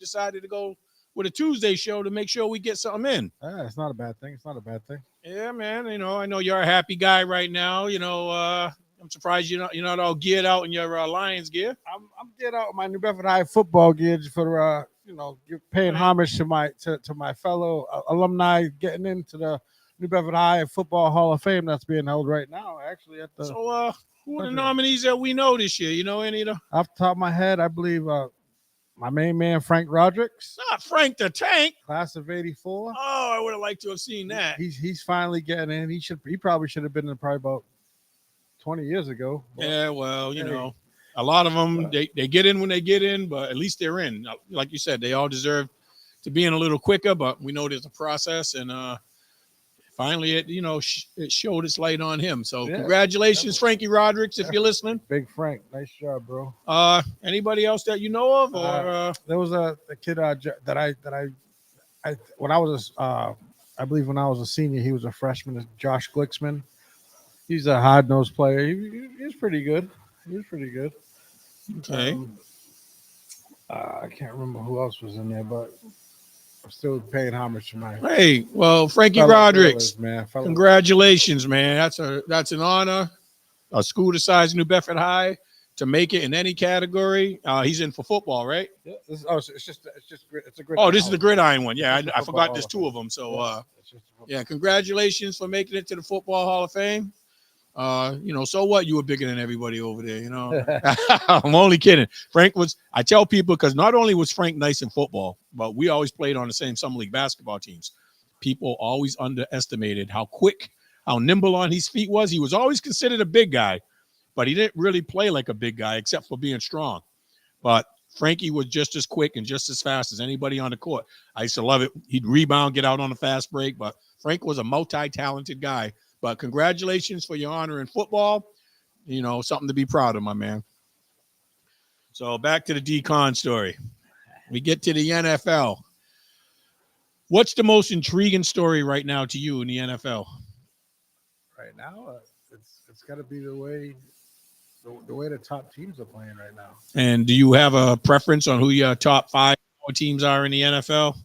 decided to go with a Tuesday show to make sure we get something in. It's not a bad thing. It's not a bad thing. Yeah, man. I know you're a happy guy right now. I'm surprised you're not all geared out in your Lions gear. I'm geared out with my New Bedford High football gear for paying homage to my fellow alumni getting into the New Bedford High Football Hall of Fame that's being held right now. Actually, at the who are the nominees that we know this year? You know any of them? Off the top of my head, I believe my main man Frank Rodricks. Not Frank the Tank. Class of '84. Oh, I would have liked to have seen that. He's finally getting in. He probably should have been in probably about 20 years ago. Yeah, well, a lot of them they get in when they get in, but at least they're in. Like you said, they all deserve to be in a little quicker, but we know there's a process, and finally it showed its light on him. So congratulations, Frankie Rodricks, if you're listening. Big Frank, nice job, bro. Anybody else that you know of, or there was a kid that I when I was I believe when I was a senior, he was a freshman. Josh Glicksman. He's a hard-nosed player. He's pretty good. Okay. I can't remember who else was in there, but I'm still paying homage to my. Hey, well, Frankie Rodricks, man. Congratulations, man. That's an honor. A school the size of New Bedford High to make it in any category. He's in for football, right? Yeah. It's a gridiron. Oh, this is the gridiron one. Yeah, I forgot there's two of them. So, congratulations for making it to the Football Hall of Fame. So what? You were bigger than everybody over there, I'm only kidding. I tell people, because not only was Frank nice in football, but we always played on the same summer league basketball teams. People always underestimated how quick, how nimble on his feet was. He was always considered a big guy, but he didn't really play like a big guy except for being strong. But Frankie was just as quick and just as fast as anybody on the court. I used to love it. He'd rebound, get out on a fast break, but Frank was a multi-talented guy. But congratulations for your honor in football. Something to be proud of, my man. So back to the D-Con story. We get to the NFL. What's the most intriguing story right now to you in the NFL? Right now, it's got to be the way the top teams are playing right now. And do you have a preference on who your top 5 teams are in the NFL?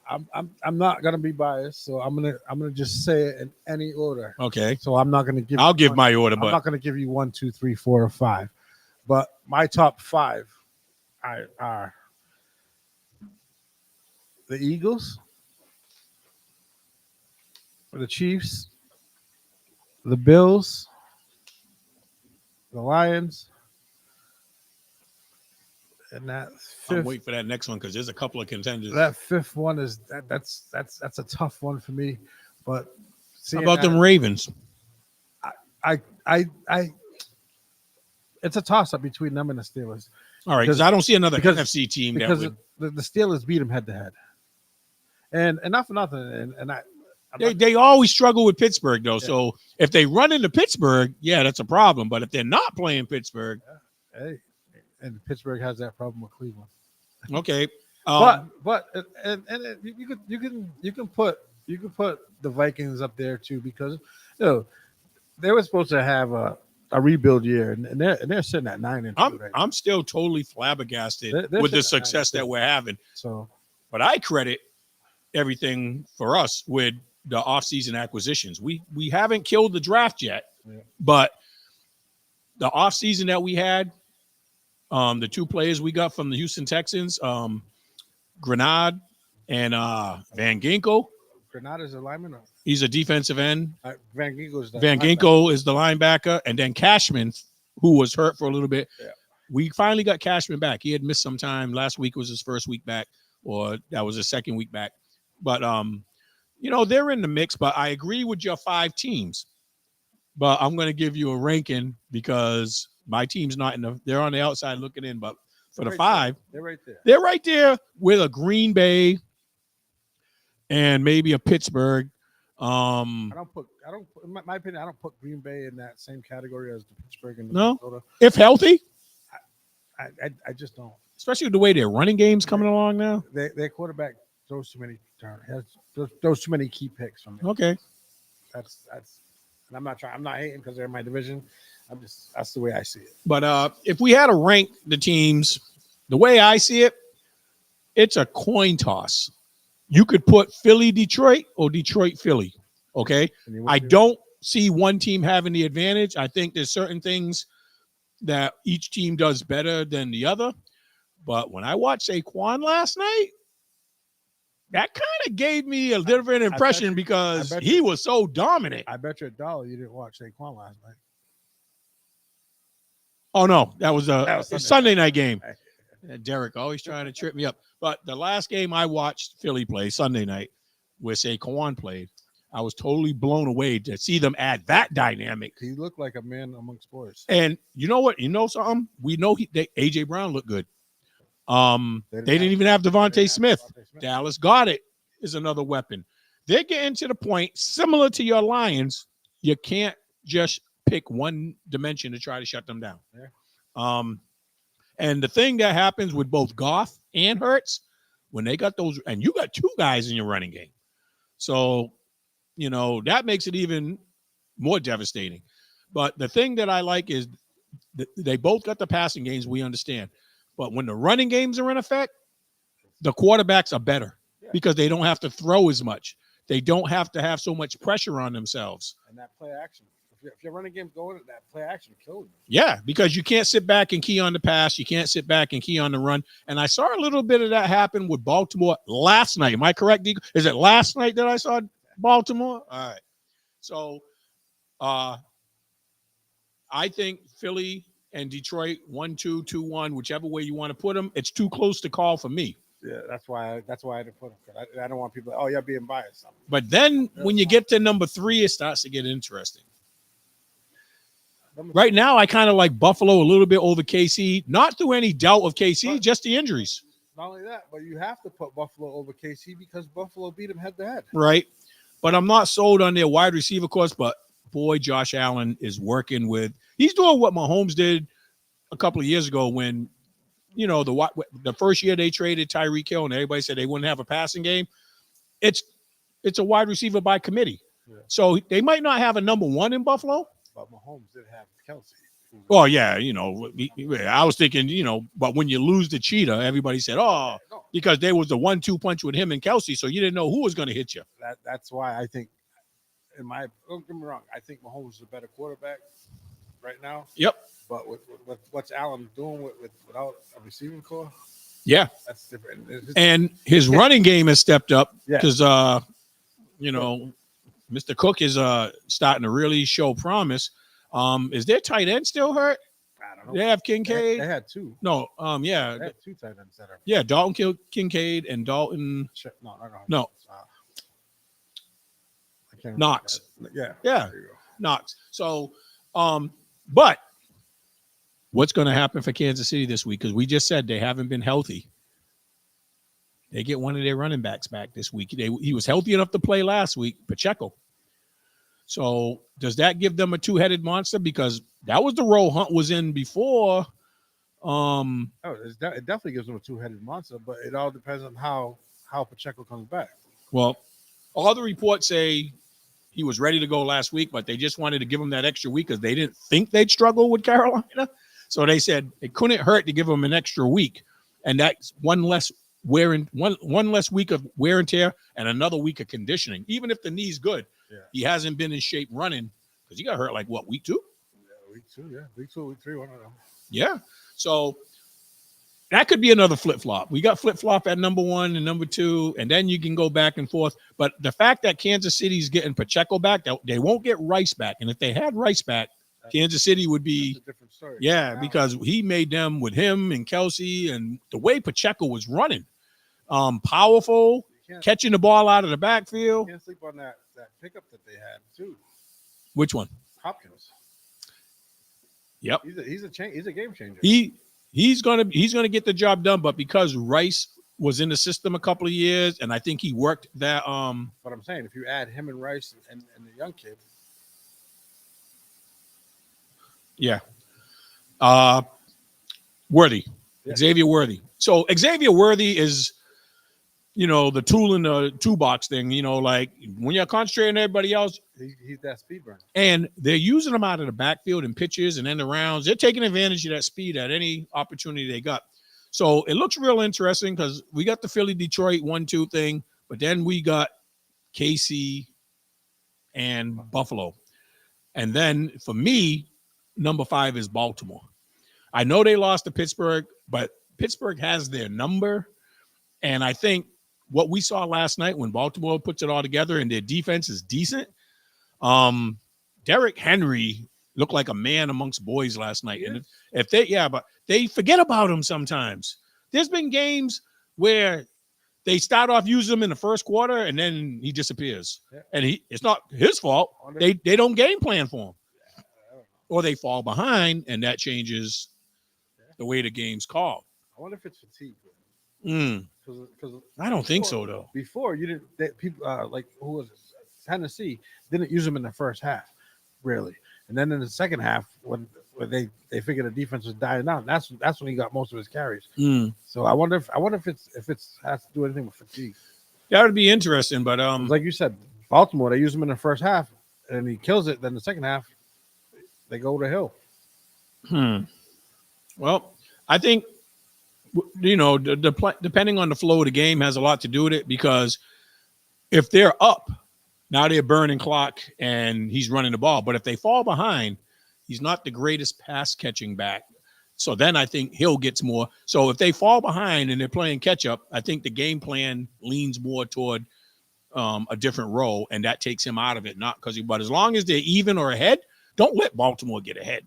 I'm not gonna be biased, so I'm gonna just say it in any order. Okay. So I'm not gonna give. I'll give my order, but I'm not gonna give you 1, 2, 3, 4, or 5. But my top 5 are the Eagles, the Chiefs, the Bills, the Lions. And that I'm waiting for that next one because there's a couple of contenders. That fifth one is that's a tough one for me. But how about them Ravens? I it's a toss up between them and the Steelers. All right, because I don't see another NFC team because that would. The Steelers beat them head to head, and not for nothing. They always struggle with Pittsburgh though. Yeah. So if they run into Pittsburgh, that's a problem. But if they're not playing Pittsburgh, hey. And Pittsburgh has that problem with Cleveland. Okay, but you can put the Vikings up there too because they were supposed to have a rebuild year and they're sitting at 9-2 right I'm still totally flabbergasted with the success that we're having. So, but I credit everything for us with the offseason acquisitions. We haven't killed the draft yet, but the offseason that we had. The 2 players we got from the Houston Texans, Grenade and Van Ginkel. Grenade is a lineman? He's a defensive end. Van Ginkel is the linebacker. And then Cashman, who was hurt for a little bit. Yeah. We finally got Cashman back. He had missed some time. Last week was his first week back, or that was his second week back. But, they're in the mix. But I agree with your 5 teams. But I'm going to give you a ranking because – my team's not they're on the outside looking in, but for the 5, they're right there. They're right there with a Green Bay and maybe a Pittsburgh. In my opinion, I don't put Green Bay in that same category as the Pittsburgh and the Minnesota. If healthy. I just don't. Especially with the way their running game's coming along now. Their quarterback throws too many throws too many key picks from me. Okay. That's and I'm not hating because they're in my division. That's the way I see it. But if we had to rank the teams, the way I see it, it's a coin toss. You could put Philly, Detroit, or Detroit, Philly. Okay. I don't see one team having the advantage. I think there's certain things that each team does better than the other. But when I watched Saquon last night, that kind of gave me a different impression because he was so dominant. I bet you $1 you didn't watch Saquon last night. Oh, no. That was a Sunday night game. Derek always trying to trip me up. But the last game I watched Philly play, Sunday night, where Saquon played, I was totally blown away to see them add that dynamic. He looked like a man amongst sports. And you know what? You know something? We know A.J. Brown looked good. They didn't even have Devontae Smith. Dallas Goedert is another weapon. They're getting to the point, similar to your Lions, you can't just pick one dimension to try to shut them down. Yeah. And the thing that happens with both Goff and Hurts, when they got those, and you got two guys in your running game. So, you know, that makes it even more devastating. But the thing that I like is they both got the passing games, we understand. But when the running games are in effect, the quarterbacks are better because they don't have to throw as much. They don't have to have so much pressure on themselves. And that play action. If your running game's going, that play action kills you. Yeah, because you can't sit back and key on the pass. You can't sit back and key on the run. And I saw a little bit of that happen with Baltimore last night. Am I correct, Deagle? Is it last night that I saw Baltimore? All right. So I think Philly and Detroit 1-2, 2-1, whichever way you want to put them, it's too close to call for me. Yeah, that's why I didn't put them. I don't want people, oh, you're being biased. But then when you get to number 3, it starts to get interesting. Right now, I kind of like Buffalo a little bit over KC, not through any doubt of KC, just the injuries. Not only that, but you have to put Buffalo over KC because Buffalo beat them head to head. Right. But I'm not sold on their wide receiver course, but boy, Josh Allen is working with, he's doing what Mahomes did a couple of years ago when, you know, the first year they traded Tyreek Hill and everybody said they wouldn't have a passing game. It's a wide receiver by committee. Yeah. So they might not have a number 1 in Buffalo. But Mahomes did have Kelsey. Oh, yeah, you know, I was thinking, you know, but when you lose the cheetah, everybody said, oh, because there was the 1-2 punch with him and Kelsey, so you didn't know who was going to hit you. That's why I think, don't get me wrong, I think Mahomes is a better quarterback right now. Yep. But with what's Allen doing without a receiving core? Yeah. That's different. And his running game has stepped up because, you know, Mr. Cook is starting to really show promise. Is their tight end still hurt? I don't know. They have Kincaid. They had 2. No, yeah. They had 2 tight ends that are. Yeah, Dalton Kincaid and Dalton. No. Knox. Yeah. Yeah. Knox. So, but what's going to happen for Kansas City this week? Because we just said they haven't been healthy. They get one of their running backs back this week. He was healthy enough to play last week, Pacheco. So does that give them a 2-headed monster? Because that was the role Hunt was in before. It definitely gives them a 2-headed monster, but it all depends on how Pacheco comes back. Well, all the reports say he was ready to go last week, but they just wanted to give him that extra week because they didn't think they'd struggle with Carolina. So they said it couldn't hurt to give him an extra week. And that's one less week of wear and tear and another week of conditioning. Even if the knee's good, he hasn't been in shape running because he got hurt like week 2? Yeah, week 2, yeah. Week 2, week 3, one of them. Yeah. So that could be another flip-flop. We got flip-flop at number 1 and number 2, and then you can go back and forth. But the fact that Kansas City's getting Pacheco back, they won't get Rice back. And if they had Rice back, Kansas City would be a different story. Yeah, because he made them with him and Kelsey and the way Pacheco was running. Powerful, catching the ball out of the backfield. You can't sleep on that pickup that they had too. Which one? Hopkins. Yep. He's a game changer. He's gonna get the job done, but because Rice was in the system a couple of years, and I think he worked that. But I'm saying if you add him and Rice and the young kid. Yeah. Worthy. Yeah. Xavier Worthy. So Xavier Worthy is, you know, the tool in the toolbox thing, you know, like when you're concentrating on everybody else. He's that speed burner. And they're using him out of the backfield and pitches and end arounds. They're taking advantage of that speed at any opportunity they got. So it looks real interesting because we got the Philly Detroit 1-2 thing, but then we got KC and Buffalo. And then for me, number 5 is Baltimore. I know they lost to Pittsburgh, but Pittsburgh has their number. And I think what we saw last night when Baltimore puts it all together and their defense is decent. Derrick Henry looked like a man amongst boys last night. And but they forget about him sometimes. There's been games where they start off using him in the first quarter and then he disappears. Yeah. And it's not his fault. They don't game plan for him. Or they fall behind and that changes the way the game's called. I wonder if it's fatigue. Because I don't think so though. Before you didn't, people like who was it? Tennessee didn't use them in the first half, really, and then in the second half when they figured the defense was dying down, that's when he got most of his carries. So I wonder if it's has to do anything with fatigue. That would be interesting, but like you said, Baltimore they use him in the first half and he kills it. Then the second half they go to hill. Well, I think. Depending on the flow of the game has a lot to do with it because if they're up, now they're burning clock and he's running the ball. But if they fall behind, he's not the greatest pass catching back. So then I think Hill gets more. So if they fall behind and they're playing catch up, I think the game plan leans more toward a different role and that takes him out of it. But as long as they're even or ahead, don't let Baltimore get ahead.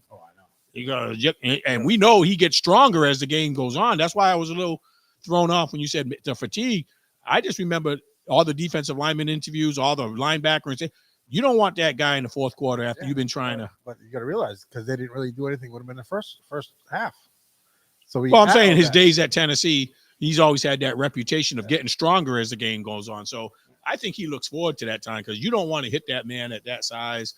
And we know he gets stronger as the game goes on. That's why I was a little thrown off when you said the fatigue. I just remember all the defensive lineman interviews, all the linebackers. You don't want that guy in the fourth quarter after you've been trying to. But you got to realize because they didn't really do anything with him in the first half. So I'm saying his days at Tennessee, he's always had that reputation of getting stronger as the game goes on. So I think he looks forward to that time because you don't want to hit that man at that size.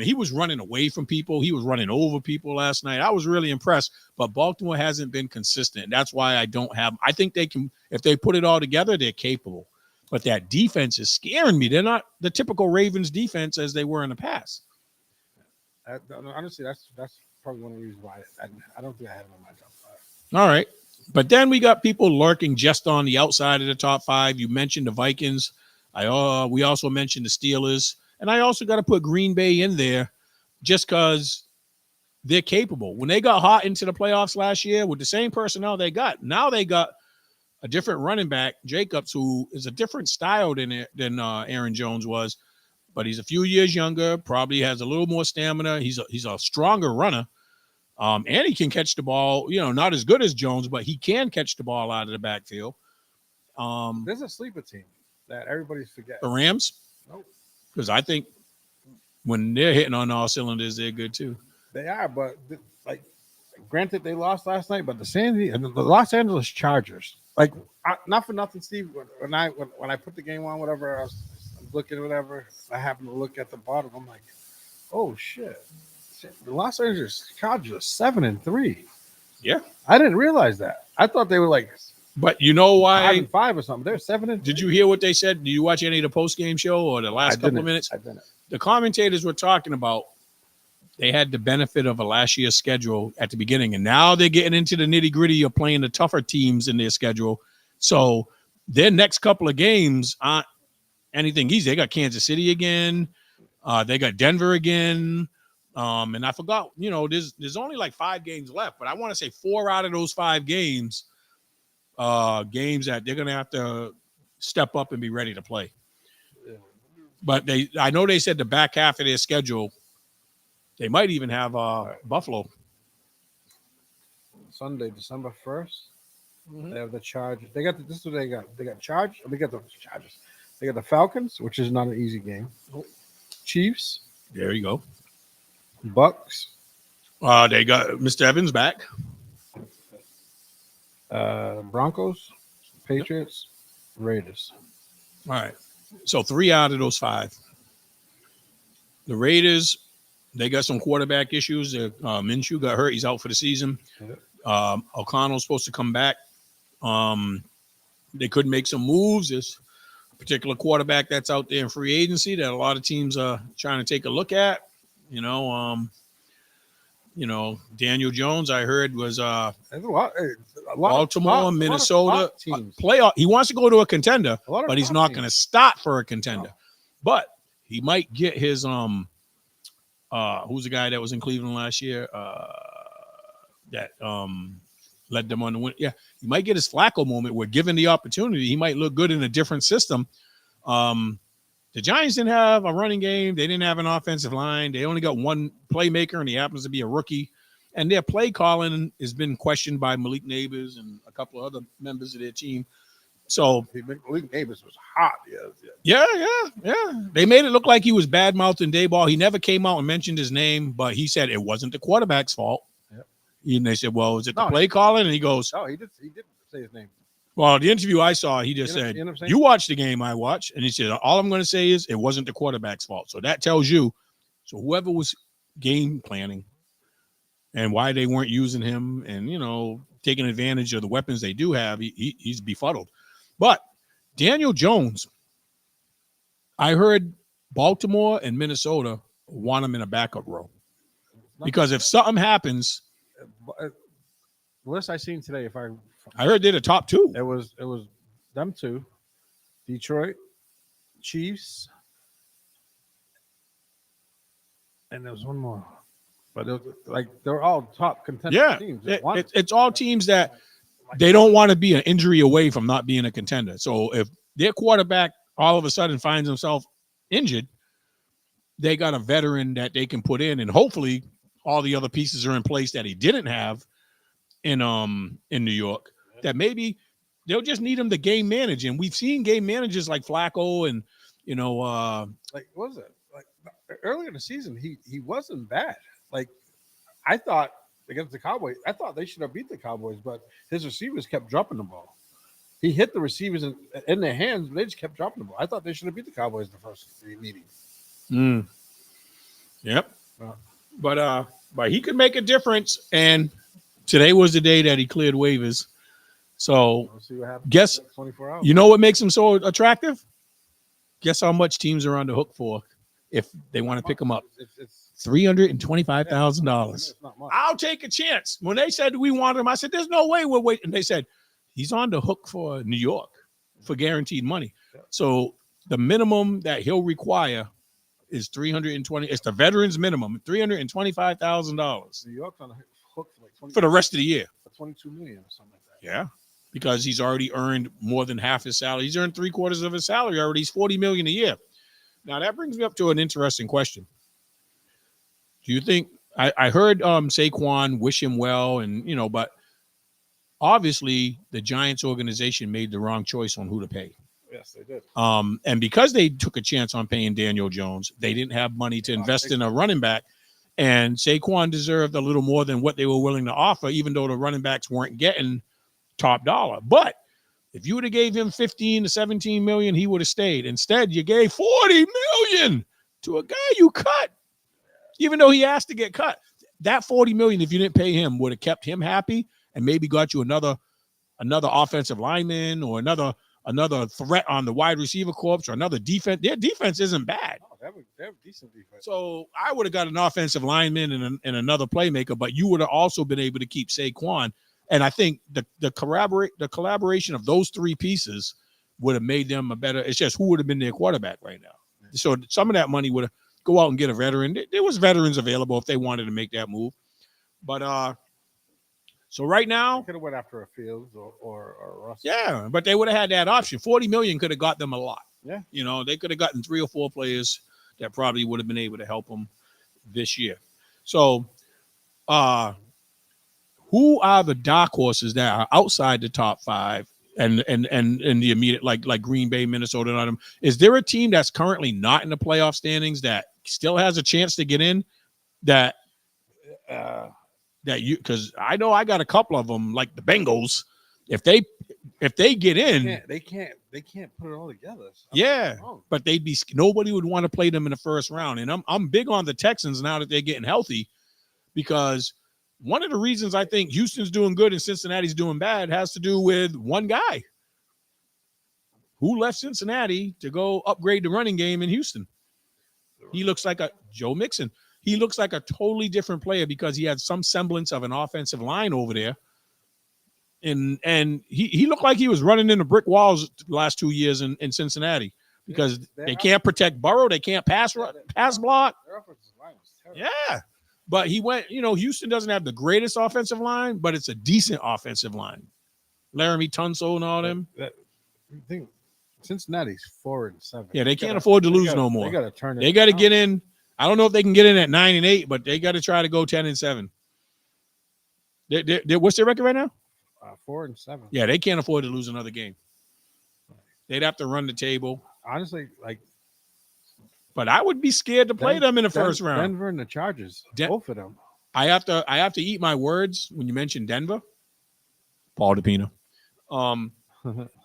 He was running away from people. He was running over people last night. I was really impressed, but Baltimore hasn't been consistent. That's why I think they can, if they put it all together, they're capable. But that defense is scaring me. They're not the typical Ravens defense as they were in the past. Honestly, that's probably one of the reasons why I don't think I have him on my top 5. All right. But then we got people lurking just on the outside of the top 5. You mentioned the Vikings. We also mentioned the Steelers. And I also got to put Green Bay in there just because they're capable. When they got hot into the playoffs last year with the same personnel they got, now they got a different running back, Jacobs, who is a different style than Aaron Jones was, but he's a few years younger, probably has a little more stamina. He's a stronger runner, and he can catch the ball. Not as good as Jones, but he can catch the ball out of the backfield. There's a sleeper team that everybody's forgetting. The Rams? Nope. Because I think when they're hitting on all cylinders, they're good too. They are, but granted, they lost last night. But the Los Angeles Chargers, not for nothing, Steve. When I put the game on, whatever, I was looking, whatever. I happened to look at the bottom. I'm like, oh shit! The Los Angeles Chargers are 7-3. Yeah, I didn't realize that. I thought they were But you know why? 5 or something. They're 7-3. Did you hear what they said? Did you watch any of the post-game show or the last couple of minutes? I didn't. The commentators were talking about they had the benefit of a last year's schedule at the beginning, and now they're getting into the nitty-gritty of playing the tougher teams in their schedule. So their next couple of games aren't anything easy. They got Kansas City again. They got Denver again. And I forgot, there's only 5 games left, but I want to say 4 out of those 5 games games that they're going to have to step up and be ready to play. But I know they said the back half of their schedule, they might even have Buffalo. Sunday, December 1st. They have the Chargers. They got this is what they got. They got Chargers. They got the Chargers. They got the Falcons, which is not an easy game. Chiefs. There you go. Bucks. They got Mr. Evans back. Broncos, Patriots, Raiders. All right. So 3 out of those 5. The Raiders, they got some quarterback issues. Minshew got hurt. He's out for the season. O'Connell's supposed to come back. They could make some moves. There's a particular quarterback that's out there in free agency that a lot of teams are trying to take a look at. Daniel Jones, I heard, was There's a lot Baltimore, of Minnesota top teams. playoff. He wants to go to a contender, A lot of but he's top not teams. going to start for a contender. No. But he might get his who's the guy that was in Cleveland last year? That led them on to win. Yeah, he might get his Flacco moment where, given the opportunity, he might look good in a different system. The Giants didn't have a running game. They didn't have an offensive line. They only got one playmaker, and he happens to be a rookie. And their play calling has been questioned by Malik Neighbors and a couple of other members of their team. So Malik Neighbors was hot. Yeah. They made it look like he was bad-mouthing Dayball. He never came out and mentioned his name, but he said it wasn't the quarterback's fault. Yep. And they said, well, is it the play calling? And he goes, no, he did say his name. Well, the interview I saw, he just said, you watched the game I watched. And he said, all I'm going to say is it wasn't the quarterback's fault. So that tells you, so whoever was game planning and why they weren't using him and, taking advantage of the weapons they do have, he's befuddled. But Daniel Jones, I heard Baltimore and Minnesota want him in a backup role. Because if something happens. The list I seen today, I heard they're the top two. It was them two, Detroit, Chiefs, and there was one more. But they're all top contender teams. It's all teams that they don't want to be an injury away from not being a contender. So if their quarterback all of a sudden finds himself injured, they got a veteran that they can put in, and hopefully all the other pieces are in place that he didn't have in New York. That maybe they'll just need him to game manage. And we've seen game managers like Flacco and, what was it? Like earlier in the season, he wasn't bad. Like I thought against the Cowboys, I thought they should have beat the Cowboys, but his receivers kept dropping the ball. He hit the receivers in their hands, but they just kept dropping the ball. I thought they should have beat the Cowboys the first three meetings. Yep. But he could make a difference. And today was the day that he cleared waivers. So we'll see what happens. Guess 24 hours. You know what makes him so attractive? Guess how much teams are on the hook for if they want to pick him up? It's $325,000. I'll take a chance. When they said we wanted him, I said, there's no way we're waiting. And they said, he's on the hook for New York for guaranteed money. So the minimum that he'll require is $320. It's the veterans minimum, $325,000. New York's on the hook for the rest of the year. For $22 million or something like that. Yeah, because he's already earned more than half his salary. He's earned 3/4 of his salary already. He's $40 million a year. Now that brings me up to an interesting question. Do you think I heard Saquon wish him well, and but obviously the Giants organization made the wrong choice on who to pay. Yes, they did. And because they took a chance on paying Daniel Jones, they didn't have money to invest in a running back. And Saquon deserved a little more than what they were willing to offer, even though the running backs weren't getting top dollar. But if you would have gave him 15 to 17 million, he would have stayed. Instead, you gave 40 million to a guy you cut, even though he asked to get cut. That 40 million, if you didn't pay him, would have kept him happy and maybe got you another offensive lineman or another threat on the wide receiver corps or another defense. Their defense isn't bad. Oh, they have decent defense. So I would have got an offensive lineman and another playmaker, but you would have also been able to keep Saquon. And I think the collaboration of those three pieces would have made them a better. It's just who would have been their quarterback right now. Yeah. So some of that money would have go out and get a veteran. There was veterans available if they wanted to make that move. But so right now, they could have went after a Fields or Russell. Yeah, but they would have had that option. 40 million could have got them a lot. Yeah, they could have gotten 3 or 4 players that probably would have been able to help them this year. So, who are the dark horses that are outside the top 5 and the immediate like Green Bay, Minnesota, and them? Is there a team that's currently not in the playoff standings that still has a chance to get in? That you, because I know I got a couple of them, like the Bengals. If they get in, they can't put it all together. Yeah, but nobody would want to play them in the first round. And I'm big on the Texans now that they're getting healthy, because one of the reasons I think Houston's doing good and Cincinnati's doing bad has to do with one guy who left Cincinnati to go upgrade the running game in Houston. He looks like a Joe Mixon. he looks like a totally different player because he had some semblance of an offensive line over there. And he looked like he was running into brick walls the last 2 years in Cincinnati because they can't protect Burrow. They can't pass block. Yeah. But he went, Houston doesn't have the greatest offensive line, but it's a decent offensive line. Laramie Tunsil and all them. I think Cincinnati's 4-7. Yeah, they can't afford to lose no more. They got to turn it. They got to get in. I don't know if they can get in at 9-8, but they got to try to go 10-7. What's their record right now? 4-7. Yeah, they can't afford to lose another game. They'd have to run the table. Honestly, but I would be scared to play them in the first round. Denver and the Chargers, both of them. I have to eat my words when you mention Denver. Paul DePino.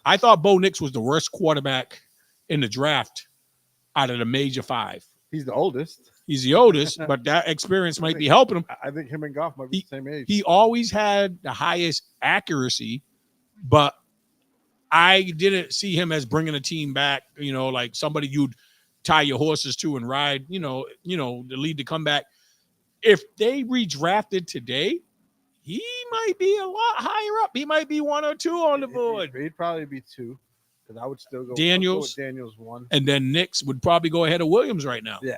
I thought Bo Nix was the worst quarterback in the draft out of the major 5. He's the oldest. He's the oldest, but that experience might be helping him. I think him and Goff might be the same age. He always had the highest accuracy, but I didn't see him as bringing a team back, like somebody you'd tie your horses to and ride, to lead the comeback. If they redrafted today, he might be a lot higher up. He might be 1 or 2 on the board. He'd probably be 2, because I would still go Daniels. Daniels 1. And then Nix would probably go ahead of Williams right now. Yeah,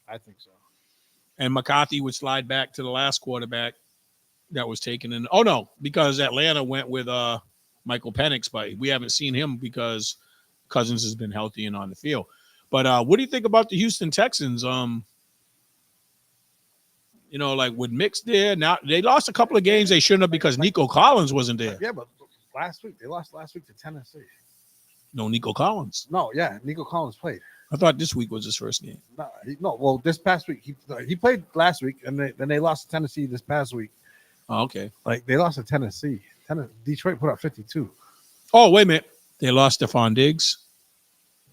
I think so. And McCarthy would slide back to the last quarterback that was taken in. Oh, no, because Atlanta went with Michael Penix, but we haven't seen him because Cousins has been healthy and on the field. But what do you think about the Houston Texans? With Mix there, now they lost a couple of games they shouldn't have because Nico Collins wasn't there. Yeah, but they lost last week to Tennessee. No, Nico Collins. No, yeah, Nico Collins played. I thought this week was his first game. Well, this past week he played last week, and then they lost to Tennessee this past week. Oh, okay. They lost to Tennessee. Detroit put up 52. Oh, wait a minute. They lost Stephon Diggs.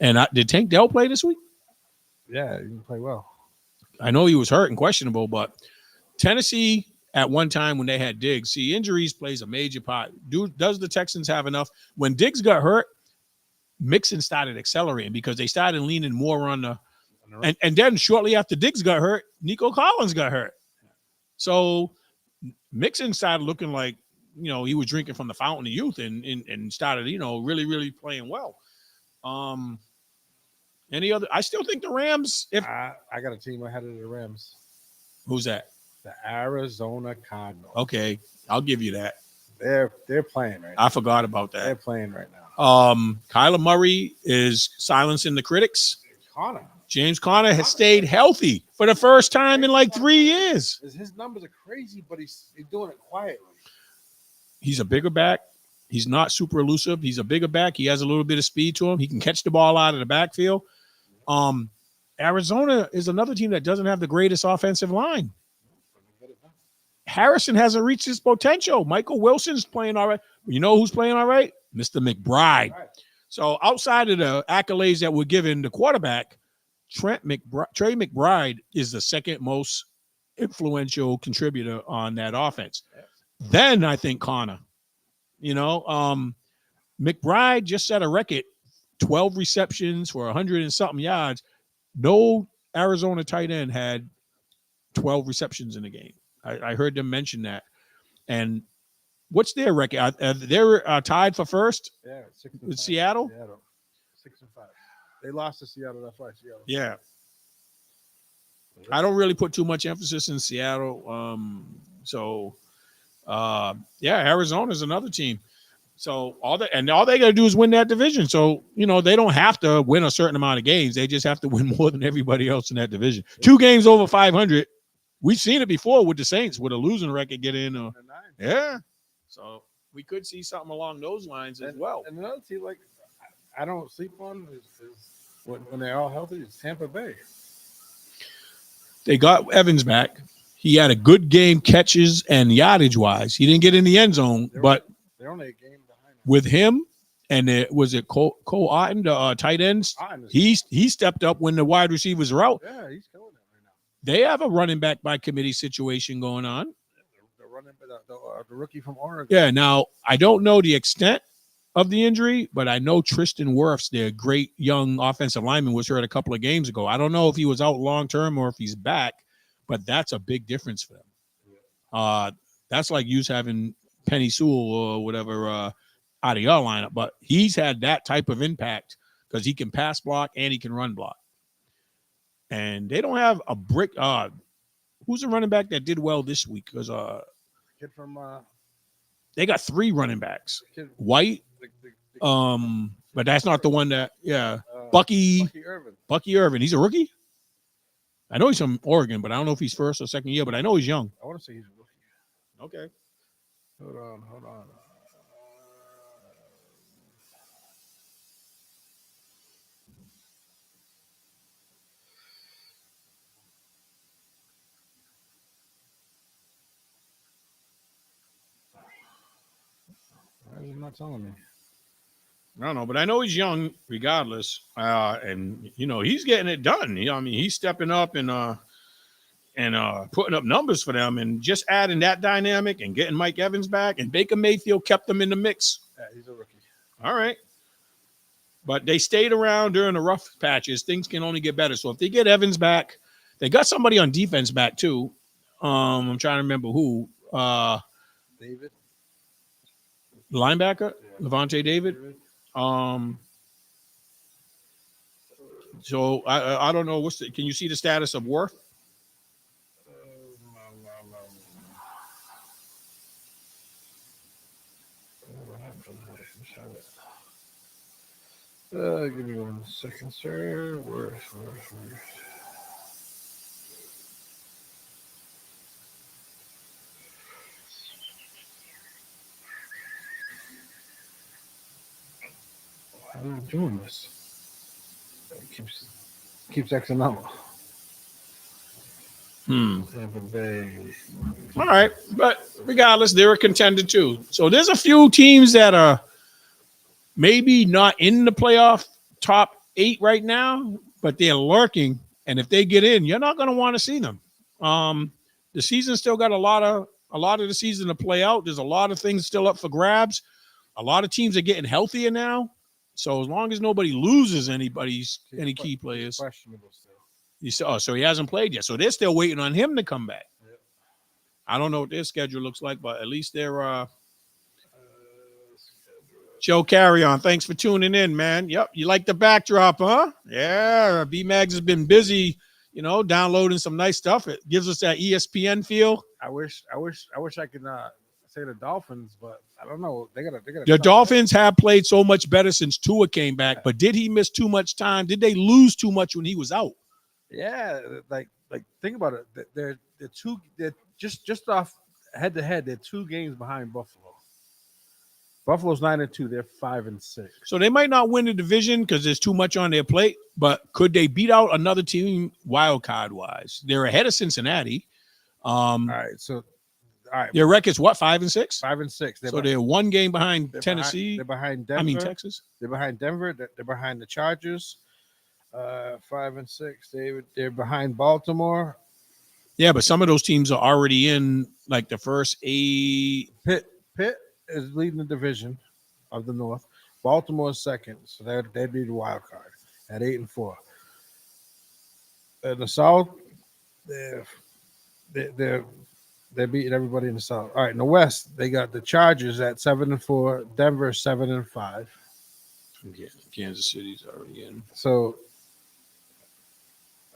And did Tank Dell play this week? Yeah, he didn't play well. I know he was hurt and questionable, but Tennessee at one time when they had Diggs, see, injuries plays a major part. Does the Texans have enough? When Diggs got hurt, Mixon started accelerating because they started leaning more on the and then shortly after Diggs got hurt, Nico Collins got hurt. So Mixon started looking like, he was drinking from the fountain of youth and started, really, really playing well. Any other? I still think the Rams. I got a team ahead of the Rams. Who's that? The Arizona Cardinals. Okay, I'll give you that. They're playing right now. I forgot about that. They're playing right now. Kyler Murray is silencing the critics. Conner. James Conner has stayed healthy for the first time in like 3 years. His numbers are crazy, but he's doing it quietly. He's a bigger back. He's not super elusive. He's a bigger back. He has a little bit of speed to him. He can catch the ball out of the backfield. Arizona is another team that doesn't have the greatest offensive line. Harrison hasn't reached his potential. Michael Wilson's playing all right. You know who's playing all right? Mr. McBride. So outside of the accolades that were given the quarterback, Trey McBride is the second most influential contributor on that offense. Then I think Conner. McBride just set a record, 12 receptions for 100 and something yards. No Arizona tight end had 12 receptions in the game. I heard them mention that. And what's their record? They're tied for first. Yeah, with Seattle. 6-5. They lost to Seattle. That's why Seattle. Yeah. I don't really put too much emphasis in Seattle. Arizona's another team. So all they got to do is win that division. So, they don't have to win a certain amount of games. They just have to win more than everybody else in that division. 2 games over 500. We've seen it before with the Saints with a losing record get in. Yeah. So we could see something along those lines as well. And another team I don't sleep on is when they're all healthy, it's Tampa Bay. They got Evans back. He had a good game, catches and yardage wise. He didn't get in the end zone, but they're only a game behind with him. And Cole Otten, the tight ends? He stepped up when the wide receivers were out. Yeah, he's killing it right now. They have a running back by committee situation going on. The running the rookie from Oregon. Yeah, now I don't know the extent of the injury, but I know Tristan Wirfs, their great young offensive lineman, was hurt a couple of games ago. I don't know if he was out long term or if he's back, but that's a big difference for them. That's like you having Penny Sewell or whatever out of your lineup, but he's had that type of impact because he can pass block and he can run block. And they don't have a brick. Who's a running back that did well this week? Because Kid from they got 3 running backs. kid, White, but that's not the one that. Yeah, Bucky Irvin. Bucky Irvin. He's a rookie. I know he's from Oregon, but I don't know if he's first or second year. But I know he's young. I want to say he's a rookie. Okay. Hold on. Why is he not telling me? I don't know, but I know he's young regardless. And he's getting it done. I mean, he's stepping up and putting up numbers for them, and just adding that dynamic and getting Mike Evans back, and Baker Mayfield kept them in the mix. Yeah, he's a rookie. All right. But they stayed around during the rough patches. Things can only get better. So if they get Evans back, they got somebody on defense back too. I'm trying to remember who. David. Linebacker, Yeah. Levante David. So I don't know can you see the status of Worth? Give me 1 second, sir. Worth. Why am I doing this? It keeps Xing out. Tampa Bay. All right, but regardless, they're a contender too. So there's a few teams that are maybe not in the playoff top 8 right now, but they're lurking. And if they get in, you're not going to want to see them. The season still got a lot of the season to play out. There's a lot of things still up for grabs. A lot of teams are getting healthier now. So as long as nobody loses any key players, Questionable still. So he hasn't played yet. So they're still waiting on him to come back. Yep. I don't know what their schedule looks like, but at least they're Joe Carry On. Thanks for tuning in, man. Yep. You like the backdrop, huh? Yeah. B-Mags has been busy, downloading some nice stuff. It gives us that ESPN feel. I wish I could say the Dolphins, but I don't know. They got The Dolphins have played so much better since Tua came back, but did he miss too much time? Did they lose too much when he was out? Yeah, like think about it. They're just off head to head. They're 2 games behind Buffalo. Buffalo's 9-2. They're 5-6. So they might not win the division because there's too much on their plate. But could they beat out another team wild card wise? They're ahead of Cincinnati. All right. Their record's what? 5-6. 5-6. They're 1 game behind Tennessee. They're behind Denver. Texas. They're behind Denver. They're behind the Chargers. 5-6. They're behind Baltimore. Yeah, but some of those teams are already in like the first 8. Pitt is leading the division of the North. Baltimore is second, so they'd be the wild card at 8-4. In the South, they're beating everybody in the South. All right, in the West, they got the Chargers at 7-4, Denver 7-5. Yeah, Kansas City's already in. So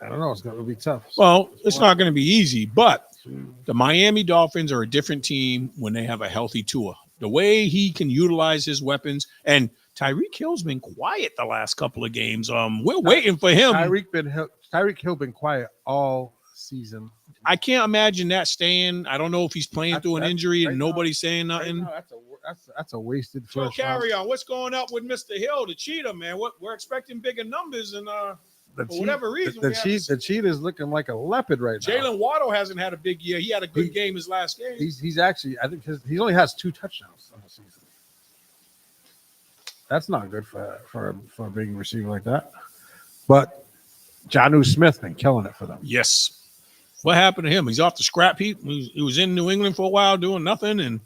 I don't know. It's going to be tough. Well, it's not going to be easy, but the Miami Dolphins are a different team when they have a healthy Tua. The way he can utilize his weapons, and Tyreek Hill's been quiet the last couple of games. We're waiting for him. Tyreek Hill been quiet all season. I can't imagine that staying. I don't know if he's playing through an injury and nobody's saying nothing. Right now, that's a wasted So first Carry round. On. What's going up with Mr. Hill, the cheetah, man? We're expecting bigger numbers, and for whatever reason, the cheetah's looking like a leopard right now. Jalen Waddle hasn't had a big year. He had a good game his last game. He's actually, I think he only has 2 touchdowns on the season. That's not good for a big receiver like that. But Jonnu Smith been killing it for them. Yes. What happened to him? He's off the scrap heap. He was in New England for a while doing nothing and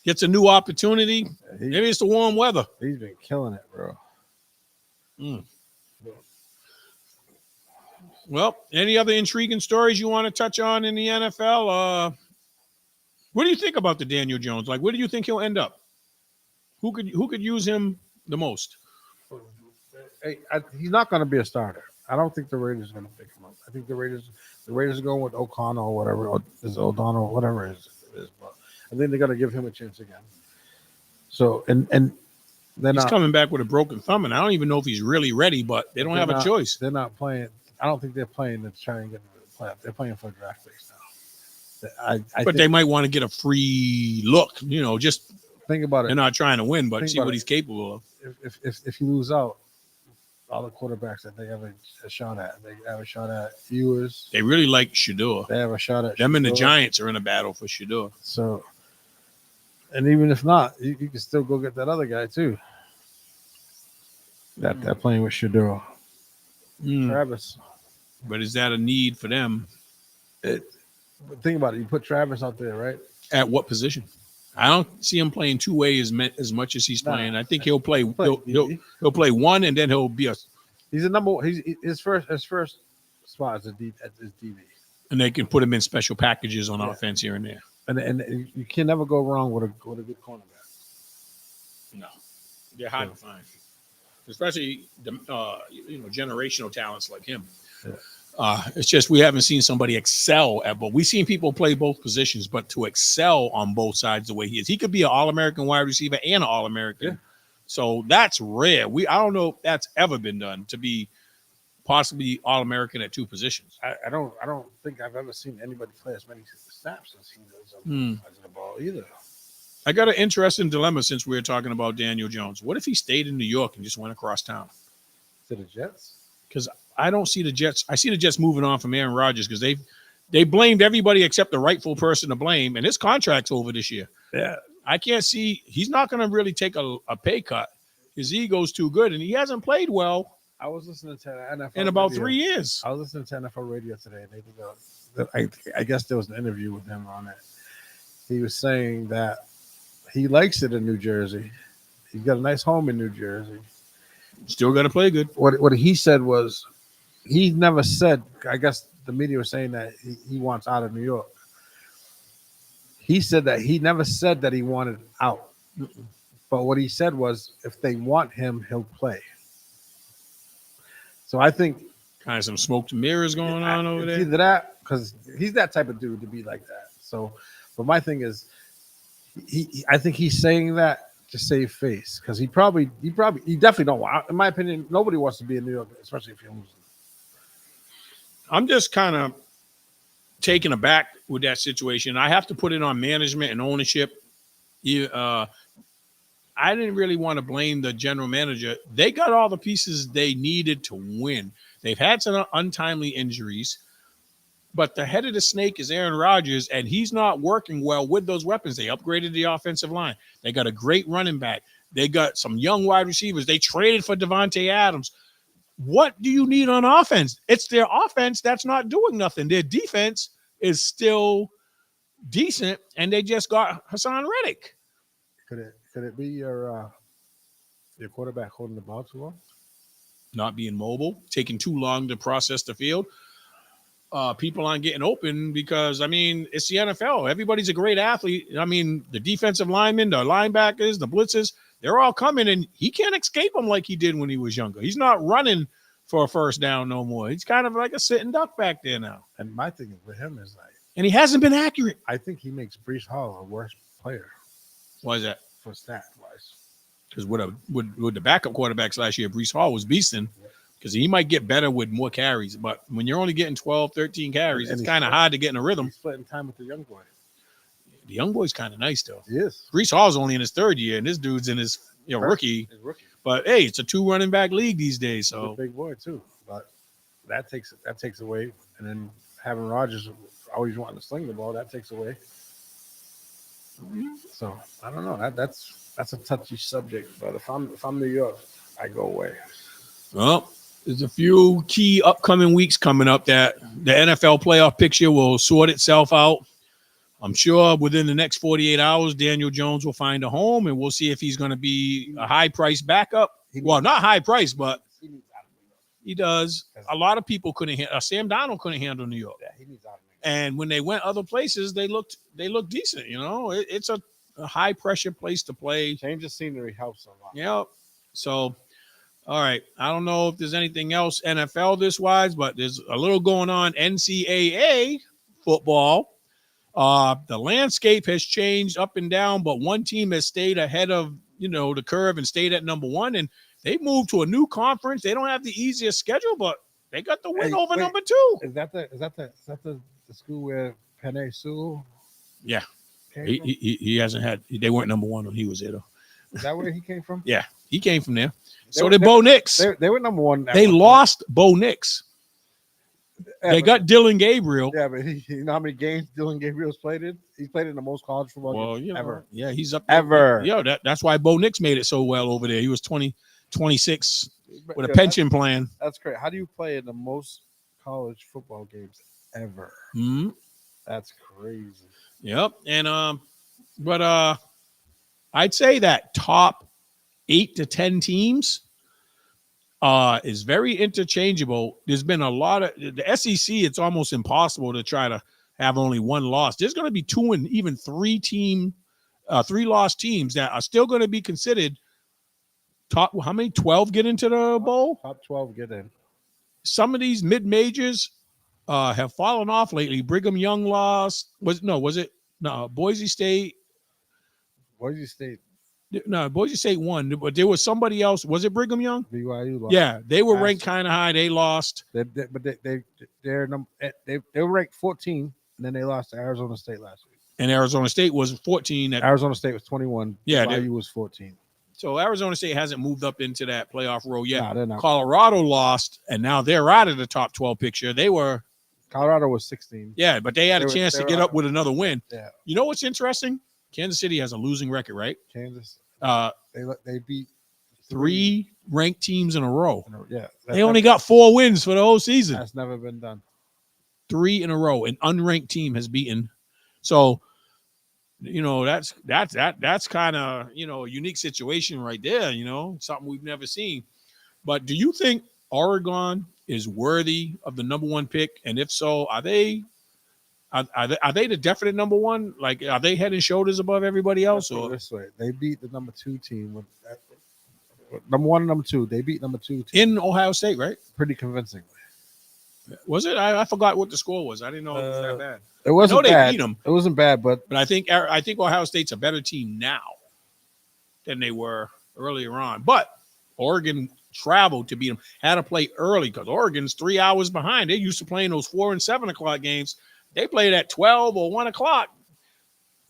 gets a new opportunity. Maybe it's the warm weather. He's been killing it, bro. Well, any other intriguing stories you want to touch on in the NFL? What do you think about the Daniel Jones? Like, where do you think he'll end up? Who could use him the most? Hey, he's not going to be a starter. I don't think the Raiders are going to pick him up. I think the Raiders are going with O'Connell or whatever, or is O'Donnell, whatever it is. But I think they're going to give him a chance again. So and they're He's not coming back with a broken thumb, and I don't even know if he's really ready. But they don't have a choice. They're not playing. I don't think they're playing to try and get into the playoff. They're playing for a draft picks now. But they might want to get a free look. Just think about it. They're not trying to win, but see what he's capable of. If you lose out, all the quarterbacks that they have a shot at, they have a shot at Ewers. They really like Shador. They have a shot at them, and the Giants are in a battle for Shador. So, and even if not, you can still go get that other guy too. That playing with Shador, Travis. But is that a need for them? Think about it. You put Travis out there, right? At what position? I don't see him playing two-way as much as he's playing. I think he'll play. He'll play one, and then he'll be a. He's a number. His first spot is DB, and they can put him in special packages on offense here and there. And you can never go wrong with a good cornerback. No, they're hard to find, especially generational talents like him. Yeah. It's just we haven't seen somebody excel at both. We've seen people play both positions, but to excel on both sides the way he is, he could be an All-American wide receiver and an All-American. Yeah. So that's rare. I don't know if that's ever been done to be possibly All-American at two positions. I don't think I've ever seen anybody play as many snaps as he does on the ball either. I got an interesting dilemma since we were talking about Daniel Jones. What if he stayed in New York and just went across town? To the Jets? Because I don't see the Jets. I see the Jets moving on from Aaron Rodgers because they blamed everybody except the rightful person to blame, and his contract's over this year. Yeah, I can't see. He's not going to really take a pay cut. His ego's too good, and he hasn't played well. I was listening to NFL in about radio. 3 years. I was listening to NFL radio today, and I guess there was an interview with him on it. He was saying that he likes it in New Jersey. He's got a nice home in New Jersey. Still got to play good. What he said was, he never said. I guess the media was saying that he wants out of New York. He said that he never said that he wanted out. But what he said was, if they want him, he'll play. So I think kind of some smoke and mirrors going on over there. Either that, because he's that type of dude to be like that. So, but my thing is, I think he's saying that to save face, because he definitely don't want. In my opinion, nobody wants to be in New York, especially if you're losing. I'm just kind of taken aback with that situation. I have to put it on management and ownership. I didn't really want to blame the general manager. They got all the pieces they needed to win. They've had some untimely injuries, but the head of the snake is Aaron Rodgers, and he's not working well with those weapons. They upgraded the offensive line. They got a great running back. They got some young wide receivers. They traded for Devontae Adams. What do you need on offense? It's their offense that's not doing nothing. Their defense is still decent, and they just got Hassan Reddick. Could it be your quarterback holding the ball too long? Not being mobile, taking too long to process the field. People aren't getting open because, it's the NFL. Everybody's a great athlete. The defensive linemen, the linebackers, the blitzers, they're all coming, and he can't escape them like he did when he was younger. He's not running for a first down no more. He's kind of like a sitting duck back there now. And my thing with him is and he hasn't been accurate. I think he makes Breece Hall a worse player. Why is that? For stat wise. Because with the backup quarterbacks last year, Breece Hall was beasting. Because he might get better with more carries. But when you're only getting 12, 13 carries, it's kind of hard to get in a rhythm. He's splitting time with the young boy. The young boy's kind of nice, though. He is. Breece Hall's only in his third year, and this dude's in his rookie. But, hey, it's a 2 running back league these days. So he's a big boy, too. But that takes away. And then having Rodgers always wanting to sling the ball, that takes away. So, I don't know. That's a touchy subject. But if I'm New York, I go away. Well, there's a few key upcoming weeks coming up that the NFL playoff picture will sort itself out. I'm sure within the next 48 hours, Daniel Jones will find a home, and we'll see if he's going to be a high-price backup. Well, not high price, but He does. A lot of people couldn't. Sam Donald couldn't handle New York. Yeah, he needs out. And when they went other places, they looked decent. You know, it's a high pressure place to play. Change of scenery helps a lot. Yeah. So, all right. I don't know if there's anything else NFL this wise, but there's a little going on NCAA football. The landscape has changed up and down, but one team has stayed ahead of the curve and stayed at number one, and they moved to a new conference. They don't have the easiest schedule, but they got the win over number two. Is that the school where Penei Sewell? Yeah, he hasn't had. They weren't number one when he was there though. Is that where he came from? Yeah, he came from there. So did Bo Nix. They were number one. They lost Bo Nix. They got Dylan Gabriel. Yeah, but you know how many games Dylan Gabriel's played in? He's played in the most college football games ever. Yeah, he's up there. Ever. Yeah, that's why Bo Nix made it so well over there. He was 26 with a pension plan. That's great. How do you play in the most college football games ever? Mm-hmm. That's crazy. Yep. And but I'd say that top 8 to 10 teams is very interchangeable. There's been a lot of the SEC. It's almost impossible to try to have only one loss. There's going to be 2 and even 3 lost teams that are still going to be considered top. How many? 12 get into the bowl? Top 12 get in. Some of these mid majors have fallen off lately. Brigham Young lost. Boise State. No, Boise State won, but there was somebody else. Was it Brigham Young? BYU lost. Yeah, they were ranked kind of high. They lost. They were ranked 14, and then they lost to Arizona State last week. And Arizona State was 14. Arizona State was 21. Yeah, BYU was 14. So Arizona State hasn't moved up into that playoff role yet. No, they're not. Colorado lost, and now they're out of the top 12 picture. Colorado was 16. Yeah, but they had a chance to get up with another win. Yeah. You know what's interesting? Kansas City has a losing record, right? Kansas. They beat 3 ranked teams in a row. Yeah. They only got 4 wins for the whole season. That's never been done. 3 in a row. An unranked team has beaten. So, that's kind of, a unique situation right there, something we've never seen. But do you think Oregon is worthy of the number 1 pick? And if so, are they the definite number 1? Like, are they head and shoulders above everybody else? Or this way, they beat the number 2 team with number 1 and number 2. They beat number 2 team in Ohio State, right? Pretty convincingly. Was it? I forgot what the score was. I didn't know it was that bad. It wasn't bad. They beat them. It wasn't bad, but I think Ohio State's a better team now than they were earlier on. But Oregon traveled to beat them. Had to play early because Oregon's 3 hours behind. They're used to playing those 4 and 7 o'clock games. They played at 12 or 1 o'clock,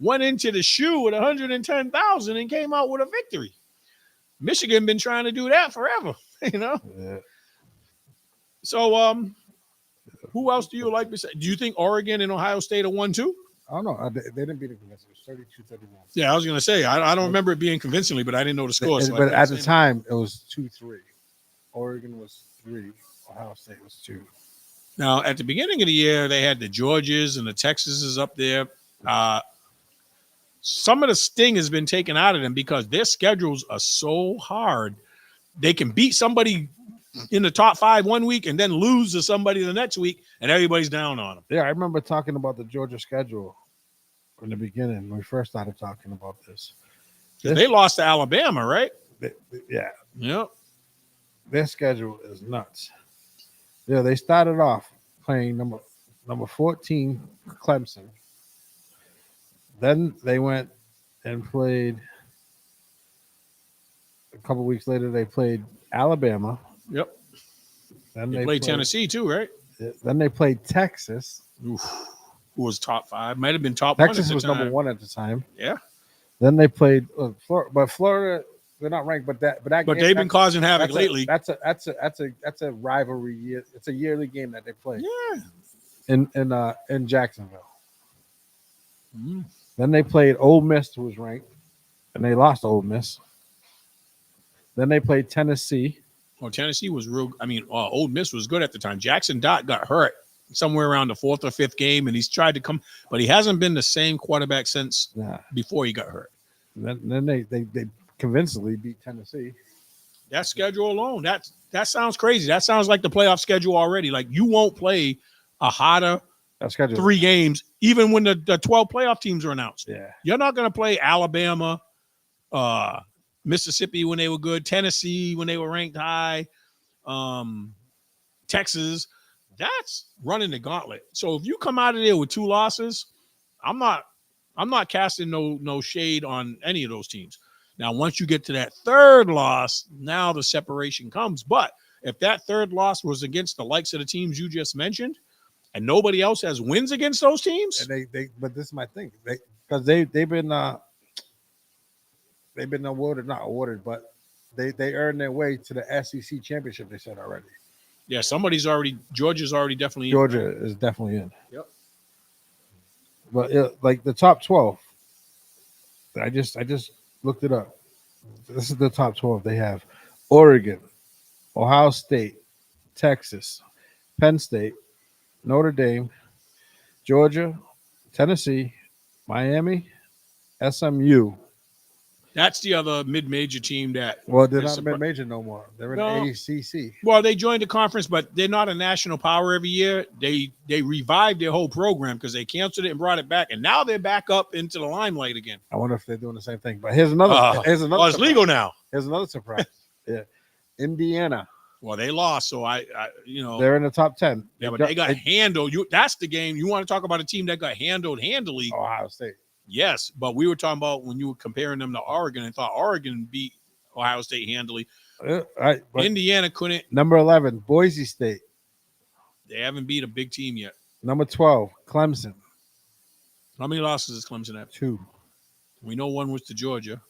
went into the shoe with 110,000 and came out with a victory. Michigan been trying to do that forever, Yeah. So, who else do you like? Do you think Oregon and Ohio State are 1-2? I don't know. They didn't beat it convincingly. It was 32-31. Yeah, I was going to say, I don't remember it being convincingly, but I didn't know the score. But at the time, it was 2-3. Oregon was 3. Ohio State was 2. Now, at the beginning of the year, they had the Georgias and the Texases up there. Some of the sting has been taken out of them because their schedules are so hard. They can beat somebody in the top 5 one week and then lose to somebody the next week, and everybody's down on them. Yeah, I remember talking about the Georgia schedule in the beginning when we first started talking about this. They lost to Alabama, right? Yeah. Yep. Their schedule is nuts. Yeah, they started off playing number 14 Clemson. Then they went and played a couple weeks later. They played Alabama. Yep. Then they played Tennessee too, right? Then they played Texas. Oof. Who was top 5? Might have been top Texas 1. was number 1 at the time. Yeah. Then they played Florida. They're not ranked, but they've been causing havoc lately. That's a rivalry year. It's a yearly game that they play. Yeah. In Jacksonville. Mm-hmm. Then they played Ole Miss, who was ranked, and they lost to Ole Miss. Then they played Tennessee. Well, Tennessee was real. I mean, Ole Miss was good at the time. Jackson Dott got hurt somewhere around the 4th or 5th game, and he's tried to come, but he hasn't been the same quarterback since before he got hurt. Then they convincingly beat Tennessee. That schedule alone, that sounds crazy. That sounds like the playoff schedule already. Like you won't play a hotter 3 games, even when the 12 playoff teams are announced. Yeah. You're not going to play Alabama, Mississippi when they were good, Tennessee when they were ranked high, Texas. That's running the gauntlet. So if you come out of there with 2 losses, I'm not casting no shade on any of those teams. Now, once you get to that 3rd loss, now the separation comes. But if that 3rd loss was against the likes of the teams you just mentioned, and nobody else has wins against those teams, and but this is my thing, because they've been awarded, not awarded, but they earned their way to the SEC championship. They said already. Yeah, Georgia's already definitely in. Georgia is definitely in. Yep. But like the top 12, I just looked it up. This is the top 12. They have Oregon, Ohio State, Texas, Penn State, Notre Dame, Georgia, Tennessee, Miami, SMU. That's the other mid-major team that. Well, they're not mid-major no more. They're in ACC. Well, they joined the conference, but they're not a national power every year. They revived their whole program because they canceled it and brought it back, and now they're back up into the limelight again. I wonder if they're doing the same thing. But here's another. Oh, it's surprise. legal now. Here's another surprise. Yeah, Indiana. Well, they lost, so they're in the top 10. Yeah, but they got handled. That's the game. You want to talk about a team that got handily? Ohio State. Yes, but we were talking about when you were comparing them to Oregon and thought Oregon beat Ohio State handily. Right, Indiana couldn't. Number 11, Boise State. They haven't beat a big team yet. Number 12, Clemson. How many losses does Clemson have? 2. We know one was to Georgia.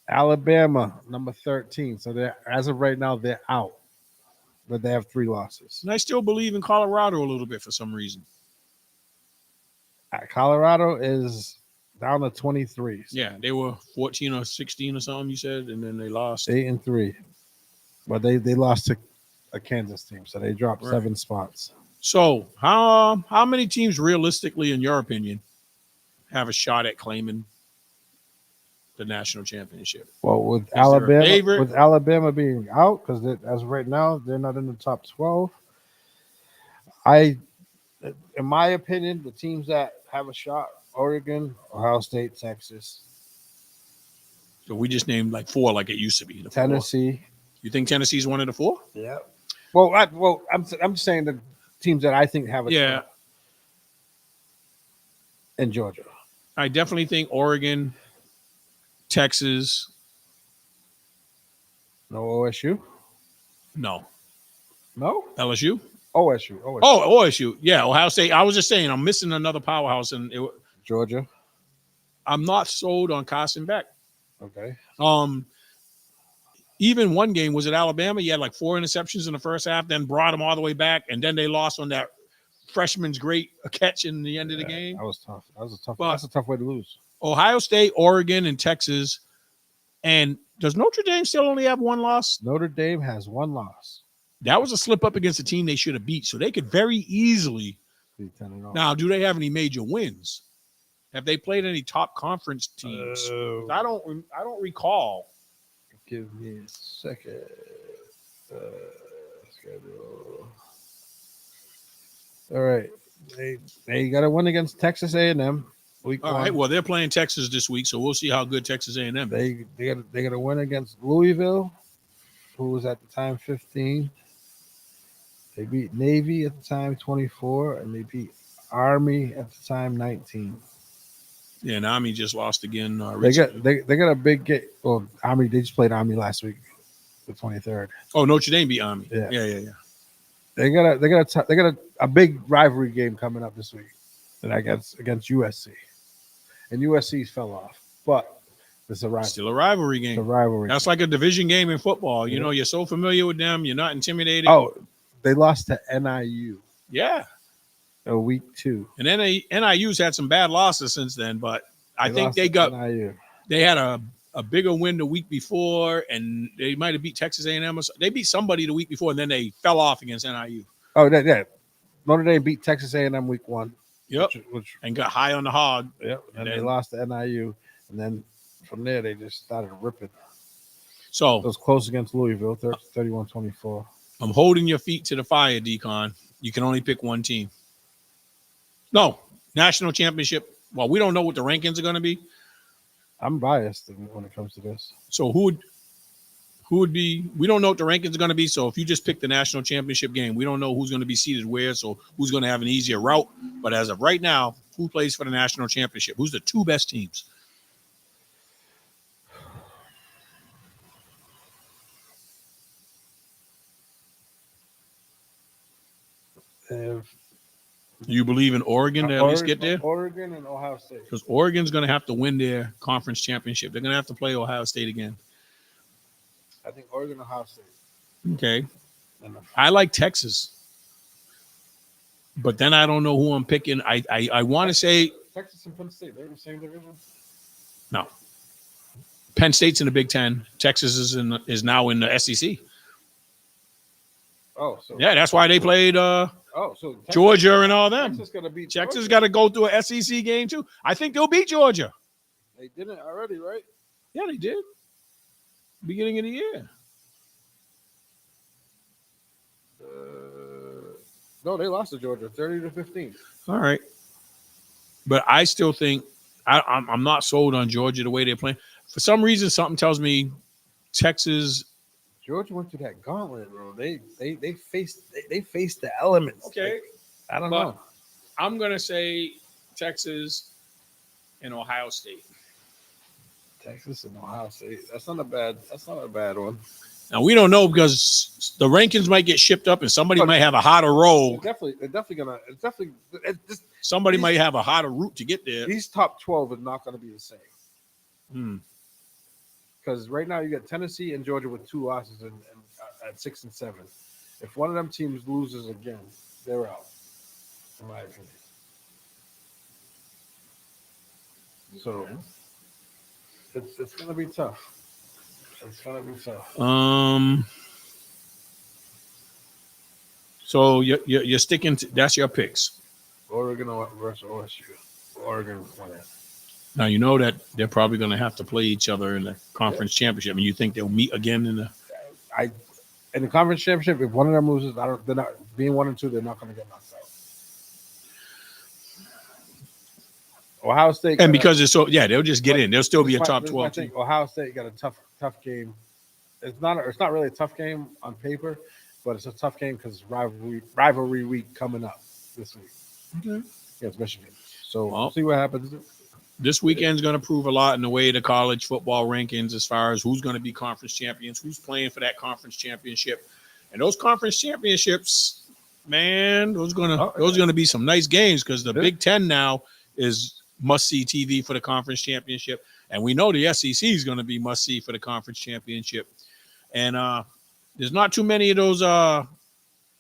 Alabama, number 13. So they're, as of right now, they're out. But they have 3 losses. And I still believe in Colorado a little bit for some reason. Colorado is down to 23. Yeah, they were 14 or 16 or something, you said, and then they lost. 8-3. But they lost to a Kansas team, so they dropped 7 spots. So how many teams realistically, in your opinion, have a shot at claiming the national championship? Well, with Alabama being out, because as of right now, they're not in the top 12. In my opinion, the teams that have a shot: Oregon, Ohio State, Texas. So we just named like 4, like it used to be. Tennessee. 4. You think Tennessee's one of the 4? Yeah. Well, I'm just saying the teams that I think have a shot. In Georgia, I definitely think Oregon, Texas. No OSU. No. LSU. OSU. Oh, OSU. Yeah, Ohio State. I was just saying, I'm missing another powerhouse in Georgia. I'm not sold on Carson Beck. Okay. Even one game was at Alabama. He had like 4 interceptions in the first half, then brought him all the way back, and then they lost on that freshman's great catch in the end of the game. That was tough. That's a tough way to lose. Ohio State, Oregon, and Texas. And does Notre Dame still only have 1 loss? Notre Dame has 1 loss. That was a slip up against a team they should have beat, so they could very easily. Now, do they have any major wins? Have they played any top conference teams? I don't recall. Give me a second. Schedule. All right, they got a win against Texas A&M. Week 1. All right. Well, they're playing Texas this week, so we'll see how good Texas A&M is. They got a win against Louisville, who was at the time 15. They beat Navy at the time 24, and they beat Army at the time 19. Yeah, and Army just lost again. They got a big game. Well, Army, they just played Army last week, the 23rd. Oh, Notre Dame beat Army. Yeah. They got a big rivalry game coming up this week, and against USC. And USC's fell off, but it's a rivalry. Still a rivalry game. It's a rivalry. That's like a division game in football. You know, you're so familiar with them, you're not intimidated. Oh, they lost to NIU. Yeah. Week 2. And then NIU's had some bad losses since then, but I think they had a bigger win the week before, and they might have beat Texas A&M. They beat somebody the week before, and then they fell off against NIU. Oh, yeah. Notre Dame beat Texas A&M week 1. Yep. And got high on the hog. Yep. And they lost to NIU, and then from there they just started ripping. So It was close against Louisville, 31-24. I'm holding your feet to the fire, Decon. You can only pick one team. No, national championship. Well, we don't know what the rankings are going to be. I'm biased when it comes to this. So who would be? We don't know what the rankings are going to be. So if you just pick the national championship game, we don't know who's going to be seated where. So who's going to have an easier route? But as of right now, who plays for the national championship? Who's the two best teams? You believe in Oregon to at least get there? Oregon and Ohio State. Because Oregon's going to have to win their conference championship. They're going to have to play Ohio State again. I think Oregon, Ohio State. Okay. I like Texas. But then I don't know who I'm picking. I want to say Texas and Penn State, they're in the same division? No. Penn State's in the Big Ten. Texas is now in the SEC. Oh, so yeah, that's why they played so Texas, Georgia and all them. Texas gonna beat Texas got to go through a SEC game too. I think they'll beat Georgia. They didn't already, right? Yeah, they did. Beginning of the year. No, they lost to Georgia, 30-15. All right, but I still think I'm not sold on Georgia the way they're playing. For some reason, something tells me Texas. Georgia went through that gauntlet, bro. They faced the elements. Okay, like, I don't know. I'm gonna say Texas and Ohio State. Texas and Ohio State. That's not a bad one. Now we don't know because the rankings might get shipped up and somebody might have a hotter roll. Somebody might have a hotter route to get there. These top 12 are not going to be the same. Because right now you got Tennessee and Georgia with 2 losses at 6 and 7. If one of them teams loses again, they're out, in my opinion. So it's going to be tough. It's going to be tough. So you're sticking to that's your picks. Oregon versus OSU. Oregon winning. Now you know that they're probably going to have to play each other in the conference championship, and you think they'll meet again in the. In the conference championship, if one of them loses, they're not being 1 and 2. They're not going to get knocked out. Ohio State, and because it's so, they'll just get in. They'll still be a top 12 team. Ohio State got a tough game. It's not really a tough game on paper, but it's a tough game because rivalry week coming up this week. Okay. Against Michigan. So we'll see what happens. This weekend's going to prove a lot in the way of the college football rankings as far as who's going to be conference champions, who's playing for that conference championship, and those conference championships, man, those going to be some nice games because the Big Ten now is must-see TV for the conference championship, and we know the SEC is going to be must-see for the conference championship. And there's not too many of those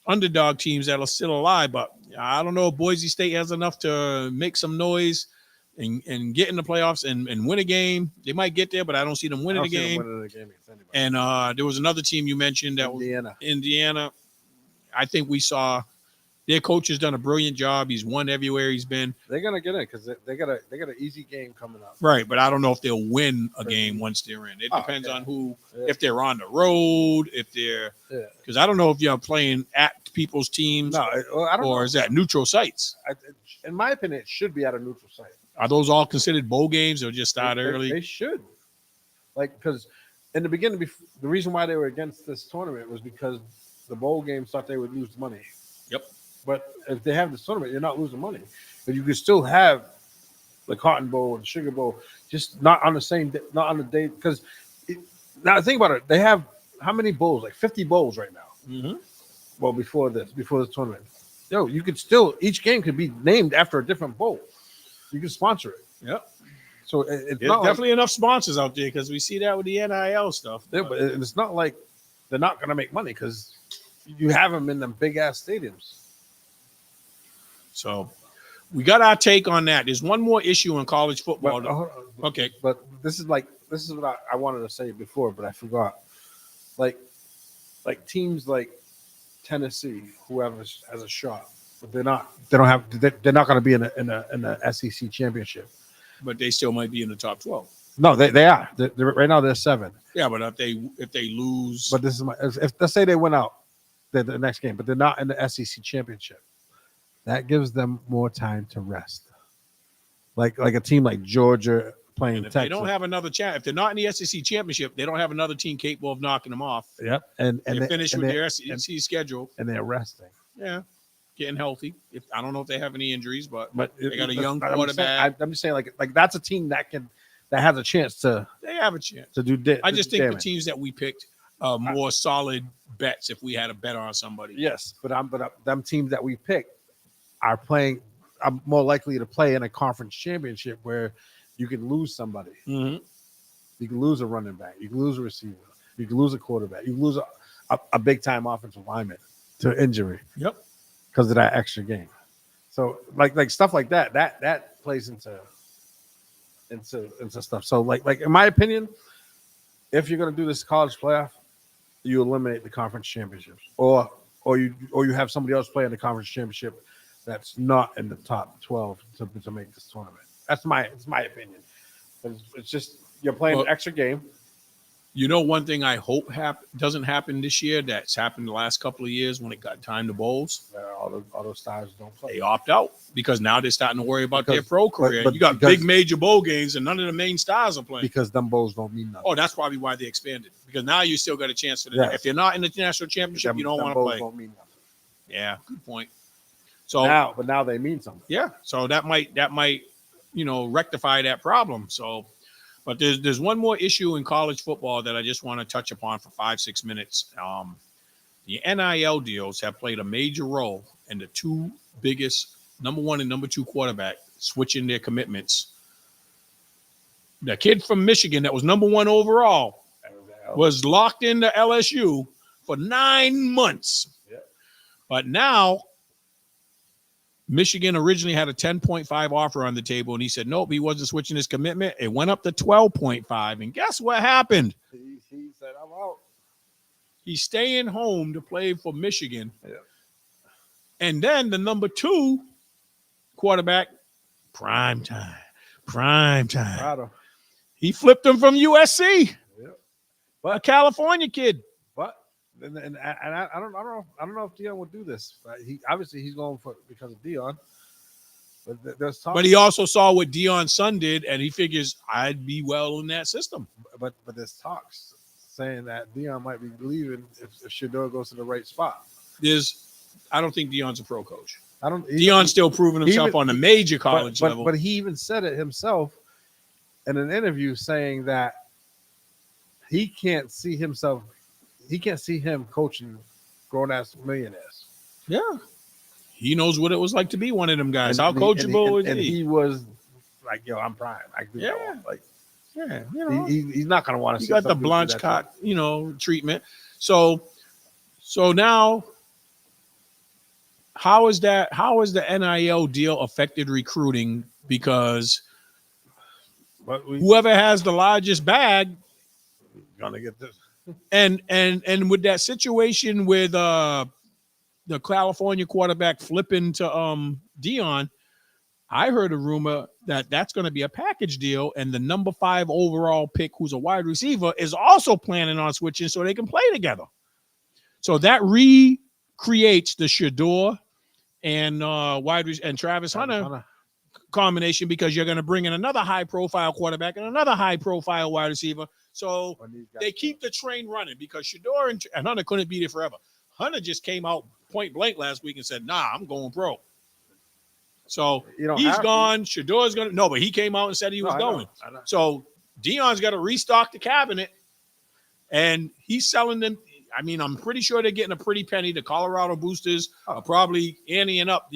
underdog teams that are still alive, but I don't know if Boise State has enough to make some noise and get in the playoffs and win a game. They might get there, but I don't see them winning a game. And there was another team you mentioned that was Indiana. I think we saw their coach has done a brilliant job. He's won everywhere he's been. They're gonna get in because they got an easy game coming up. Right, but I don't know if they'll win a game once they're in. It depends on who, if they're on the road, if they're because I don't know if you're playing at people's teams, I don't know. Is that neutral sites? In my opinion, it should be at a neutral site. Are those all considered bowl games or just start early? They should. Because in the beginning, the reason why they were against this tournament was because the bowl games thought they would lose money. Yep. But if they have this tournament, you're not losing money. But you could still have the Cotton Bowl and Sugar Bowl, just not on the same day, not on the day. Because now think about it, they have how many bowls? Like 50 bowls right now. Mm-hmm. Well, before this tournament, you could still each game could be named after a different bowl. You can sponsor it. Yep. So there's definitely enough sponsors out there because we see that with the NIL stuff. Yeah, but it's not like they're not going to make money because you have them in them big ass stadiums. So we got our take on that. There's one more issue in college football. Okay. But this is what I wanted to say before, but I forgot. Like teams like Tennessee, whoever has a shot, but they're not going to be in a SEC championship. But they still might be in the top 12. No, they are. Right now they're 7. Yeah, but if they lose, But this is if let's say they went out the next game, but they're not in the SEC championship. That gives them more time to rest. Like a team like Georgia playing and if Texas. they don't have another if they're not in the SEC championship, they don't have another team capable of knocking them off. Yep. And they finish with their SEC schedule. And they're resting. Yeah. Getting healthy. I don't know if they have any injuries, but they got a young young quarterback. I'm just saying, like that's a team that has a chance to. They have a chance to do. I just think the teams that we picked are more solid bets if we had a bet on somebody. Yes, but them teams that we picked are playing. I'm more likely to play in a conference championship where you can lose somebody. Mm-hmm. You can lose a running back. You can lose a receiver. You can lose a quarterback. You can lose a big time offensive lineman to injury. Yep. Because of that extra game. So like stuff like that plays into stuff. So like in my opinion, if you're gonna do this college playoff, you eliminate the conference championships, or you have somebody else play in the conference championship that's not in the top 12 to make this tournament. It's my opinion. It's just you're playing an extra game. You know, one thing I hope doesn't happen this year that's happened the last couple of years when it got time to bowls. All those stars don't play. They opt out because now they're starting to worry about their pro career. But you got big major bowl games and none of the main stars are playing. Because them bowls don't mean nothing. Oh, that's probably why they expanded. Because now you still got a chance for the if you're not in the national championship, you don't want to play. Don't mean nothing. Yeah, good point. So now they mean something. Yeah. So that might rectify that problem. So but there's one more issue in college football that I just want to touch upon for 5-6 minutes. The NIL deals have played a major role in the two biggest number 1 and number 2 quarterback switching their commitments. The kid from Michigan that was number 1 overall was locked into LSU for 9 months. Yeah. But now Michigan originally had a 10.5 offer on the table, and he said, nope, he wasn't switching his commitment. It went up to 12.5, and guess what happened? He said, I'm out. He's staying home to play for Michigan. Yeah. And then the number 2 quarterback, prime time. He flipped him from USC. Yeah. But a California kid. But and I don't know if Dion would do this. He's going for because of Dion. But there's talk. But he also saw what Dion's son did, and he figures I'd be well in that system. But there's talks saying that Dion might be leaving if Shedeur goes to the right spot. I don't think Dion's a pro coach. Dion's still proving himself on the major college level. But he even said it himself in an interview saying that he can't see him coaching grown-ass millionaires. Yeah. He knows what it was like to be one of them guys. How coachable is he? And he was like, yo, I'm prime. I do he's not going to want to see. You got the Blanchard, treatment. So now, how is the NIL deal affected recruiting? Because whoever has the largest bag gonna get this. And with that situation with the California quarterback flipping to Dion, I heard a rumor that that's going to be a package deal, and the number 5 overall pick, who's a wide receiver, is also planning on switching so they can play together. So that recreates the Shedeur and and Travis Hunter combination, because you're going to bring in another high-profile quarterback and another high-profile wide receiver. So they keep the train running, because Shedeur and Hunter couldn't be there forever. Hunter just came out point blank last week and said, nah, I'm going pro. So he's gone. Shadeur's going to. No, but he came out and said he was going. I know. So Dion's got to restock the cabinet, and he's selling them. I mean, I'm pretty sure they're getting a pretty penny. The Colorado boosters are probably anteing up.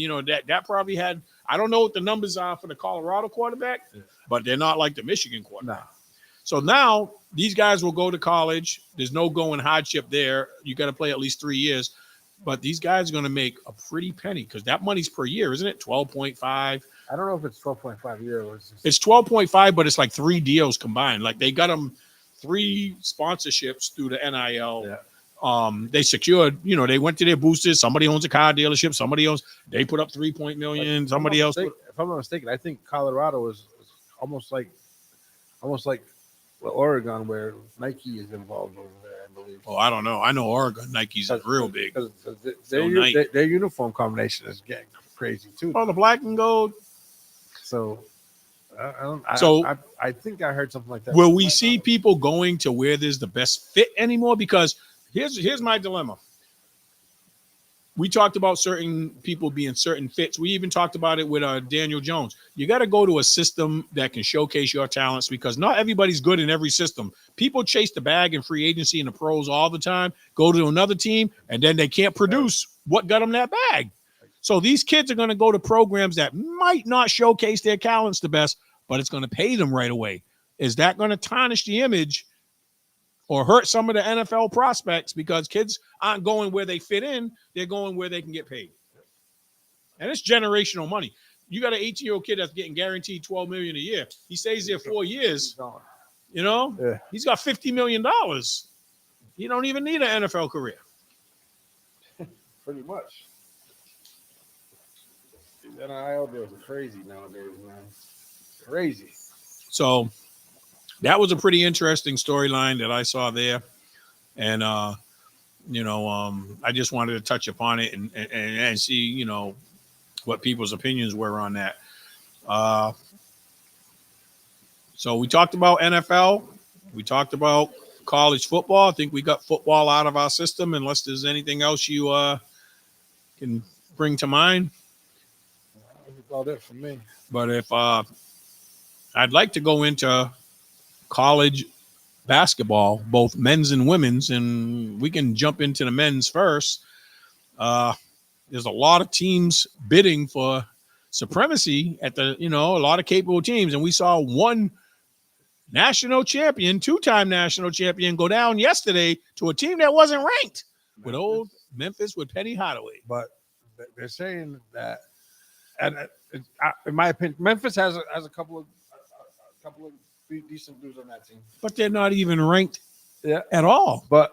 That probably had. I don't know what the numbers are for the Colorado quarterback, but they're not like the Michigan quarterback. No. So now these guys will go to college. There's no going hardship there. You got to play at least 3 years. But these guys are going to make a pretty penny, because that money's per year, isn't it? 12.5. I don't know if it's 12.5 a year. It's 12.5, but it's like 3 deals combined. Like they got them 3 sponsorships through the NIL. Yeah. They secured, they went to their boosters. Somebody owns a car dealership. Somebody else, they put up 3 million. Somebody else. If I'm not mistaken, I think Colorado is almost like Oregon, where Nike is involved over there, I believe. Oh, I don't know. I know Oregon Nike's is real big. Their uniform combination is getting crazy too. Oh, the black and gold. So I think I heard something like that. Will we see people going to where there's the best fit anymore? Because here's my dilemma. We talked about certain people being certain fits. We even talked about it with Daniel Jones. You got to go to a system that can showcase your talents because not everybody's good in every system. People chase the bag in free agency and the pros all the time, go to another team, and then they can't produce what got them that bag. So these kids are going to go to programs that might not showcase their talents the best, but it's going to pay them right away. Is that going to tarnish the image or hurt some of the NFL prospects because kids aren't going where they fit in, they're going where they can get paid. And it's generational money. You got an 18-year-old kid that's getting guaranteed $12 million a year. He stays there 4 years. You know, He's got $50 million. He don't even need an NFL career. Pretty much. These NIL deals are crazy nowadays, man. Crazy. So that was a pretty interesting storyline that I saw there. And, I just wanted to touch upon it and see, what people's opinions were on that. So we talked about NFL. We talked about college football. I think we got football out of our system, unless there's anything else you can bring to mind. That's about it for me. But if I'd like to go into college basketball, both men's and women's, and we can jump into the men's first. There's a lot of teams bidding for supremacy at a lot of capable teams, and we saw one national champion, two-time national champion, go down yesterday to a team that wasn't ranked with old Memphis with Penny Hardaway. But they're saying that, and in my opinion, Memphis has a couple of decent dudes on that team, but they're not even ranked at all. But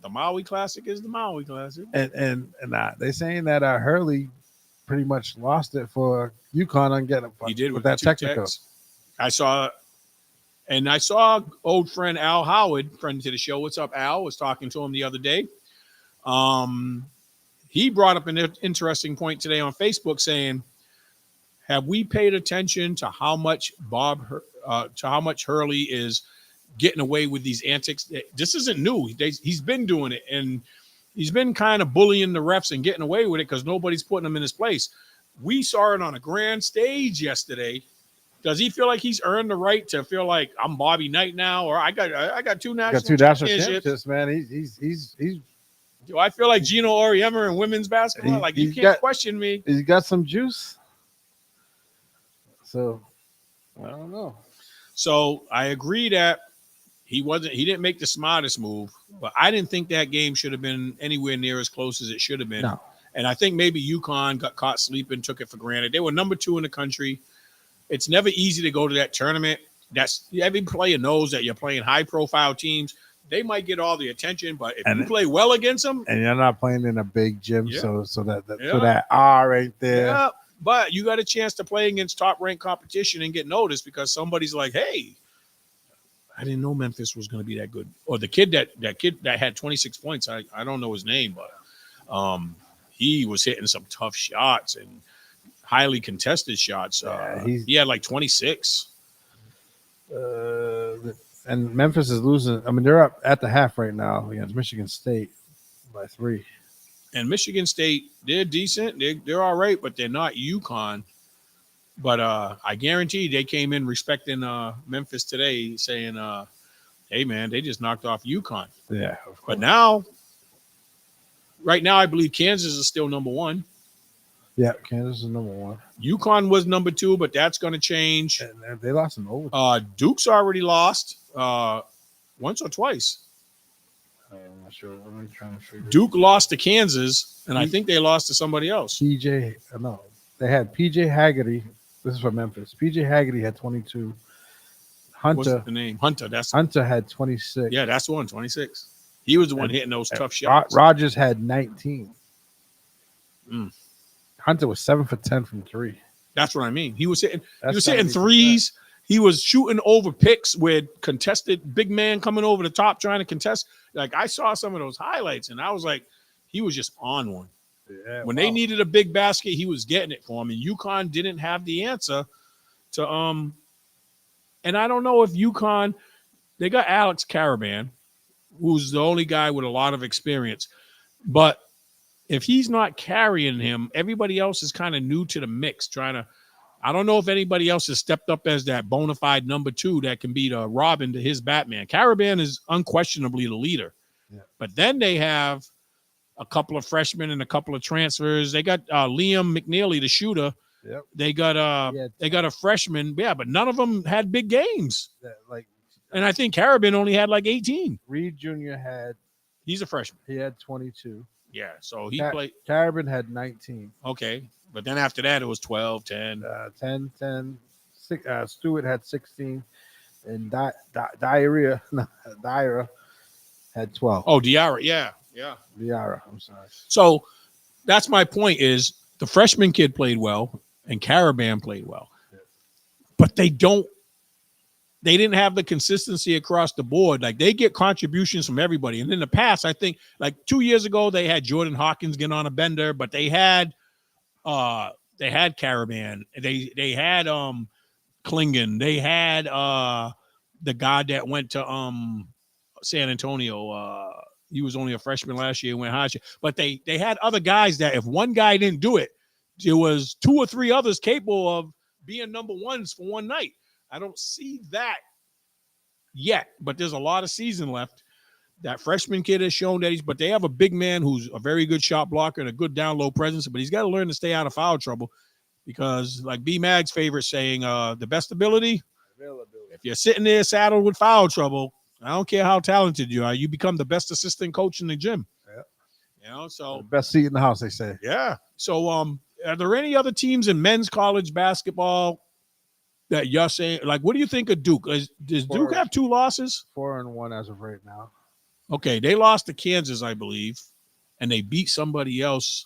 the Maui Classic is the Maui Classic, and they're saying that Hurley pretty much lost it for UConn on getting he did with that technical. Techs. I saw old friend Al Howard, friend to the show. What's up, Al? Was talking to him the other day. He brought up an interesting point today on Facebook, saying, "Have we paid attention to how much Hurley is getting away with these antics? This isn't new. He's been doing it, and he's been kind of bullying the refs and getting away with it because nobody's putting him in his place. We saw it on a grand stage yesterday. Does he feel like he's earned the right to feel like I'm Bobby Knight now, or I got two national championships, man? He's. Do I feel like Gino Auriemma in women's basketball? Like you can't question me. He's got some juice. So I don't know. So I agree that he didn't make the smartest move, but I didn't think that game should have been anywhere near as close as it should have been. No. And I think maybe UConn got caught sleeping, took it for granted. They were number 2 in the country. It's never easy to go to that tournament. Every player knows that you're playing high-profile teams. They might get all the attention, but if you play well against them, and you're not playing in a big gym, so that R right there. Yeah, but you got a chance to play against top-ranked competition and get noticed because somebody's like, "Hey, I didn't know Memphis was going to be that good." Or the kid that had 26 points. I don't know his name, but he was hitting some tough shots and highly contested shots. He had like 26. And Memphis is losing. I mean, they're up at the half right now against Michigan State by 3. And Michigan State, they're decent. They're all right, but they're not UConn. But I guarantee they came in respecting Memphis today, saying, "Hey, man, they just knocked off UConn." Yeah. But right now, I believe Kansas is still number 1. Yeah, Kansas is number 1. UConn was number 2, but that's going to change. And they lost in overtime. Duke's already lost once or twice. I'm not sure. I'm trying to figure. Duke lost to Kansas, and I think they lost to somebody else. They had PJ Haggerty. This is from Memphis. PJ Haggerty had 22. What's the name? Hunter had 26. Yeah, that's the one, 26. He was the one hitting those tough shots. Rogers had 19. Hunter was 7 for 10 from 3. That's what I mean. He was hitting That's threes. He was shooting over picks with contested big man coming over the top trying to contest. Like I saw some of those highlights and I was like, he was just on one. Yeah, When they needed a big basket, he was getting it for him. And UConn didn't have the answer to and I don't know if UConn, they got Alex Caravan, who's the only guy with a lot of experience. But if he's not carrying him, everybody else is kind of new to the mix, I don't know if anybody else has stepped up as that bona fide number 2 that can be the Robin to his Batman. Caravan is unquestionably the leader. Yeah. But then they have a couple of freshmen and a couple of transfers. They got Liam McNeely, the shooter. Yep. They got a freshman. Yeah, but none of them had big games. And I think Caravan only had like 18. Reed Jr. He's a freshman. He had 22. Yeah, so he played. Caravan had 19. Okay, but then after that, it was 12, 10. 10. Stewart had 16. And Diarrhea had 12. Oh, Diarra, yeah. Diarra, I'm sorry. So that's my point is the freshman kid played well and Caravan played well. Yeah. But they didn't have the consistency across the board. Like they get contributions from everybody. And in the past, I think like 2 years ago, they had Jordan Hawkins get on a bender, but they had Caravan. They had Klingon. They had the guy that went to San Antonio. He was only a freshman last year and went high. But they had other guys that if one guy didn't do it, there was 2 or 3 others capable of being number ones for one night. I don't see that yet, but there's a lot of season left. That freshman kid has shown that but they have a big man who's a very good shot blocker and a good down low presence, but he's got to learn to stay out of foul trouble because like B Mag's favorite saying, the best ability, if you're sitting there saddled with foul trouble, I don't care how talented you are, you become the best assistant coach in the gym. Yeah. So the best seat in the house, they say. Yeah. So, are there any other teams in men's college basketball that you're saying, like, what do you think of Duke? Does Duke have 2 losses? 4-1 as of right now. Okay, they lost to Kansas, I believe, and they beat somebody else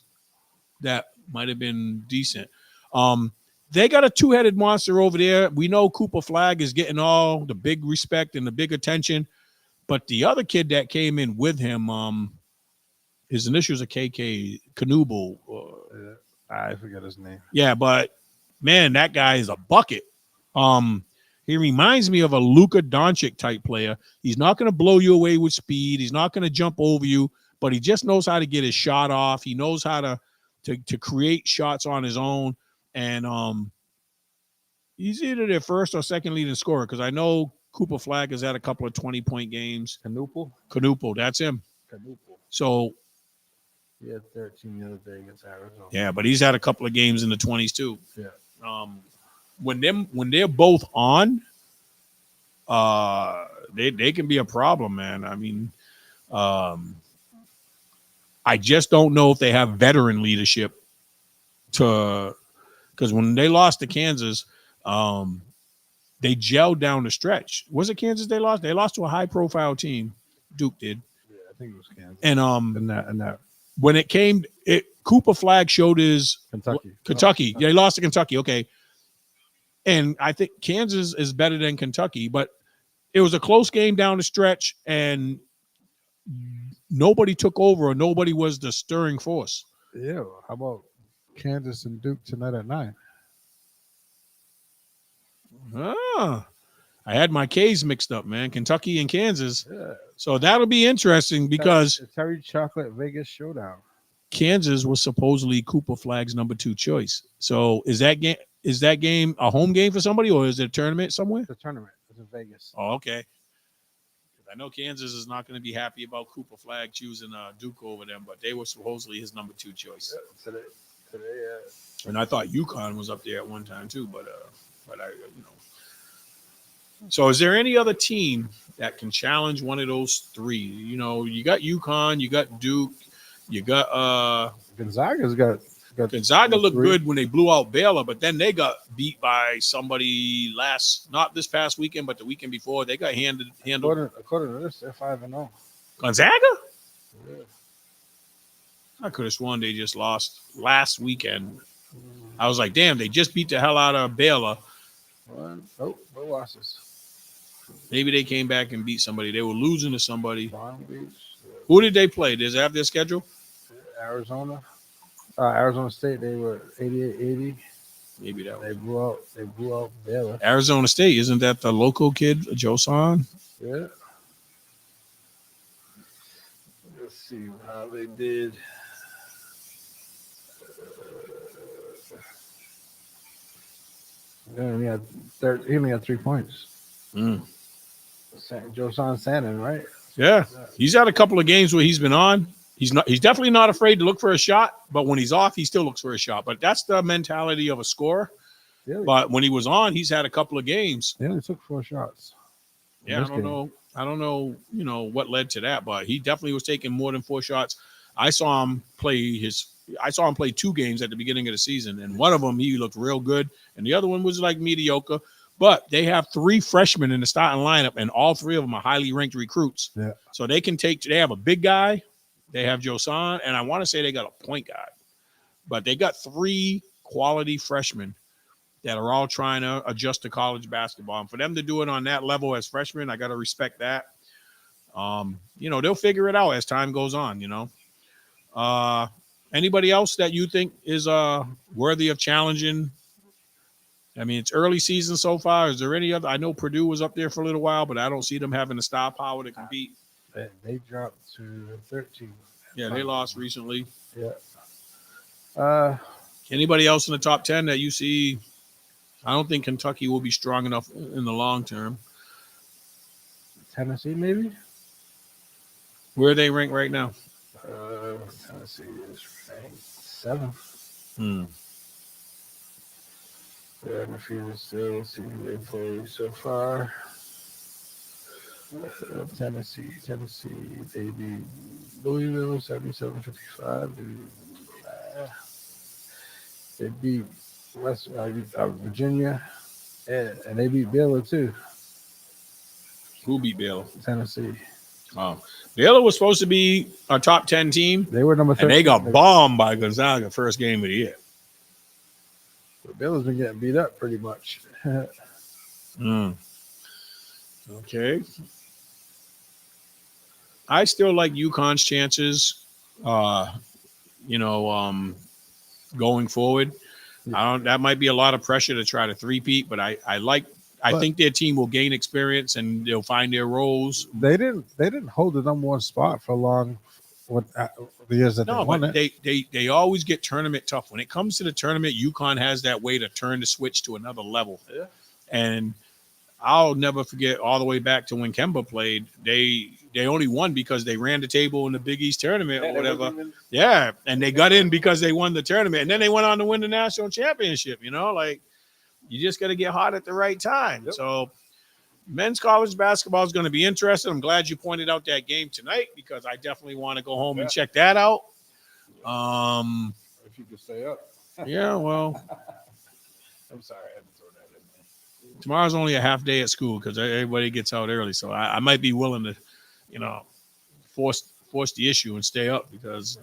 that might have been decent. They got a 2-headed monster over there. We know Cooper Flagg is getting all the big respect and the big attention, but the other kid that came in with him, his initials are KK Knuble. I forget his name. Yeah, but man, that guy is a bucket. He reminds me of a Luka Doncic type player. He's not going to blow you away with speed. He's not going to jump over you, but he just knows how to get his shot off. He knows how to create shots on his own. And he's either their first or second leading scorer because I know Cooper Flagg has had a couple of 20-point games. Knuble, that's him. So he had 13 the other day against Arizona. Yeah, but he's had a couple of games in the 20s too. Yeah. When they're both on, they can be a problem, man. I mean, I just don't know if they have veteran leadership because when they lost to Kansas, they gelled down the stretch. Was it Kansas they lost? They lost to a high-profile team. Duke did. Yeah, I think it was Kansas. And that when it came, Cooper Flagg showed his Kentucky. Yeah, they lost to Kentucky. Okay. And I think Kansas is better than Kentucky, but it was a close game down the stretch, and nobody took over or nobody was the stirring force. Yeah. How about Kansas and Duke tonight at 9? I had my K's mixed up, man. Kentucky and Kansas. Yeah. So that'll be interesting because Terry Chocolate Vegas Showdown. Kansas was supposedly Cooper Flagg's number 2 choice. So is that game a home game for somebody, or is it a tournament somewhere? It's a tournament. It's in Vegas. Oh, okay. I know Kansas is not going to be happy about Cooper Flagg choosing Duke over them, but they were supposedly his number 2 choice. Yeah, today, and I thought UConn was up there at one time too, but I. So is there any other team that can challenge one of those 3? You know, you got UConn, you got Duke, you got Gonzaga's got Gonzaga looked good when they blew out Baylor, but then they got beat by somebody not this past weekend, but the weekend before. They got handled. According to this, they're 5-0. Gonzaga? Yeah. I could have sworn they just lost last weekend. I was like, damn, they just beat the hell out of Baylor. No losses. Maybe they came back and beat somebody. They were losing to somebody. Long Beach. Who did they play? Does it have their schedule? Arizona. Arizona State. They were 88-80. Maybe that They blew out Baylor. Arizona State. Isn't that the local kid, Josan? Yeah. Let's see how they did. He only had 3 points. Josan Sannon, right? Yeah. He's had a couple of games where he's been on. He's definitely not afraid to look for a shot, but when he's off, he still looks for a shot. But that's the mentality of a scorer. Really? But when he was on, he's had a couple of games. He only took 4 shots. Yeah, I don't know, what led to that, but he definitely was taking more than 4 shots. I saw him play 2 games at the beginning of the season, and one of them he looked real good, and the other one was like mediocre. But they have 3 freshmen in the starting lineup, and all 3 of them are highly ranked recruits. Yeah. So they have a big guy, they have Josan, and I want to say they got a point guard. But they got 3 quality freshmen that are all trying to adjust to college basketball. And for them to do it on that level as freshmen, I got to respect that. They'll figure it out as time goes on, Anybody else that you think is worthy of challenging? I mean, it's early season so far. Is there any other? I know Purdue was up there for a little while, but I don't see them having the star power to compete. They dropped to 13. Yeah, they lost recently. Yeah. Anybody else in the top 10 that you see? I don't think Kentucky will be strong enough in the long term. Tennessee, maybe? Where are they ranked right now? Tennessee is ranked 7th. They're undefeated still. Let's see who they play so far. Tennessee. They beat Louisville 77-55. They beat Virginia, and they beat Baylor too. Who beat Baylor? Tennessee. Oh, Baylor was supposed to be a top 10 team. They were number 13. And they got bombed by Gonzaga first game of the year. Baylor's been getting beat up pretty much. Okay. I still like UConn's chances, going forward. That might be a lot of pressure to try to three-peat, but I think their team will gain experience and they'll find their roles. They didn't hold the number 1 spot for long. The years that they won it. They always get tournament tough. When it comes to the tournament, UConn has that way to turn the switch to another level. Yeah. And I'll never forget all the way back to when Kemba played. They only won because they ran the table in the Big East tournament or whatever. Yeah, and they got in because they won the tournament, and then they went on to win the national championship. You just got to get hot at the right time. Yep. So men's college basketball is going to be interesting. I'm glad you pointed out that game tonight because I definitely want to go home and check that out. If you could stay up. Yeah, well. I'm sorry. I had to throw that in there. Tomorrow's only a half day at school because everybody gets out early. So I might be willing to, force the issue and stay up because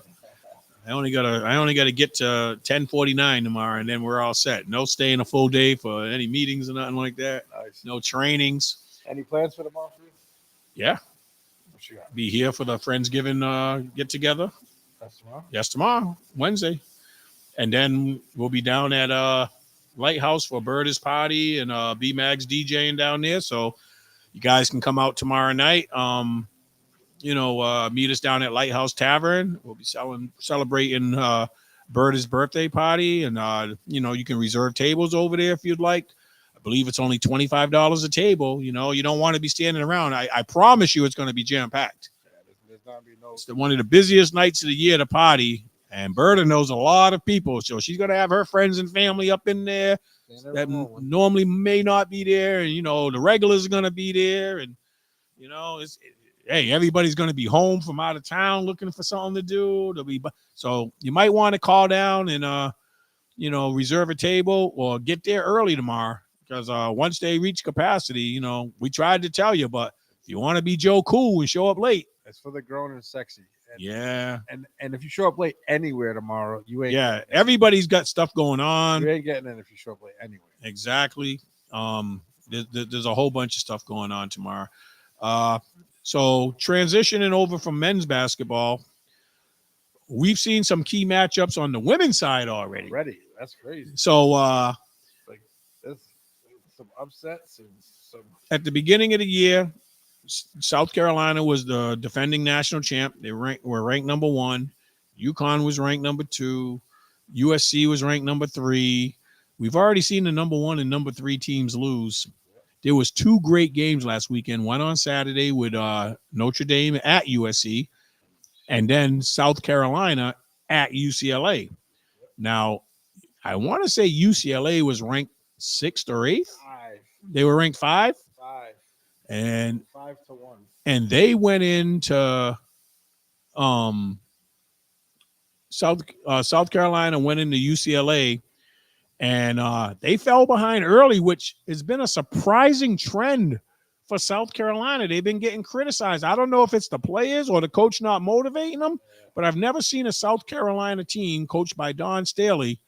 I only gotta get to 10:49 tomorrow, and then we're all set. No staying a full day for any meetings or nothing like that. Nice. No trainings. Any plans for tomorrow? Yeah. Be here for the Friendsgiving get together. That's tomorrow? Yes, tomorrow, Wednesday. And then we'll be down at Lighthouse for Birders Party and B-Mag's DJing down there. So you guys can come out tomorrow night. Meet us down at Lighthouse Tavern. We'll be celebrating Birders' birthday party. And, you can reserve tables over there if you'd like. I believe it's only $25 a table. You don't want to be standing around. I promise you it's going to be jam-packed. It's one of the busiest nights of the year to party. And Berta knows a lot of people. So she's going to have her friends and family up in there that normally may not be there. And, the regulars are going to be there. And, everybody's going to be home from out of town looking for something to do. So you might want to call down and, reserve a table or get there early tomorrow. Because once they reach capacity, we tried to tell you, but if you want to be Joe Cool and show up late. It's for the grown and sexy. Yeah. And if you show up late anywhere tomorrow, you ain't. Yeah, everybody's got stuff going on. You ain't getting in if you show up late anyway. Exactly. There's a whole bunch of stuff going on tomorrow. So transitioning over from men's basketball, we've seen some key matchups on the women's side already. That's crazy. So Like there's some upsets and some. At the beginning of the year, South Carolina was the defending national champ. They were ranked number 1. UConn was ranked number 2. USC was ranked number 3. We've already seen the number 1 and number 3 teams lose. There was 2 great games last weekend. One on Saturday with Notre Dame at USC, and then South Carolina at UCLA. Now, I want to say UCLA was ranked 6th or 8th. 5. They were ranked 5. 5. And 5-1. And they went into South Carolina, went into UCLA, and they fell behind early, which has been a surprising trend for South Carolina. They've been getting criticized. I don't know if it's the players or the coach not motivating them, but I've never seen a South Carolina team coached by Don Staley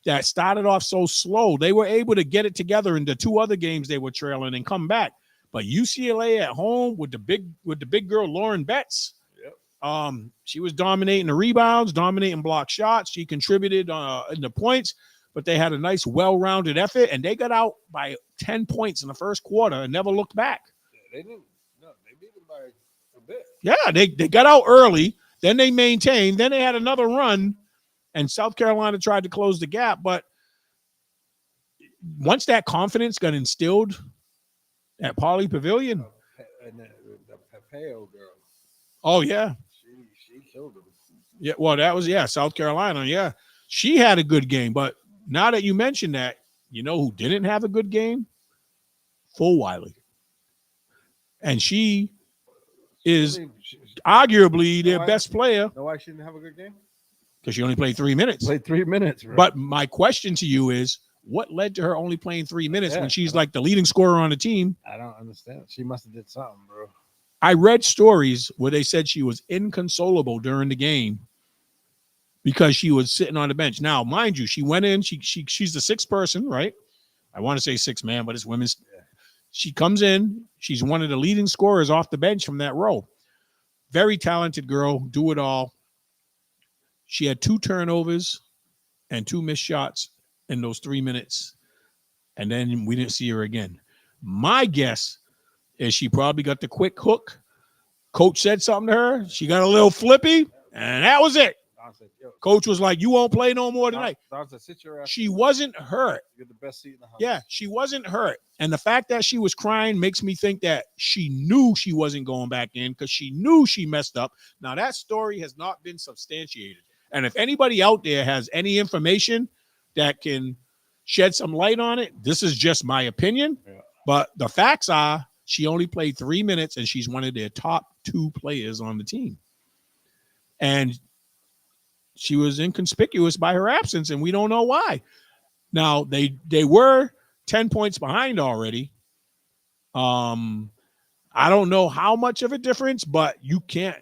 that started off so slow. They were able to get it together in the 2 other games they were trailing and come back. But UCLA at home with the big girl Lauren Betts, she was dominating the rebounds, dominating block shots. She contributed in the points, but they had a nice, well-rounded effort, and they got out by 10 points in the first quarter and never looked back. Yeah, they didn't. No, they beat them by a bit. Yeah, they got out early, then they maintained, then they had another run, and South Carolina tried to close the gap. But once that confidence got instilled at Pauley Pavilion. And the Papeo girl. Oh, yeah. She killed him. Yeah, well, that was, South Carolina. Yeah. She had a good game. But now that you mentioned that, you know who didn't have a good game? Full Wiley. And she is arguably their best player. No, why she didn't have a good game? Because she only played 3 minutes. Played 3 minutes, bro. But my question to you is, what led to her only playing 3 minutes when she's like the leading scorer on the team? I don't understand. She must have did something, bro. I read stories where they said she was inconsolable during the game because she was sitting on the bench. Now, mind you, she went in. She's the 6th person, right? I want to say 6th man, but it's women's. Yeah. She comes in. She's one of the leading scorers off the bench from that row. Very talented girl, do it all. She had 2 turnovers and 2 missed shots in those 3 minutes, and then we didn't see her again. My guess is she probably got the quick hook. Coach said something to her. She got a little flippy, and that was it. Coach was like, "You won't play no more tonight." She wasn't hurt. You're the best seat in the house. Yeah, she wasn't hurt. And the fact that she was crying makes me think that she knew she wasn't going back in because she knew she messed up. Now, that story has not been substantiated. And if anybody out there has any information that can shed some light on it, this is just my opinion. Yeah. But the facts are she only played 3 minutes, and she's one of their top 2 players on the team. And she was inconspicuous by her absence, and we don't know why. Now, they were 10 points behind already. I don't know how much of a difference, but you can't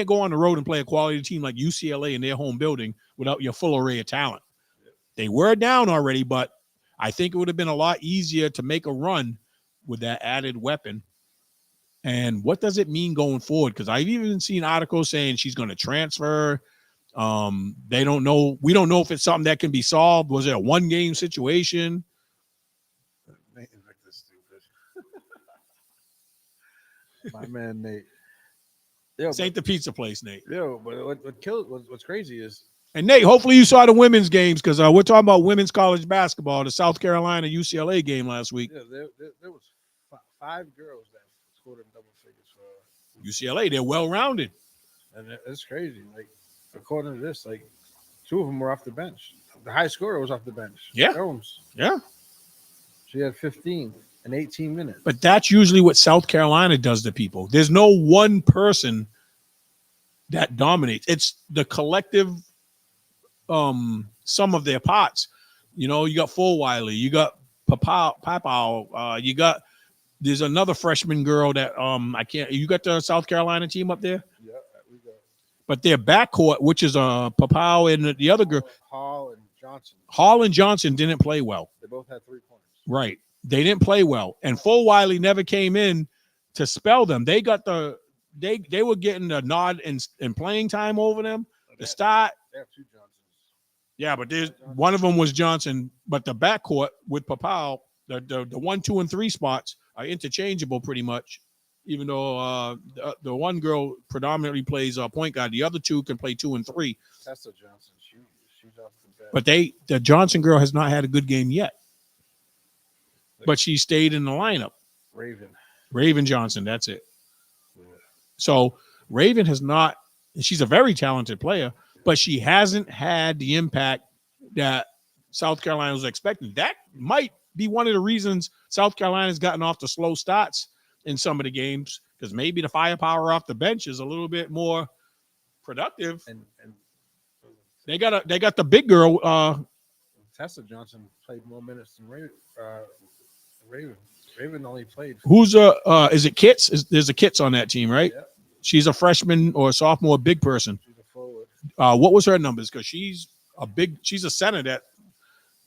go on the road and play a quality team like UCLA in their home building without your full array of talent. They were down already, but I think it would have been a lot easier to make a run with that added weapon. And what does it mean going forward? Because I've even seen articles saying she's going to transfer. They don't know. We don't know if it's something that can be solved. Was it a 1-game situation? Nate Invictus stupid. My man Nate. Yo, this ain't the pizza place, Nate. Yo, but what's crazy is. And Nate, hopefully you saw the women's games because we're talking about women's college basketball, the South Carolina UCLA game last week. Yeah, there was 5 girls that scored in double figures for UCLA. They're well-rounded. And it's crazy. Like, according to this, like 2 of them were off the bench. The high scorer was off the bench. Yeah. Jones. Yeah. She had 15 in 18 minutes. But that's usually what South Carolina does to people. There's no one person that dominates. It's the collective sum of their parts. You know, you got Full Wiley, you got Papao, there's another freshman girl that you got the South Carolina team up there? Yeah, we got. But their backcourt, which is Papao and the other girl, Hall and Johnson. Hall and Johnson didn't play well. They both had 3 points. Right. They didn't play well, and Full Wiley never came in to spell them. They got they were getting the nod and playing time over them. The start. They have 2 Johnsons. Yeah, but there's one of them was Johnson, but the backcourt with Papal, the 1, 2, and 3 spots are interchangeable pretty much. Even though the one girl predominantly plays point guard, the other 2 can play 2 and 3. Tessa Johnson, she's off the bench. But the Johnson girl has not had a good game yet. But she stayed in the lineup. Raven Johnson, that's it. Yeah. So Raven has not. She's a very talented player, but she hasn't had the impact that South Carolina was expecting. That might be one of the reasons South Carolina's gotten off the slow starts in some of the games, because maybe the firepower off the bench is a little bit more productive. And they got the big girl. Tessa Johnson played more minutes than Raven. Raven only played. Who's is it Kits? There's a Kits on that team, right? Yeah. She's a freshman or a sophomore, big person. She's a forward. What was her numbers? Because she's a center that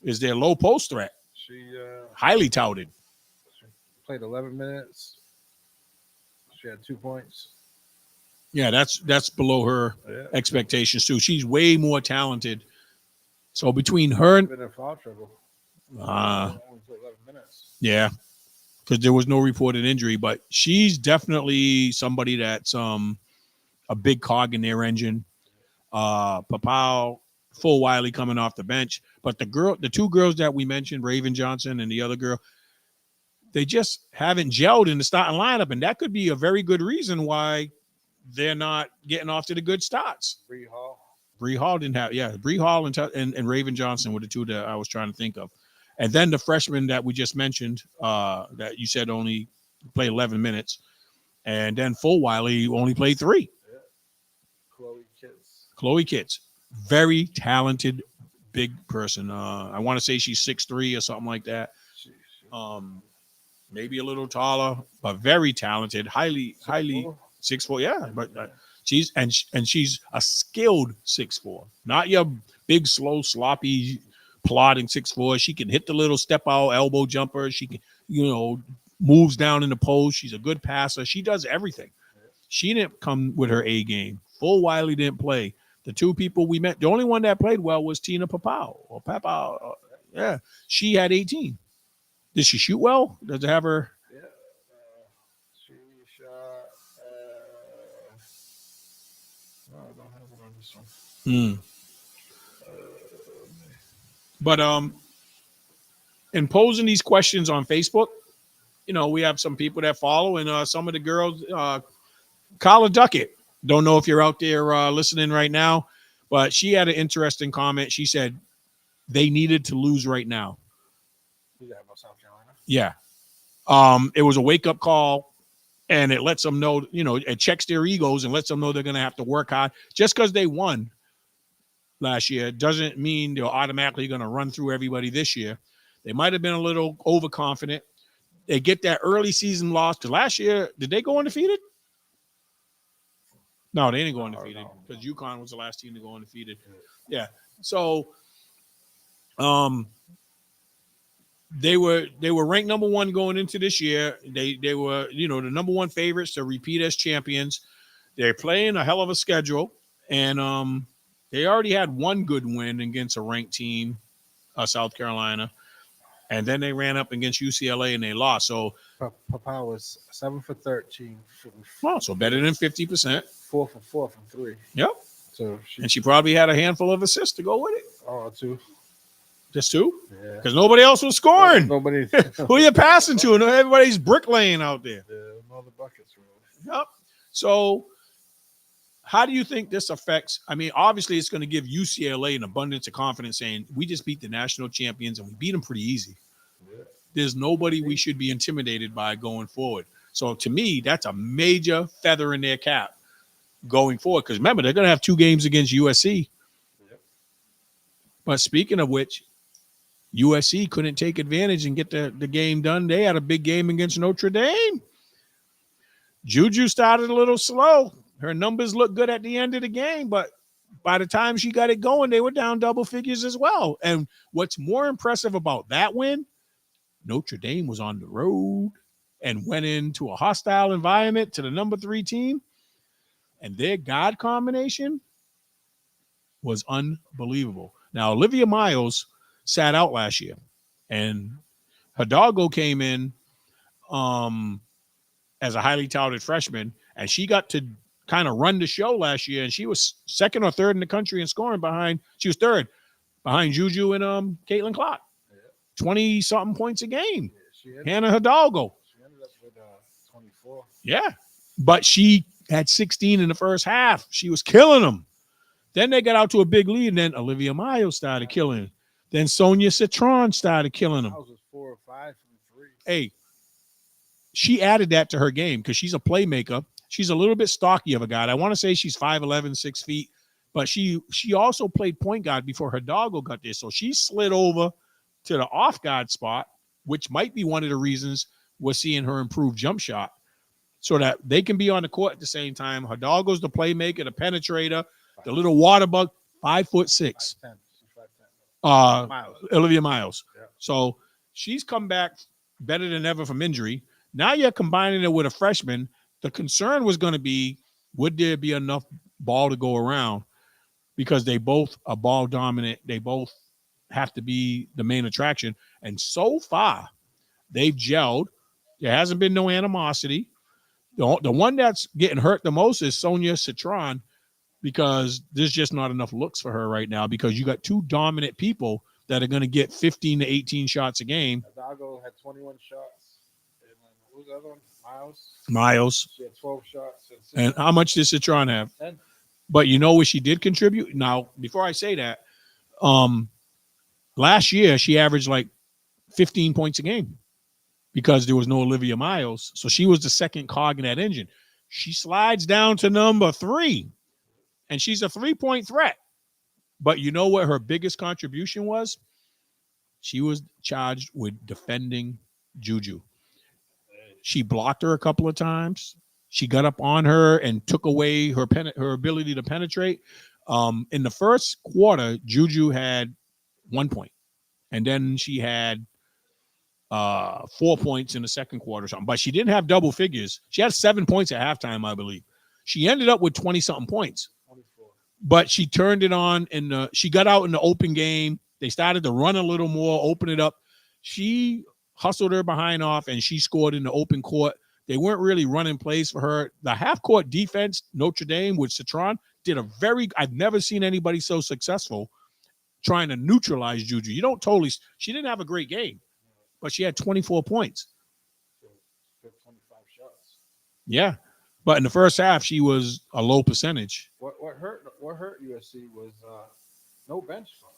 is their low post threat. She highly touted. She played 11 minutes. She had 2 points. Yeah, that's below her expectations too. She's way more talented. So between her and been in foul trouble. Only played 11 minutes. Yeah. Because there was no reported injury, but she's definitely somebody that's a big cog in their engine. Papal, Full Wiley coming off the bench, but the 2 girls that we mentioned, Raven Johnson and the other girl, they just haven't gelled in the starting lineup, and that could be a very good reason why they're not getting off to the good starts. Bree Hall didn't have, Bree Hall and Raven Johnson were the 2 that I was trying to think of. And then the freshman that we just mentioned, that you said only played 11 minutes. And then Full Wiley only played 3. Yeah. Chloe Kitts. Very talented, big person. I want to say she's 6'3" or something like that. Maybe a little taller, but very talented, highly 6'4". Yeah, but she's a skilled 6'4", not your big, slow, sloppy, plodding 6'4". She can hit the little step out elbow jumper. She can, moves down in the post. She's a good passer. She does everything. She didn't come with her A game. Full Wiley didn't play. The 2 people we met, the only one that played well was Tina Papal. Yeah, she had 18. Did she shoot well? Does it have her? Yeah, she shot. No, I don't have it on this one. But in posing these questions on Facebook, we have some people that follow, and some of the girls, Carla Duckett. Don't know if you're out there listening right now, but she had an interesting comment. She said they needed to lose right now. Who's that, about South Carolina? Yeah. It was a wake-up call, and it lets them know, it checks their egos and lets them know they're going to have to work hard. Just because they won last year doesn't mean they're automatically going to run through everybody this year. They might have been a little overconfident. They get that early season loss, because last year, did they go undefeated? No, they didn't go undefeated, because UConn was the last team to go undefeated. Yeah. So they were ranked number 1 going into this year. They were, the number 1 favorites to repeat as champions. They're playing a hell of a schedule, and they already had 1 good win against a ranked team, South Carolina, and then they ran up against UCLA and they lost. So Papa was 7 for 13. Well, so better than 50%. 4 for 4 from 3. Yep. So she probably had a handful of assists to go with it. Oh, 2. Just 2? Yeah. Because nobody else was scoring. Nobody. Who are you passing to? And everybody's bricklaying out there. Yeah, all the buckets. Really. Yep. So how do you think this affects? I mean, obviously, it's going to give UCLA an abundance of confidence, saying we just beat the national champions and we beat them pretty easy. Yeah. There's nobody we should be intimidated by going forward. So to me, that's a major feather in their cap going forward. Because remember, they're going to have 2 games against USC. Yep. But speaking of which, USC couldn't take advantage and get the game done. They had a big game against Notre Dame. Juju started a little slow. Her numbers looked good at the end of the game, but by the time she got it going, they were down double figures as well. And what's more impressive about that win, Notre Dame was on the road and went into a hostile environment to the number 3 team, and their guard combination was unbelievable. Now, Olivia Miles sat out last year, and Hidalgo came in as a highly touted freshman, and she got to kind of run the show last year, and she was second or third in the country in scoring behind. She was third behind Juju and Caitlin Clark. 20-something points a game. Hannah Hidalgo. She ended up with 24. Yeah. But she had 16 in the first half. She was killing them. Then they got out to a big lead, and then Olivia Miles started killing them. Then Sonia Citron started killing them. Miles was 4 or 5 from 3. Hey, she added that to her game because she's a playmaker. She's a little bit stocky of a guy. I want to say she's 5'11", 6 feet, but she also played point guard before Hidalgo got there. So she slid over to the off guard spot, which might be one of the reasons we're seeing her improve jump shot, so that they can be on the court at the same time. Hidalgo's the playmaker, the penetrator, the little water bug, 5'6". 5'10". Olivia Miles. Yeah. So she's come back better than ever from injury. Now you're combining it with a freshman. The concern was going to be, would there be enough ball to go around? Because they both are ball dominant. They both have to be the main attraction. And so far, they've gelled. There hasn't been no animosity. The one that's getting hurt the most is Sonia Citron, because there's just not enough looks for her right now, because you got two dominant people that are going to get 15 to 18 shots a game. Hidalgo had 21 shots. And then who's the other one? Miles. She had 12 shots. And how much did Citron have? 10. But you know what she did contribute? Now, before I say that, last year she averaged like 15 points a game because there was no Olivia Miles. So she was the second cog in that engine. She slides down to number 3, and she's a 3-point threat. But you know what her biggest contribution was? She was charged with defending Juju. She blocked her a couple of times. She got up on her and took away her ability to penetrate. In the first quarter, Juju had 1 point, and then she had 4 points in the second quarter or something. But she didn't have double figures. She had 7 points at halftime, I believe. She ended up with 20-something points. 24. But she turned it on, and she got out in the open game. They started to run a little more, open it up. She hustled her behind off, and she scored in the open court. They weren't really running plays for her. The half-court defense, Notre Dame with Citron, did I've never seen anybody so successful trying to neutralize Juju. She didn't have a great game, but she had 24 points. 25 shots. Yeah. But in the first half, she was a low percentage. What hurt USC was no bench scoring.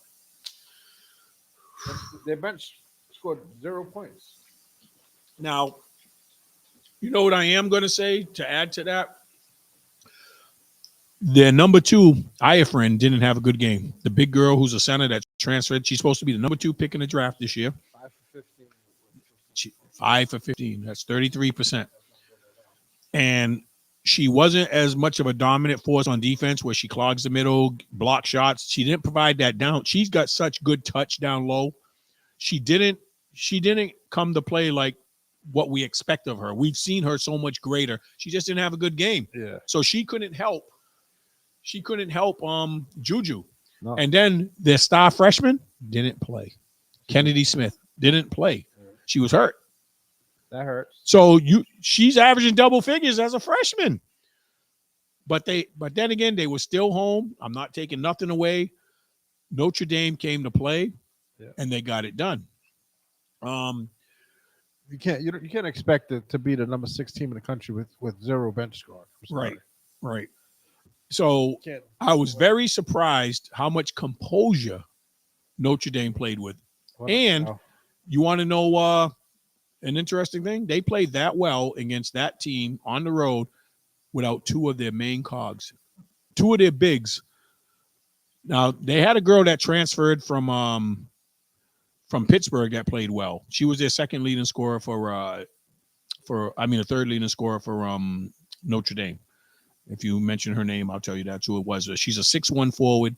Their bench scored 0 points. Now, you know what I am going to say to add to that? Their number 2, Iafrin, didn't have a good game. The big girl who's a center that transferred. She's supposed to be the number 2 pick in the draft this year. 5 for 15. 5 for 15. That's 33%. And she wasn't as much of a dominant force on defense where she clogs the middle, block shots. She didn't provide that down. She's got such good touch down low. She didn't come to play like what we expect of her. We've seen her so much greater. She just didn't have a good game. Yeah. So she couldn't help. Juju. No. And then their star freshman didn't play. Kennedy Smith didn't play. She was hurt. That hurts. So she's averaging double figures as a freshman. But then again, they were still home. I'm not taking nothing away. Notre Dame came to play, and they got it done. You can't expect it to be the number 6 team in the country with 0 bench score. Right. So I was very surprised how much composure Notre Dame played with. You want to know an interesting thing? They played that well against that team on the road without 2 of their main cogs, 2 of their bigs. Now, they had a girl that transferred from Pittsburgh that played well. She was their second leading scorer a third leading scorer for Notre Dame. If you mention her name, I'll tell you that's who it was. She's a 6'1" forward.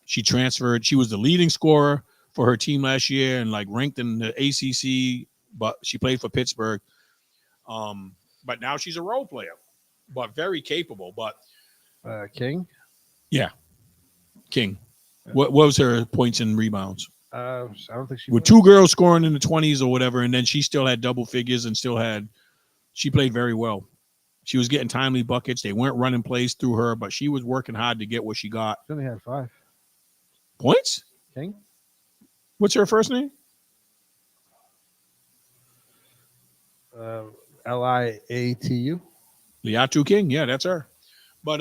She transferred. She was the leading scorer for her team last year and like ranked in the ACC, but she played for Pittsburgh. But now she's a role player, but very capable. But King. yeah, King. What was her points and rebounds? I don't think she With was. 2 girls scoring in the 20s or whatever, and then she still had double figures and she played very well. She was getting timely buckets. They weren't running plays through her, but she was working hard to get what she got. She only had 5 Points? King. What's her first name? Liatu. Liatu King. Yeah, that's her. But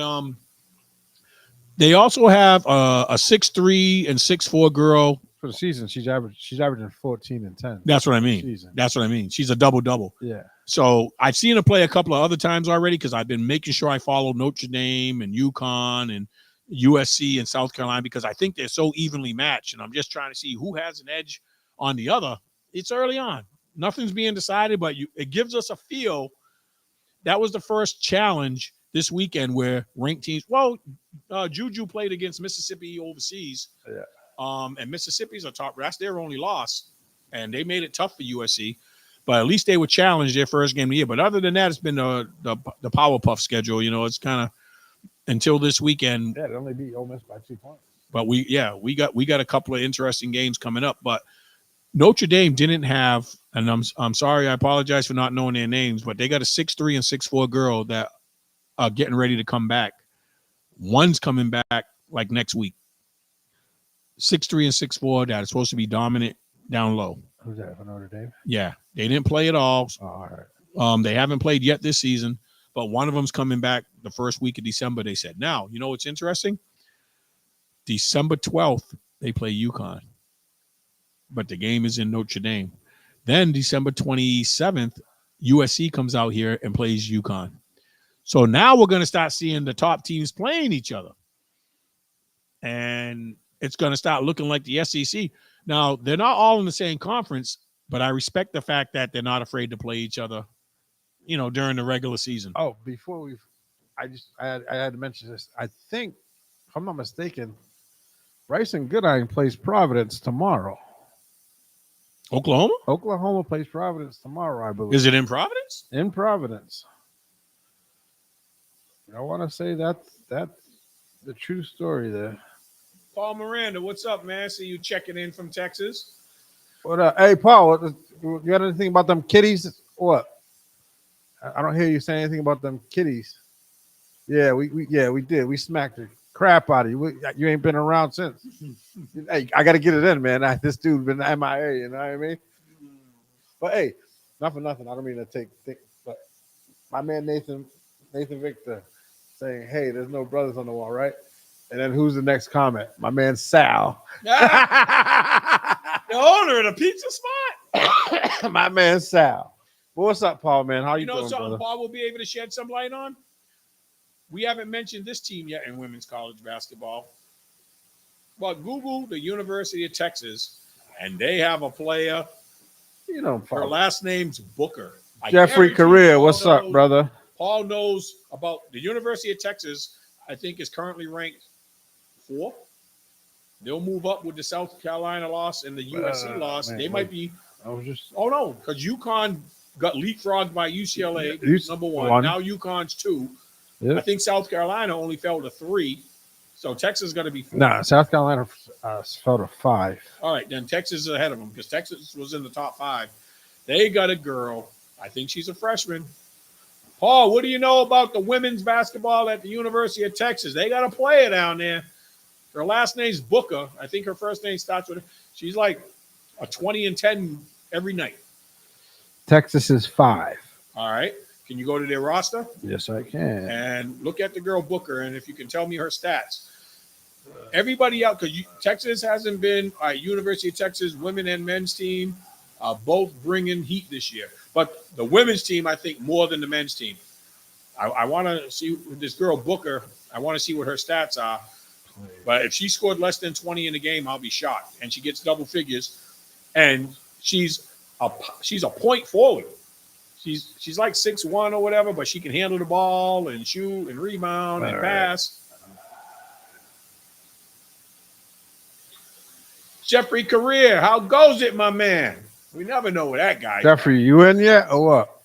they also have a 6'3" and 6'4" girl. For the season, she's averaging 14 and 10. That's what I mean. Season. That's what I mean. She's a double-double. Yeah. So I've seen her play a couple of other times already because I've been making sure I follow Notre Dame and UConn and USC and South Carolina because I think they're so evenly matched. And I'm just trying to see who has an edge on the other. It's early on. Nothing's being decided, but it gives us a feel. That was the first challenge this weekend where ranked teams. Well, Juju played against Mississippi overseas. Yeah. And Mississippi's a top. That's their only loss, and they made it tough for USC. But at least they were challenged their first game of the year. But other than that, it's been the Powerpuff schedule. You know, it's kind of until this weekend. Yeah, they only beat Ole Miss by 2 points. But we got a couple of interesting games coming up. But Notre Dame didn't have, and I'm sorry, I apologize for not knowing their names, but they got a 6'3" and 6'4" girl that are getting ready to come back. One's coming back like next week. 6'3" and 6'4" that is supposed to be dominant down low. Who's that for Notre Dame? Yeah, they didn't play at all. Oh, all right. They haven't played yet this season, but one of them's coming back the first week of December. They said. Now, you know what's interesting? December 12th they play UConn, but the game is in Notre Dame. Then December 27th, USC comes out here and plays UConn. So now we're going to start seeing the top teams playing each other, and it's going to start looking like the SEC. Now, they're not all in the same conference, but I respect the fact that they're not afraid to play each other, you know, during the regular season. Oh, before I had to mention this. I think, if I'm not mistaken, Bryson Goodine plays Providence tomorrow. Oklahoma? Oklahoma plays Providence tomorrow, I believe. Is it in Providence? In Providence. I want to say that's the true story there. Paul Miranda, what's up, man? See you checking in from Texas. What up? Hey, Paul, you got anything about them kitties? What? I don't hear you saying anything about them kitties. Yeah, we did. We smacked the crap out of you. You ain't been around since. Hey, I got to get it in, man. This dude been MIA, you know what I mean? But hey, not for nothing. I don't mean to take, but my man Nathan Victor saying, "Hey, there's no brothers on the wall, right?" And then who's the next comment? My man Sal. The owner of the pizza spot. My man Sal. Well, what's up, Paul, man? How you know doing, something brother? Paul will be able to shed some light on? We haven't mentioned this team yet in women's college basketball. But Google the University of Texas, and they have a player. You know, Paul. Her last name's Booker. Jeffrey Correa. What's up, brother? Paul knows about the University of Texas. I think is currently ranked 4. They'll move up with the South Carolina loss and the USC loss. Man, they might be. Oh no, because UConn got leapfrogged by UCLA, number 1. Now UConn's 2. Yep. I think South Carolina only fell to 3. So Texas is going to be 4. No, South Carolina fell to 5. All right, then Texas is ahead of them because Texas was in the top 5. They got a girl. I think she's a freshman. Paul, what do you know about the women's basketball at the University of Texas? They got a player down there. Her last name's Booker. I think her first name starts with her. She's like a 20 and 10 every night. Texas is 5. All right. Can you go to their roster? Yes, I can. And look at the girl Booker, and if you can tell me her stats. Everybody out, because Texas hasn't been University of Texas women and men's team both bringing heat this year. But the women's team, I think, more than the men's team. I want to see this girl Booker. I want to see what her stats are. But if she scored less than 20 in the game, I'll be shocked. And she gets double figures, and she's a point forward. She's like 6'1" or whatever, but she can handle the ball and shoot and rebound and pass. Jeffrey Career, how goes it, my man? We never know where that guy. Jeffrey, you in yet or what?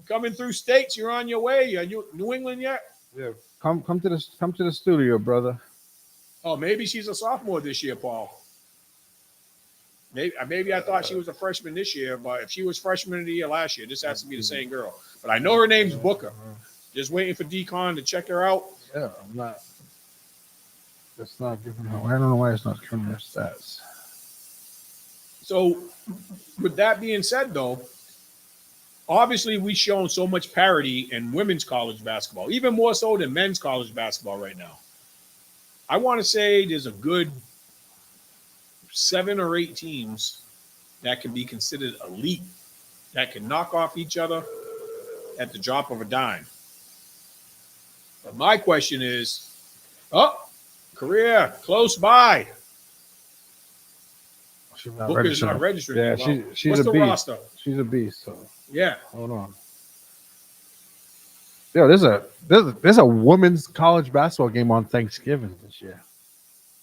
Coming through states, you're on your way. Are you New England yet? Yeah. Come to the studio, brother. Oh, maybe she's a sophomore this year, Paul. Maybe I thought she was a freshman this year, but if she was freshman of the year last year, this has to be the same girl. But I know her name's Booker. Just waiting for Decon to check her out. Yeah, I'm not. It's not giving her. I don't know why it's not giving her stats. So, with that being said, though, obviously we've shown so much parity in women's college basketball, even more so than men's college basketball right now. I want to say there's a good 7 or 8 teams that can be considered elite, that can knock off each other at the drop of a dime. But my question is, Korea, close by. Booker's not registered. Yeah, she's what's a the beast. roster? She's a beast. So yeah, hold on. Yo, there's a women's college basketball game on Thanksgiving this year.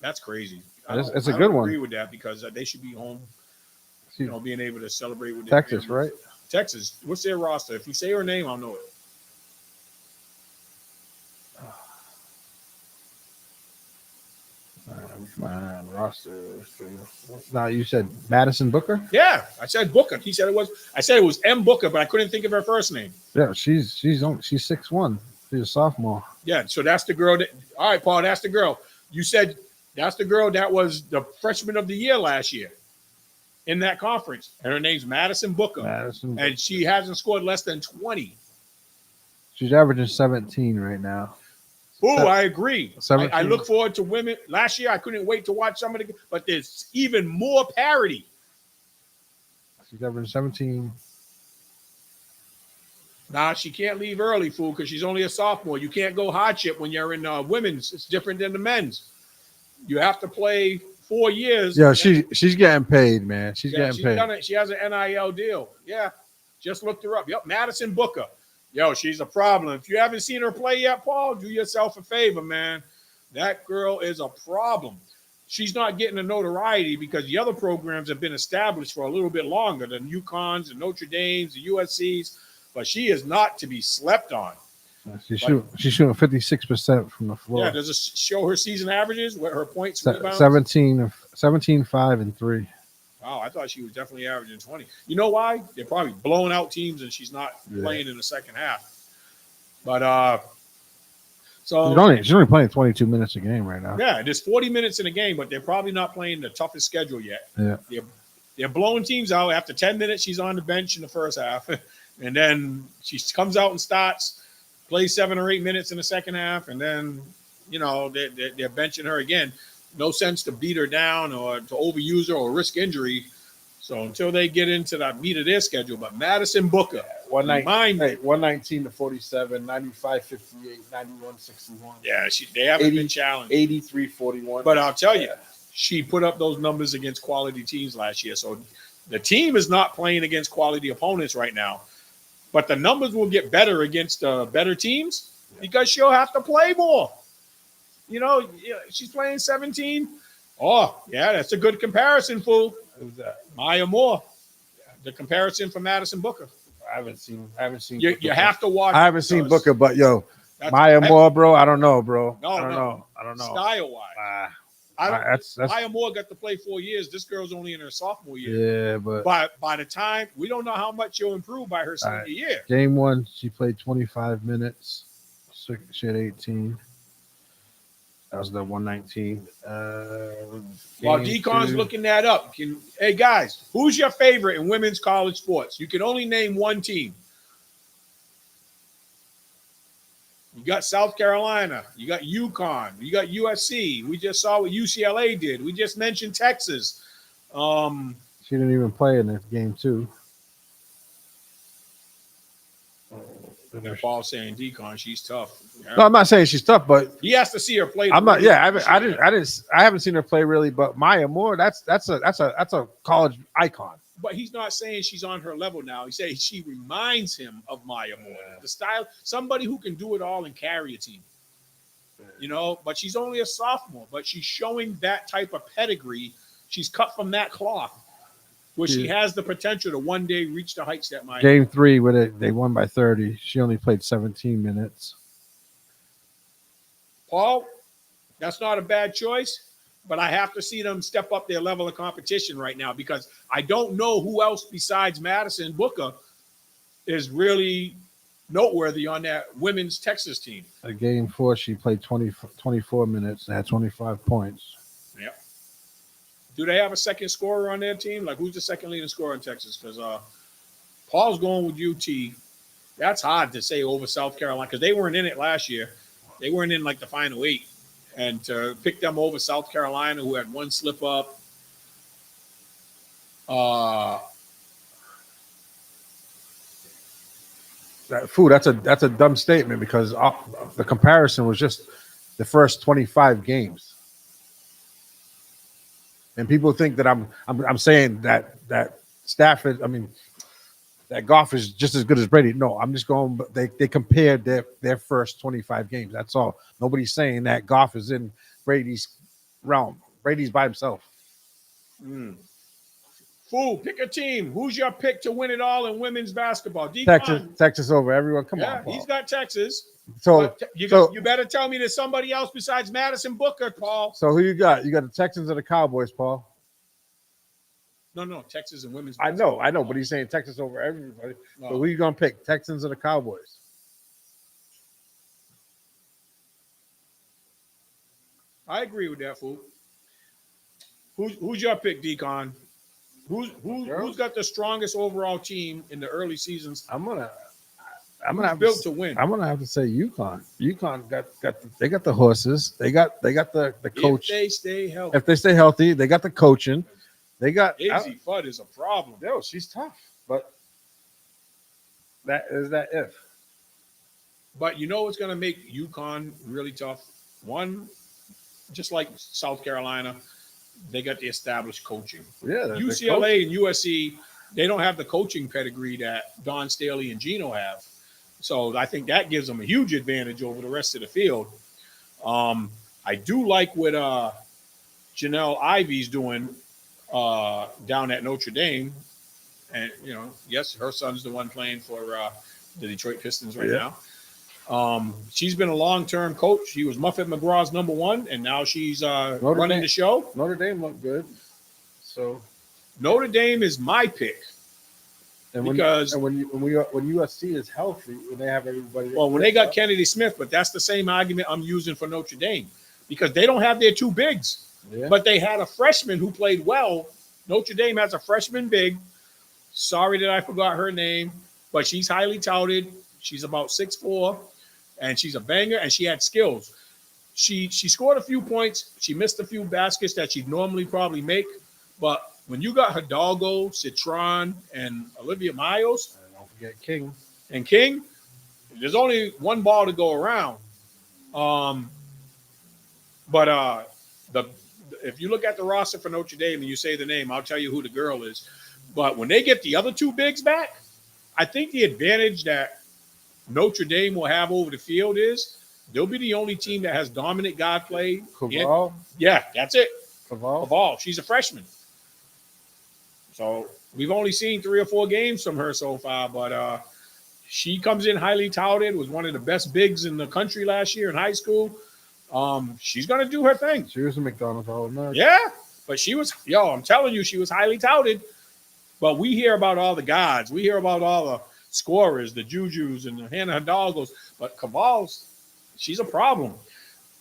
That's crazy. It's a good one. I agree with that because they should be home. Being able to celebrate with Texas, their families. right? Texas. What's their roster? If you say her name, I'll know it. Roster. Now you said Madison Booker. Yeah, I said Booker. He said it was. I said it was M Booker, but I couldn't think of her first name. Yeah, she's 6'1". She's a sophomore. Yeah, so that's the girl. All right, Paul. That's the girl. You said that's the girl that was the freshman of the year last year in that conference, and her name's Madison Booker. And she hasn't scored less than 20. She's averaging 17 right now. Oh, I agree. I look forward to women. Last year, I couldn't wait to watch some of the, but there's even more parity. She's averaging 17. Nah, she can't leave early, fool, because she's only a sophomore. You can't go hardship when you're in women's. It's different than the men's. You have to play 4 years. Yeah, she's getting paid, man. She's getting paid. Done it. She has an NIL deal. Yeah, just looked her up. Yep, Madison Booker. Yo, she's a problem. If you haven't seen her play yet, Paul, do yourself a favor, man. That girl is a problem. She's not getting the notoriety because the other programs have been established for a little bit longer, the UConns, the Notre Dames, the USCs, but she is not to be slept on. She's shooting 56% from the floor. Yeah, does it show her season averages? What her points, rebounds? 17, 5, and 3. Wow, I thought she was definitely averaging 20. You know why? They're probably blowing out teams and she's not playing in the second half. But so she's only playing 22 minutes a game right now. Yeah, there's 40 minutes in a game, but they're probably not playing the toughest schedule yet. Yeah. They're blowing teams out. After 10 minutes, she's on the bench in the first half. And then she comes out and starts, plays 7 or 8 minutes in the second half, and then, they're benching her again. No sense to beat her down or to overuse her or risk injury. So until they get into the meat of their schedule, but Madison Booker, 119 to 47, 95, 58, 91, 61. Yeah, they haven't been challenged. 83, 41. But I'll tell you, she put up those numbers against quality teams last year. So the team is not playing against quality opponents right now. But the numbers will get better against better teams because she'll have to play more. She's playing 17. Oh, yeah, that's a good comparison, fool. Who's that? Maya Moore. The comparison for Madison Booker. I haven't seen. You have to watch. I haven't seen Booker, but Maya Moore, bro. I don't know, bro. I don't know. Style-wise. Maya Moore got to play 4 years. This girl's only in her sophomore year. Yeah, but by the time, we don't know how much she'll improve by her senior year. Game 1, she played 25 minutes. She had 18. That was the 119. While Decon's looking that up, hey guys, who's your favorite in women's college sports? You can only name one team. You got South Carolina, you got UConn, you got USC. We just saw what UCLA did. We just mentioned Texas. She didn't even play in that game 2. Paul saying Decon, she's tough. Yeah. No, I'm not saying she's tough, but he has to see her play. I'm not. Yeah, I haven't seen her play really. But Maya Moore, that's a college icon. But he's not saying she's on her level now. He says she reminds him of Maya Moore, the style, somebody who can do it all and carry a team. But she's only a sophomore. But she's showing that type of pedigree She's cut from that cloth where she has the potential to one day reach the heights that might. Game 3, where they won by 30. She only played 17 minutes. Paul, that's not a bad choice, but I have to see them step up their level of competition right now because I don't know who else besides Madison Booker is really noteworthy on that women's Texas team. At game 4, she played 24 minutes and had 25 points. Yeah. Do they have a second scorer on their team? Like, who's the second leading scorer in Texas? Because Paul's going with UT. That's hard to say over South Carolina because they weren't in it last year. They weren't in like the final 8. And to pick them over South Carolina, who had one slip up. That's a dumb statement because the comparison was just the first 25 games. And people think that I'm saying that Stafford, that Goff is just as good as Brady. No, I'm just going. But they compared their first 25 games. That's all. Nobody's saying that Goff is in Brady's realm. Brady's by himself. Fool, pick a team. Who's your pick to win it all in women's basketball? Texas over everyone. Come on, Paul. He's got Texas. So you better tell me there's somebody else besides Madison Booker, Paul. So who you got? You got the Texans or the Cowboys, Paul? No, Texas and women's basketball. I know, but he's saying Texas over everybody. No. So who you gonna pick? Texans or the Cowboys? I agree with that, fool. Who's your pick, Deacon? Who's got the strongest overall team in the early seasons? I'm gonna have built to win. I'm gonna have to say UConn. UConn got the horses. They got the coach. If they stay healthy, they got the coaching. They got Izzy Fudd is a problem. No, she's tough, but that if. But you know what's going to make UConn really tough? One, just like South Carolina, they got the established coaching. Yeah, UCLA and USC, they don't have the coaching pedigree that Don Staley and Gino have. So I think that gives them a huge advantage over the rest of the field. I do like what Janelle Ivey's doing down at Notre Dame. And, yes, her son's the one playing for the Detroit Pistons right now. She's been a long-term coach. She was Muffet McGraw's number 1, and now she's running the show. Notre Dame looked good. So Notre Dame is my pick. And when USC is healthy, when they have everybody. Well, when they got Kennedy Smith, but that's the same argument I'm using for Notre Dame because they don't have their 2 bigs. Yeah. But they had a freshman who played well. Notre Dame has a freshman big. Sorry that I forgot her name, but she's highly touted. She's about 6'4", and she's a banger, and she had skills. She scored a few points. She missed a few baskets that she'd normally probably make. But when you got Hidalgo, Citron, and Olivia Miles, and don't forget King. And King, there's only one ball to go around. If you look at the roster for Notre Dame and you say the name, I'll tell you who the girl is. But when they get the other 2 bigs back, I think the advantage that Notre Dame will have over the field is they'll be the only team that has dominant guard play. Caval? Yeah, that's it. Caval. She's a freshman. So we've only seen 3 or 4 games from her so far, but she comes in highly touted, was one of the best bigs in the country last year in high school. She's going to do her thing. She was a McDonald's All-American. Yeah, but I'm telling you, she was highly touted. But we hear about all the gods. We hear about all the scorers, the Jujus and the Hannah Hidalgos. But Caval's, she's a problem.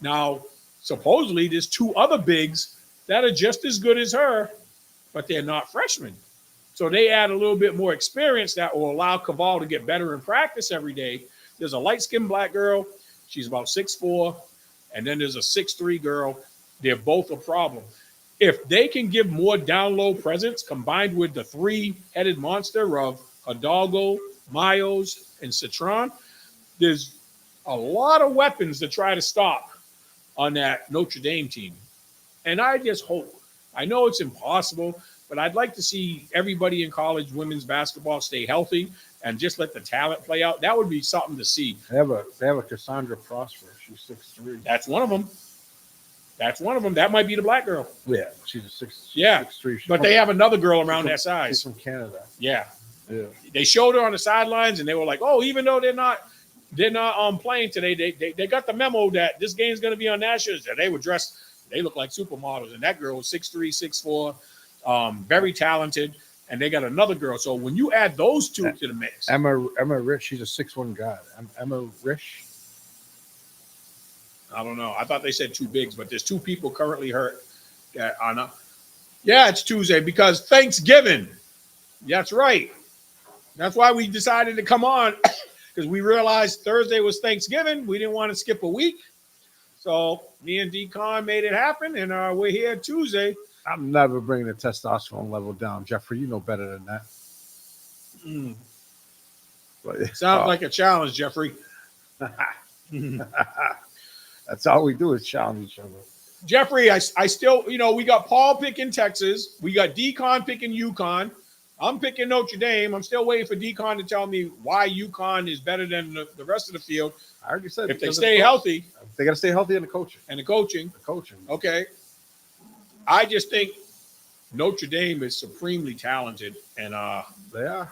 Now, supposedly there's 2 other bigs that are just as good as her, but they're not freshmen. So they add a little bit more experience that will allow Caval to get better in practice every day. There's a light-skinned black girl. She's about 6'4". And then there's a 6'3" girl. They're both a problem. If they can give more down-low presence combined with the 3-headed monster of Hidalgo, Miles, and Citron, there's a lot of weapons to try to stop on that Notre Dame team. And I just hope, I know it's impossible, but I'd like to see everybody in college women's basketball stay healthy and just let the talent play out. That would be something to see. They have a Cassandra Prosper. She's 6'3". That's one of them. That's one of them. That might be the black girl. Yeah, she's a 6'3". Yeah, but they have another girl around that She's size. from Canada. Yeah. Yeah. They showed her on the sidelines, and they were like, "Oh, even though they're not playing today, they got the memo that this game's going to be on nationals." And they were dressed. They look like supermodels, and that girl was 6'3", 6'4", very talented. And they got another girl. So when you add those two to the mix, Emma Rich, she's a 6'1" guy. Emma Rich. I don't know. I thought they said two bigs, but there's two people currently hurt. That are not. Yeah, it's Tuesday because Thanksgiving. That's right. That's why we decided to come on because we realized Thursday was Thanksgiving. We didn't want to skip a week. So me and D-Con made it happen, and we're here Tuesday. I'm never bringing the testosterone level down, Jeffrey. You know better than that. But, Sounds like a challenge, Jeffrey. That's all we do is challenge each other. Jeffrey, I still, we got Paul picking Texas. We got D-Con picking UConn. I'm picking Notre Dame. I'm still waiting for D-Con to tell me why UConn is better than the rest of the field. I already said if they stay healthy. They got to stay healthy in the coaching. And the coaching. Okay. I just think Notre Dame is supremely talented, and they are.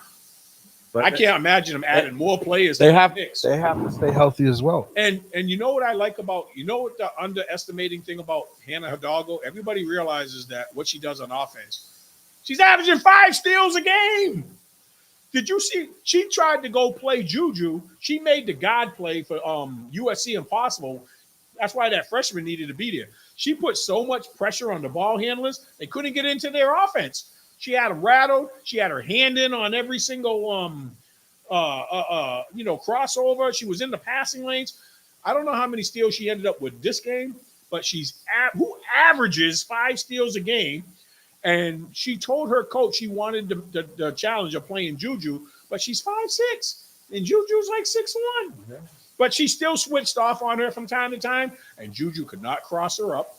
But I can't imagine them adding more players. They have to stay healthy as well. And you know what I like about what the underestimating thing about Hannah Hidalgo? Everybody realizes that what she does on offense. She's averaging 5 steals a game. Did you see? She tried to go play Juju. She made the God play for USC impossible. That's why that freshman needed to be there. She put so much pressure on the ball handlers, they couldn't get into their offense. She had them rattled. She had her hand in on every single crossover. She was in the passing lanes. I don't know how many steals she ended up with this game, but who averages 5 steals a game. And she told her coach she wanted the challenge of playing Juju, but she's 5'6", and Juju's like 6'1". Yeah. But she still switched off on her from time to time, and Juju could not cross her up.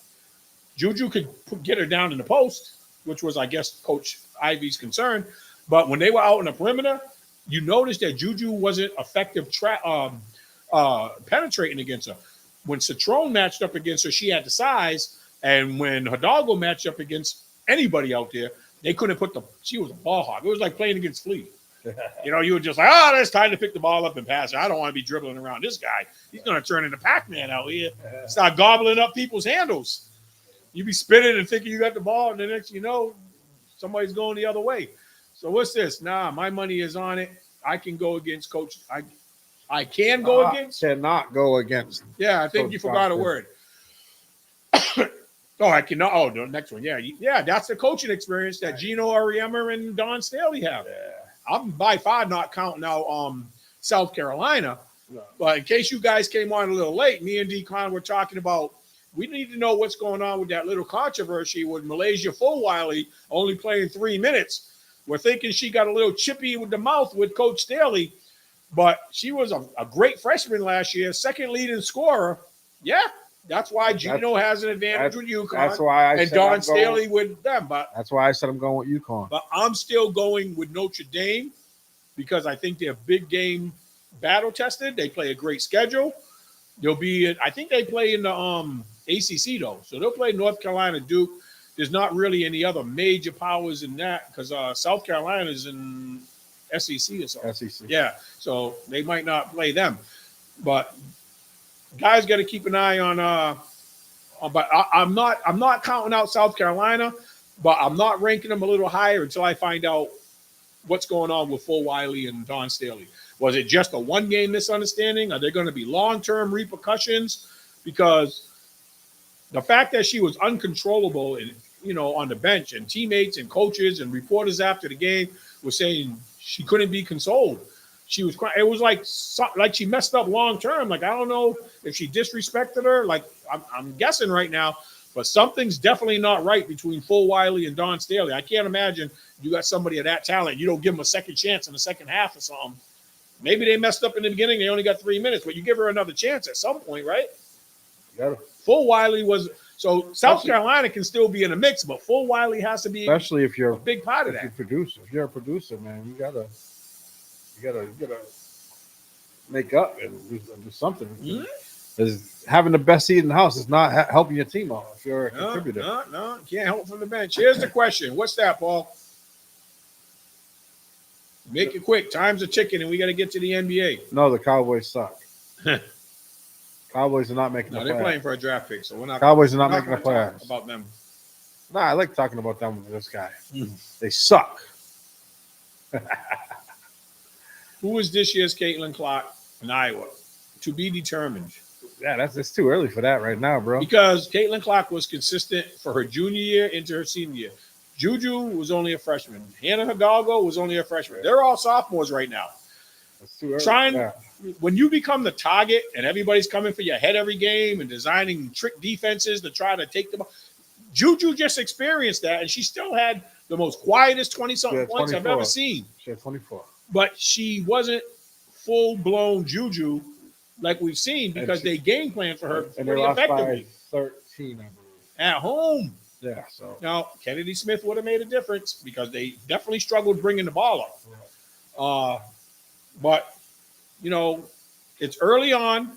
Juju could get her down in the post, which was, I guess, Coach Ivey's concern. But when they were out in the perimeter, you noticed that Juju wasn't effective penetrating against her. When Citrone matched up against her, she had the size, and when Hidalgo matched up against anybody out there, they couldn't she was a ball hog. It was like playing against Flea. You were just like, it's time to pick the ball up and pass it. I don't want to be dribbling around this guy. He's going to turn into Pac-Man out here. Start gobbling up people's handles. You be spinning and thinking you got the ball, and the next you know, somebody's going the other way. So what's this? Nah, my money is on it. I can go against Coach. I can go against. Cannot go against. Yeah, I think you forgot a word. I cannot. Oh, the next one. Yeah. That's the coaching experience that Gino Auriemma and Don Staley have. Yeah. I'm by far not counting out South Carolina. No. But in case you guys came on a little late, me and D-Con were talking about we need to know what's going on with that little controversy with Malaysia Fulwiley only playing 3 minutes. We're thinking she got a little chippy with the mouth with Coach Staley, but she was a great freshman last year, second leading scorer. Yeah. That's why Gino has an advantage with UConn. That's why I said Don Staley with them. But that's why I said I'm going with UConn. But I'm still going with Notre Dame because I think they're big game battle tested. They play a great schedule. I think they play in the ACC though, so they'll play North Carolina, Duke. There's not really any other major powers in that because South Carolina is in SEC or something. SEC. Yeah, so they might not play them, but. Guys got to keep an eye on. But I'm not counting out South Carolina, but I'm not ranking them a little higher until I find out what's going on with Fulwiley and Don Staley. Was it just a one-game misunderstanding? Are there going to be long-term repercussions? Because the fact that she was uncontrollable and on the bench, and teammates and coaches and reporters after the game were saying she couldn't be consoled. She was crying. It was like she messed up long term. Like I don't know if she disrespected her. Like I'm guessing right now, but something's definitely not right between Fulwiley and Don Staley. I can't imagine you got somebody of that talent. You don't give them a second chance in the second half or something. Maybe they messed up in the beginning. They only got 3 minutes, but you give her another chance at some point, right? Yeah. Fulwiley was so South Carolina can still be in the mix, but Fulwiley has to be especially if you're a big part of that. If you're a producer, man, you gotta make up and do something. Mm-hmm. Is having the best seat in the house is not helping your team out if you're a contributor. No, can't help from the bench. Here's the question. What's that, Paul? Make it quick. Time's a ticking, and we got to get to the NBA. No, the Cowboys suck. Cowboys are not making the playoffs. They're playing for a draft pick, so we're not. Cowboys are not making the playoffs. About them. Nah, I like talking about them with this guy. They suck. Who is this year's Caitlin Clark in Iowa? To be determined. Yeah, it's too early for that right now, bro. Because Caitlin Clark was consistent for her junior year into her senior year. Juju was only a freshman. Hannah Hidalgo was only a freshman. They're all sophomores right now. It's too early. When you become the target and everybody's coming for your head every game and designing trick defenses to try to take them, Juju just experienced that, and she still had the most quietest 20-something points I've ever seen. She had 24. But she wasn't full-blown Juju like we've seen because they game plan for her pretty effectively. By 13, I believe. At home. Yeah, so. Now, Kennedy Smith would have made a difference because they definitely struggled bringing the ball up. But, you know, it's early on.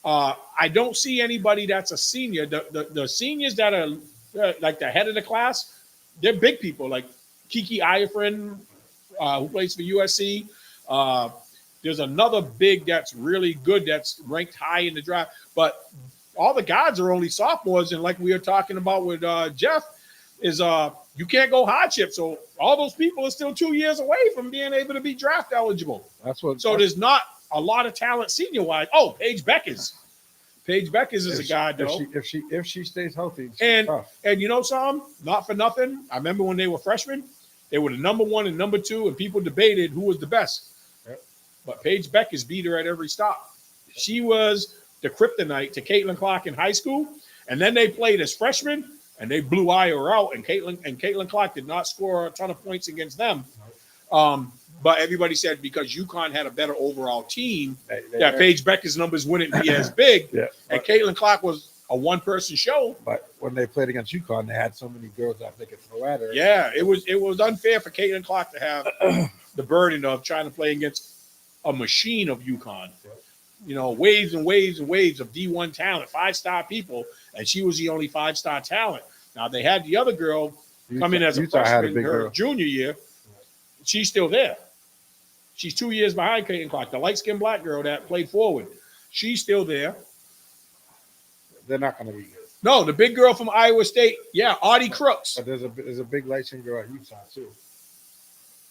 I don't see anybody that's a senior. The seniors that are like the head of the class, they're big people like Kiki Iafrin, who plays for USC. There's another big that's really good that's ranked high in the draft. But all the guys are only sophomores. And like we were talking about with Jeff, is you can't go hardship. So all those people are still 2 years away from being able to be draft eligible. There's not a lot of talent senior-wise. Oh, Paige Beckers. Paige Beckers is a guy, though. If she stays healthy, and you know something? Not for nothing. I remember when they were freshmen, they were the number one and number two, and people debated who was the best. Yep. But Paige Beckers beat her at every stop. She was the kryptonite to Caitlin Clark in high school, and then they played as freshmen, and they blew Iowa out, and Caitlin Clark did not score a ton of points against them. But everybody said because UConn had a better overall team, that Paige Beckers' numbers wouldn't be as big. And Caitlin Clark was a one-person show. But when they played against UConn, they had so many girls that they could throw at her. Yeah, it was unfair for Caitlin Clark to have the burden of trying to play against a machine of UConn. You know, waves and waves and waves of D1 talent, 5-star people, and she was the only 5-star talent. Now, they had the other girl come in as a freshman in her junior year. She's still there. She's 2 years behind Caitlin Clark, the light-skinned black girl that played forward. She's still there. They're not going to be good. No, the big girl from Iowa State, Audie Crooks. But there's a big light-skinned girl at Utah, too.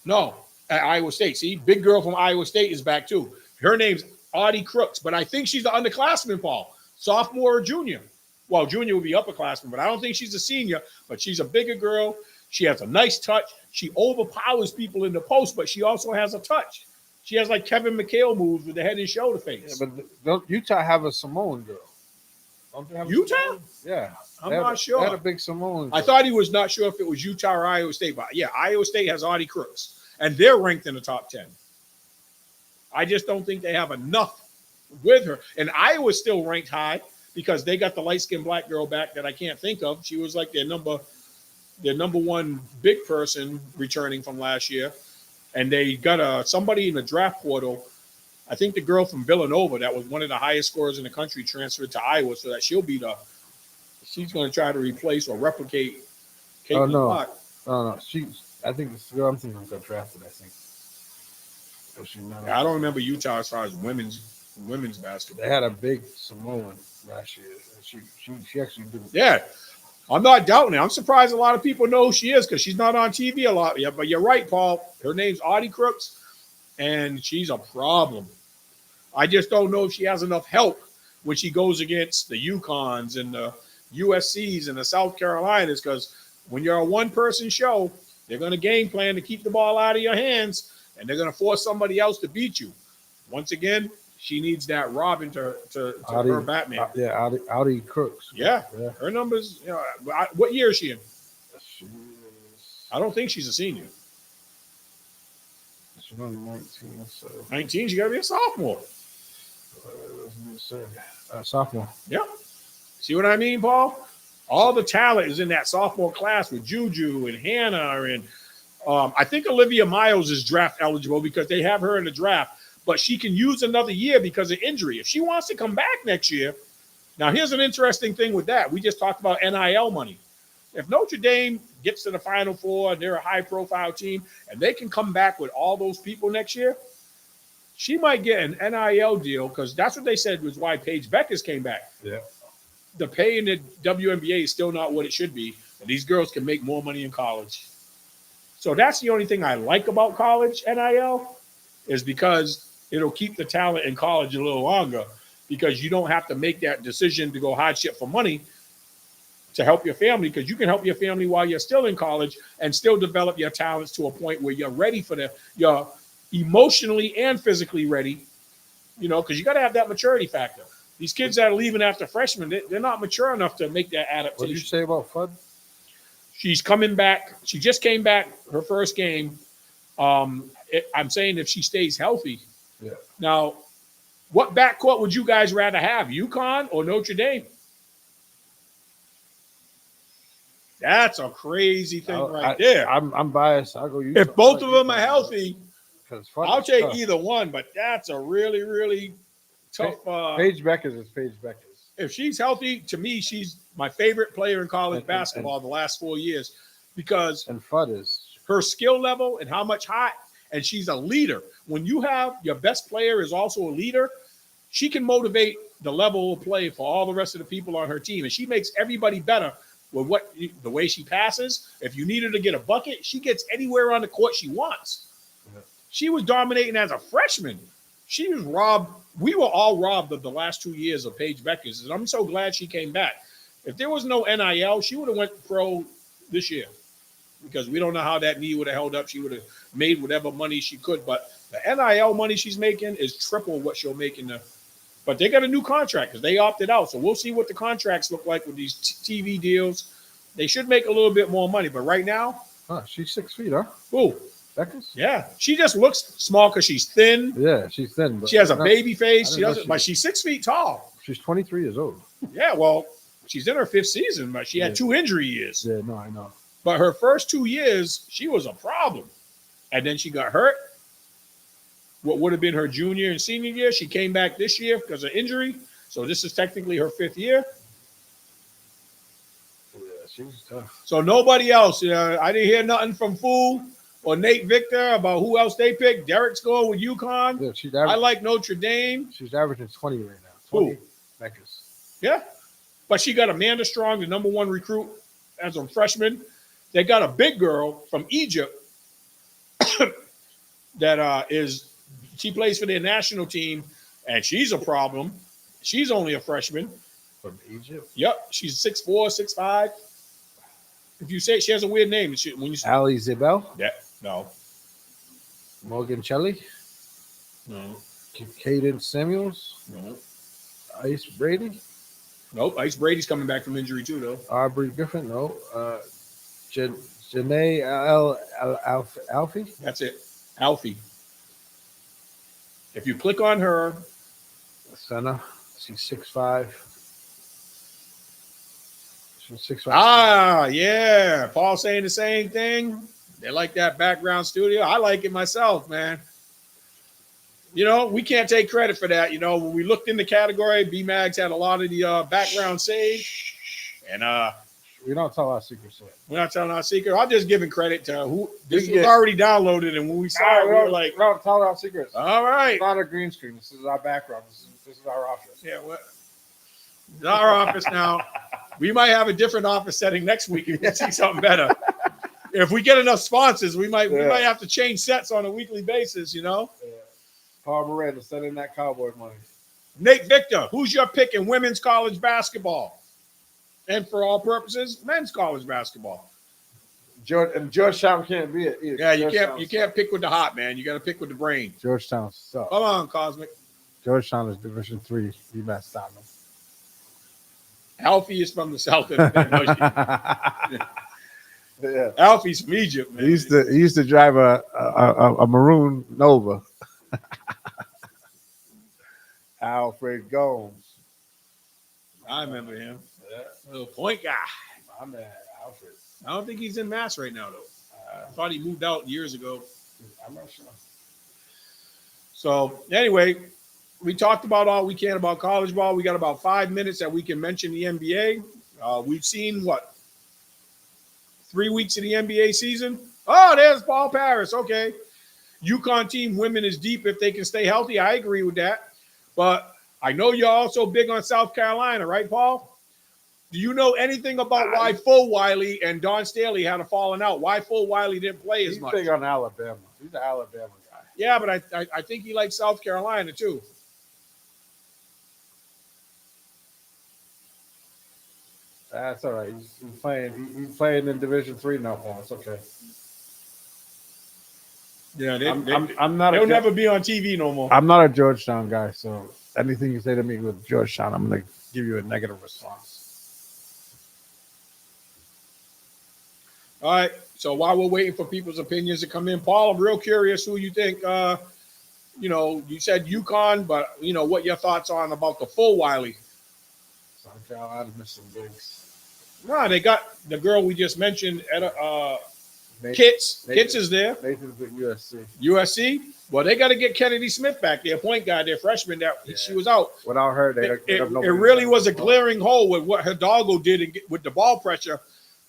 No, at Iowa State. See, big girl from Iowa State is back, too. Her name's Audie Crooks, but I think she's the underclassman, Paul. Sophomore or junior. Well, junior would be upperclassman, but I don't think she's a senior. But she's a bigger girl. She has a nice touch. She overpowers people in the post, but she also has a touch. She has like Kevin McHale moves with the head and shoulder face. Yeah, but don't Utah have a Samoan girl? Don't they have Utah? Yeah. I'm not sure. They had a big Samoan girl. I thought he was not sure if it was Utah or Iowa State, but yeah, Iowa State has Audie Crooks, and they're ranked in the top 10. I just don't think they have enough with her. And Iowa's still ranked high because they got the light-skinned black girl back that I can't think of. She was like their number one big person returning from last year. And they got somebody in the draft portal. I think the girl from Villanova that was one of the highest scorers in the country transferred to Iowa so that she's going to try to replace or replicate Caitlin Clark. Oh, no. I think this girl I'm thinking got drafted, I think. I don't remember Utah as far as women's basketball. They had a big Samoan last year. She actually did. Yeah, I'm not doubting it. I'm surprised a lot of people know who she is because she's not on TV a lot yet. But you're right, Paul. Her name's Audie Crooks, and she's a problem. I just don't know if she has enough help when she goes against the UConns and the USCs and the South Carolinas because when you're a one-person show, they're going to game plan to keep the ball out of your hands. And they're going to force somebody else to beat you. Once again, she needs that Robin to her Batman. Audie Crooks. Yeah. Her numbers. You know, what year is she in? I don't think she's a senior. She's only 19. So. 19. She got to be a sophomore. Sophomore. Yeah. See what I mean, Paul? All the talent is in that sophomore class with Juju and Hannah and. I think Olivia Miles is draft eligible because they have her in the draft, but she can use another year because of injury. If she wants to come back next year, now here's an interesting thing with that. We just talked about NIL money. If Notre Dame gets to the Final Four and they're a high-profile team and they can come back with all those people next year, she might get an NIL deal because that's what they said was why Paige Beckers came back. Yeah. The pay in the WNBA is still not what it should be, and these girls can make more money in college. So that's the only thing I like about college NIL is because it'll keep the talent in college a little longer because you don't have to make that decision to go hardship for money to help your family because you can help your family while you're still in college and still develop your talents to a point where you're ready for you're emotionally and physically ready, because you got to have that maturity factor. These kids that are leaving after freshman, they're not mature enough to make that adaptation. What did you say about FUD? She's coming back. She just came back her first game. I'm saying if she stays healthy. Yeah. Now, what backcourt would you guys rather have, UConn or Notre Dame? That's a crazy thing there. I'm biased. I'll go UConn. If both of them are healthy, I'll take either one, but that's a really, really tough. Paige Beckers is Paige Beckers. If she's healthy, to me, she's my favorite player in college basketball the last 4 years because FUD is her skill level and how much hot, and she's a leader. When you have your best player is also a leader, she can motivate the level of play for all the rest of the people on her team, and she makes everybody better with the way she passes. If you need her to get a bucket, she gets anywhere on the court she wants. Yeah. She was dominating as a freshman. She was robbed. We were all robbed of the last 2 years of Paige Beckers, and I'm so glad she came back. If there was no NIL, she would have went pro this year because we don't know how that knee would have held up. She would have made whatever money she could, but the NIL money she's making is triple what she'll make but they got a new contract because they opted out. So we'll see what the contracts look like with these TV deals. They should make a little bit more money, but right now, she's 6 feet, huh? Ooh. Beckers? Yeah, she just looks small because she's thin. Yeah, she's thin. But she has a baby face. But she's 6 feet tall. She's 23 years old. Yeah, well, she's in her 5th season, but she had 2 injury years. Yeah, no, I know. But her first 2 years, she was a problem. And then she got hurt. What would have been her junior and senior year, she came back this year because of injury. So this is technically her 5th year. Yeah, she was tough. So nobody else. I didn't hear nothing from Fool or Nate Victor about who else they picked. Derek's going with UConn. Yeah, I like Notre Dame. She's averaging 20 right now. 20 Beckers. Yeah. But she got Amanda Strong, the number 1 recruit as a freshman. They got a big girl from Egypt that she plays for their national team, and she's a problem. She's only a freshman. From Egypt? Yep. She's 6'4", 6'5". If you say she has a weird name. Ali Zibel? Yeah. No. Morgan Shelley? No. Caden Samuels? No. Ice Brady? Nope. Ice Brady's coming back from injury too, though. Aubrey Griffin? No. Janae Alfie? That's it. Alfie. If you click on her. Senna. She's 6'5". She's 6'5". Ah, yeah. Paul saying the same thing. They like that background studio. I like it myself, man. We can't take credit for that. When we looked in the category, B-Mags had a lot of the background saved. And we don't tell our secrets yet. We're not telling our secret. I'm just giving credit to who this was already downloaded. And when we saw it, we were like, we don't tell our secrets. All right. It's not a green screen. This is our background. This is our office. Yeah, it's our office now. We might have a different office setting next week if we see something better. If we get enough sponsors, we might have to change sets on a weekly basis, Yeah. Paul Miranda, send in that Cowboy money. Nate Victor, who's your pick in women's college basketball? And for all purposes, men's college basketball. Georgetown can't be it either. Yeah, you can't pick with the hot, man. You got to pick with the brain. Georgetown sucks. Come on, Cosmic. Georgetown is Division III. You messed on them. Alfie is from the South. Yeah. Alfie's from Egypt, man. He used to drive a maroon Nova. Alfred Gomes. I remember him. Yeah. Little point guy. My man, Alfred. I don't think he's in Mass right now, though. I thought he moved out years ago. I'm not sure. So anyway, we talked about all we can about college ball. We got about 5 minutes that we can mention the NBA. We've seen what 3 weeks of the NBA season. Oh, there's Paul Paris. Okay, UConn team women is deep if they can stay healthy. I agree with that. But I know you're also big on South Carolina, right, Paul? Do you know anything about why Full Wiley and Don Staley had a falling out? Why Full Wiley didn't play as much? He's big on Alabama. He's an Alabama guy. Yeah, but I think he likes South Carolina too. That's all right. He's playing. He's playing in Division III now, Paul. It's okay. Yeah, I'm not. They'll never be on TV no more. I'm not a Georgetown guy, so anything you say to me with Georgetown, I'm going to give you a negative response. All right. So while we're waiting for people's opinions to come in, Paul, I'm real curious who you think. You said UConn, but what your thoughts on about the Full Wiley? South Carolina missing bigs. No, they got the girl we just mentioned. Kits is there. Nathan's with USC. USC. Well, they got to get Kennedy Smith back, their point guard, their freshman. She was out. Without her, it really was a glaring hole with what Hidalgo did with the ball pressure.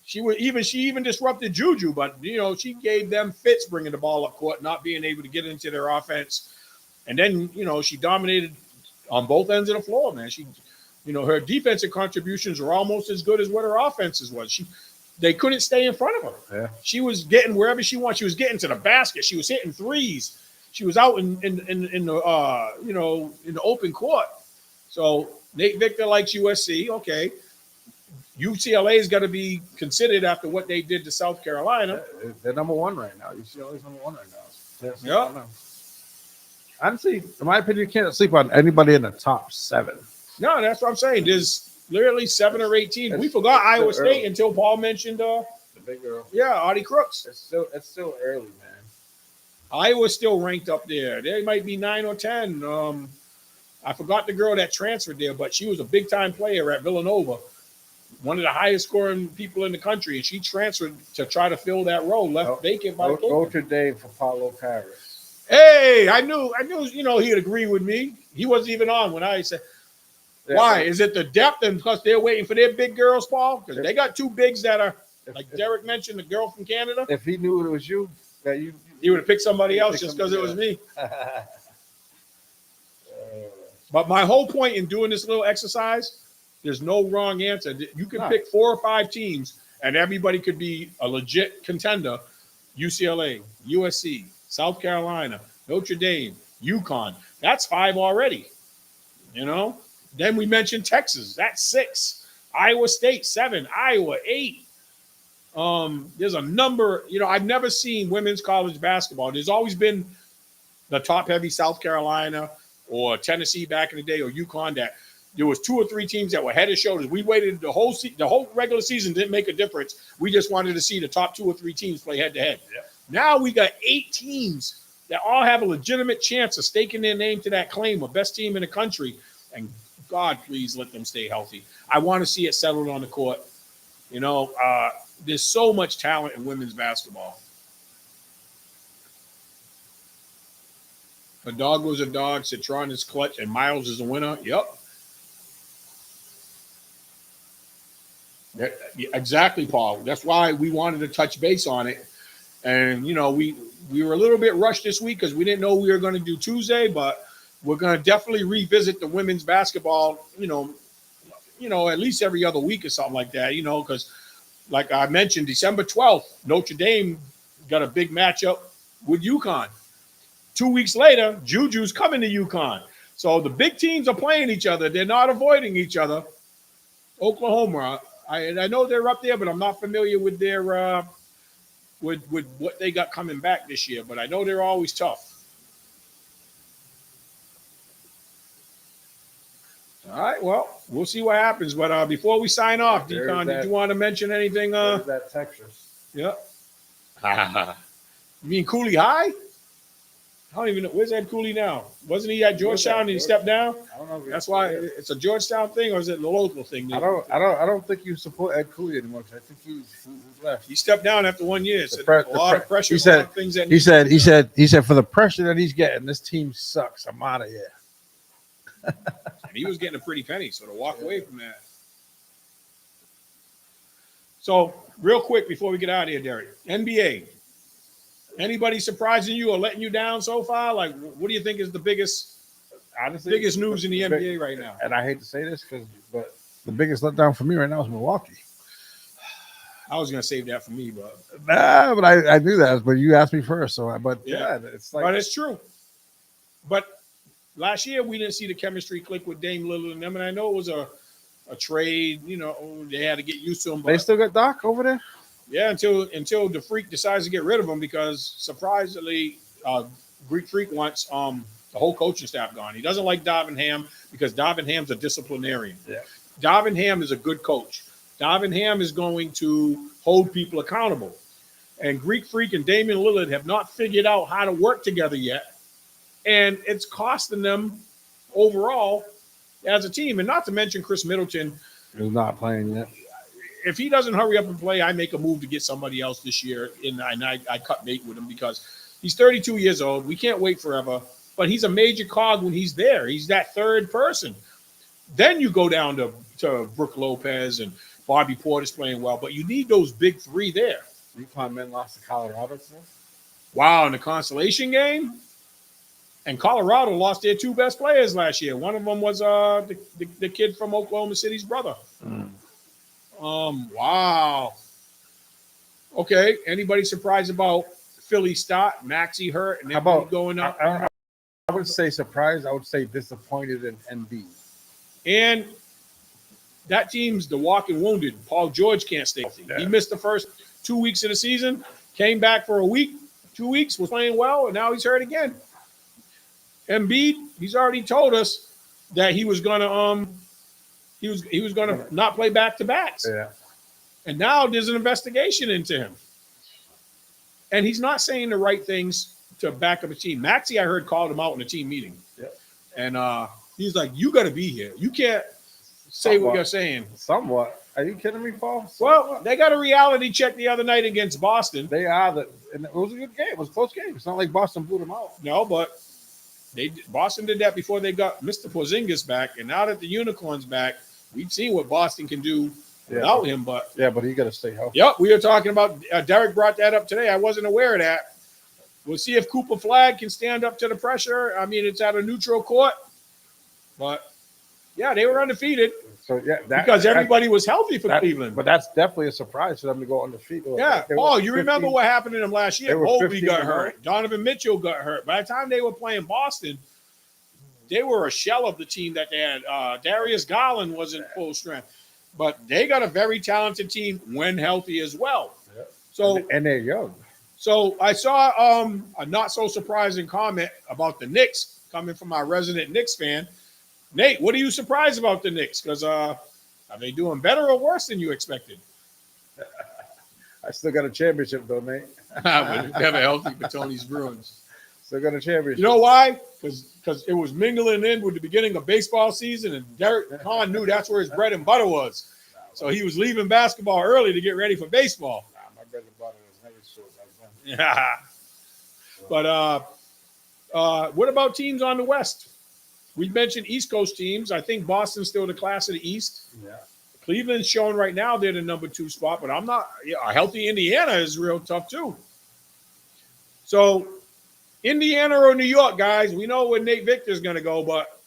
She even disrupted Juju, but she gave them fits bringing the ball up court, not being able to get into their offense. And then she dominated on both ends of the floor, man. Her defensive contributions were almost as good as what her offenses was. They couldn't stay in front of her. Yeah. She was getting wherever she wanted. She was getting to the basket. She was hitting threes. She was out in the open court. So Nate Victor likes USC. Okay. UCLA's got to be considered after what they did to South Carolina. They're number one right now. UCLA's number one right now. Yeah. Honestly, in my opinion, you can't sleep on anybody in the top 7. No, that's what I'm saying. There's literally 7 or 8 teams. We forgot Iowa State until Paul mentioned the big girl. Yeah, Audie Crooks. It's still early, man. Iowa's still ranked up there. They might be 9 or 10. I forgot the girl that transferred there, but she was a big time player at Villanova. One of the highest scoring people in the country, and she transferred to try to fill that role left vacant by Notre Dame for Paulo Paris. Hey, I knew, he'd agree with me. He wasn't even on when I said, why? Is it the depth and plus they're waiting for their big girls, Paul? Because they got 2 bigs that are, like Derek mentioned, the girl from Canada. If he knew it was you, he would have picked somebody else just because it was me. But my whole point in doing this little exercise, there's no wrong answer. You can pick 4 or 5 teams, and everybody could be a legit contender. UCLA, USC, South Carolina, Notre Dame, UConn. That's 5 already. Then we mentioned Texas. That's 6. Iowa State, 7. Iowa, 8. There's a number. I've never seen women's college basketball. There's always been the top-heavy South Carolina or Tennessee back in the day or UConn that there was 2 or 3 teams that were head and shoulders. We waited the whole regular season didn't make a difference. We just wanted to see the top 2 or 3 teams play head-to-head. Yeah. Now we got 8 teams that all have a legitimate chance of staking their name to that claim of best team in the country. And God, please let them stay healthy. I want to see it settled on the court. There's so much talent in women's basketball. A dog was a dog. Citron is clutch, and Miles is a winner. Yep. Exactly, Paul. That's why we wanted to touch base on it. And, we were a little bit rushed this week because we didn't know we were going to do Tuesday, but we're going to definitely revisit the women's basketball, at least every other week or something like that, because like I mentioned, December 12th, Notre Dame got a big matchup with UConn. 2 weeks later, Juju's coming to UConn. So the big teams are playing each other. They're not avoiding each other. Oklahoma, I know they're up there, but I'm not familiar with their with what they got coming back this year. But I know they're always tough. All right, well, we'll see what happens. But before we sign off, Decon, did you want to mention anything? That Texas. Yeah. You mean Cooley High? I don't even know. Where's Ed Cooley now? Wasn't he at Georgetown and he stepped down? I don't know. That's why it's a Georgetown thing, or is it the local thing? I don't think you support Ed Cooley anymore. I think he's left. He stepped down after 1 year. Said a lot of pressure. He said for the pressure that he's getting, this team sucks. I'm out of here. And he was getting a pretty penny, so to walk away from that. So, real quick before we get out of here, Derek, NBA. Anybody surprising you or letting you down so far? Like, what do you think is the biggest news in the NBA right now? And I hate to say this, but the biggest letdown for me right now is Milwaukee. I was gonna save that for me, but I knew that, but you asked me first. So, it's like, but it's true. But last year we didn't see the chemistry click with Dame Lillard and them, and I know it was a trade. You know, they had to get used to him. They still got Doc over there. Yeah, until the Freak decides to get rid of him, because surprisingly, Greek Freak wants the whole coaching staff gone. He doesn't like Darvin Ham because Darvin Ham's a disciplinarian. Yeah. Darvin Ham is a good coach. Darvin Ham is going to hold people accountable. And Greek Freak and Damian Lillard have not figured out how to work together yet. And it's costing them overall as a team. And not to mention Chris Middleton. Who's not playing yet. If he doesn't hurry up and play, I make a move to get somebody else this year. And I cut bait with him because he's 32 years old. We can't wait forever. But he's a major cog when he's there. He's that third person. Then you go down to Brooke Lopez and Bobby Porter's playing well. But you need those big three there. UConn men lost to Colorado today. Wow, in the consolation game? And Colorado lost their two best players last year. One of them was the kid from Oklahoma City's brother. Wow. Okay. Anybody surprised about Philly start? Maxey hurt and then going up? I would say surprised. I would say disappointed in NB. And that team's the walking wounded. Paul George can't stay healthy. Yeah. He missed the first 2 weeks of the season, came back for a week, 2 weeks, was playing well, and now he's hurt again. Embiid, he's already told us that he was gonna he was gonna not play back-to-backs. Yeah. And now there's an investigation into him. And he's not saying the right things to back up a team. Maxey, I heard, called him out in a team meeting. Yeah. And he's like, you got to be here. You can't say what you're saying. Somewhat. Are you kidding me, Paul? Well, they got a reality check the other night against Boston. They are. And it was a good game. It was a close game. It's not like Boston blew them out. No, but Boston did that before they got Mr. Porzingis back. And now that the Unicorn's back, we've seen what Boston can do without him. But he got to stay healthy. Yep, we were talking about Derek brought that up today. I wasn't aware of that. We'll see if Cooper Flagg can stand up to the pressure. I mean, it's at a neutral court. But, yeah, they were undefeated. So, because everybody was healthy for Cleveland. But that's definitely a surprise for them to go undefeated. Yeah, Paul, you remember what happened to them last year? Obi got hurt. Donovan Mitchell got hurt. By the time they were playing Boston, they were a shell of the team that they had. Darius Garland wasn't full strength. But they got a very talented team when healthy as well. Yeah. So and they're young. So I saw a not so surprising comment about the Knicks coming from our resident Knicks fan. Nate, what are you surprised about the Knicks? Because are they doing better or worse than you expected? I still got a championship, though, Nate. Never healthy for Tony's Bruins. Still got a championship. You know why? Because it was mingling in with the beginning of baseball season, and Derek Kahn knew that's where his bread and butter was. So he was leaving basketball early to get ready for baseball. My bread and butter was never short. Yeah. But what about teams on the West? We mentioned East Coast teams. I think Boston's still the class of the East. Yeah. Cleveland's showing right now they're the number 2 spot, but I'm not. A healthy Indiana is real tough too. So Indiana or New York, guys, we know where Nate Victor's going to go, but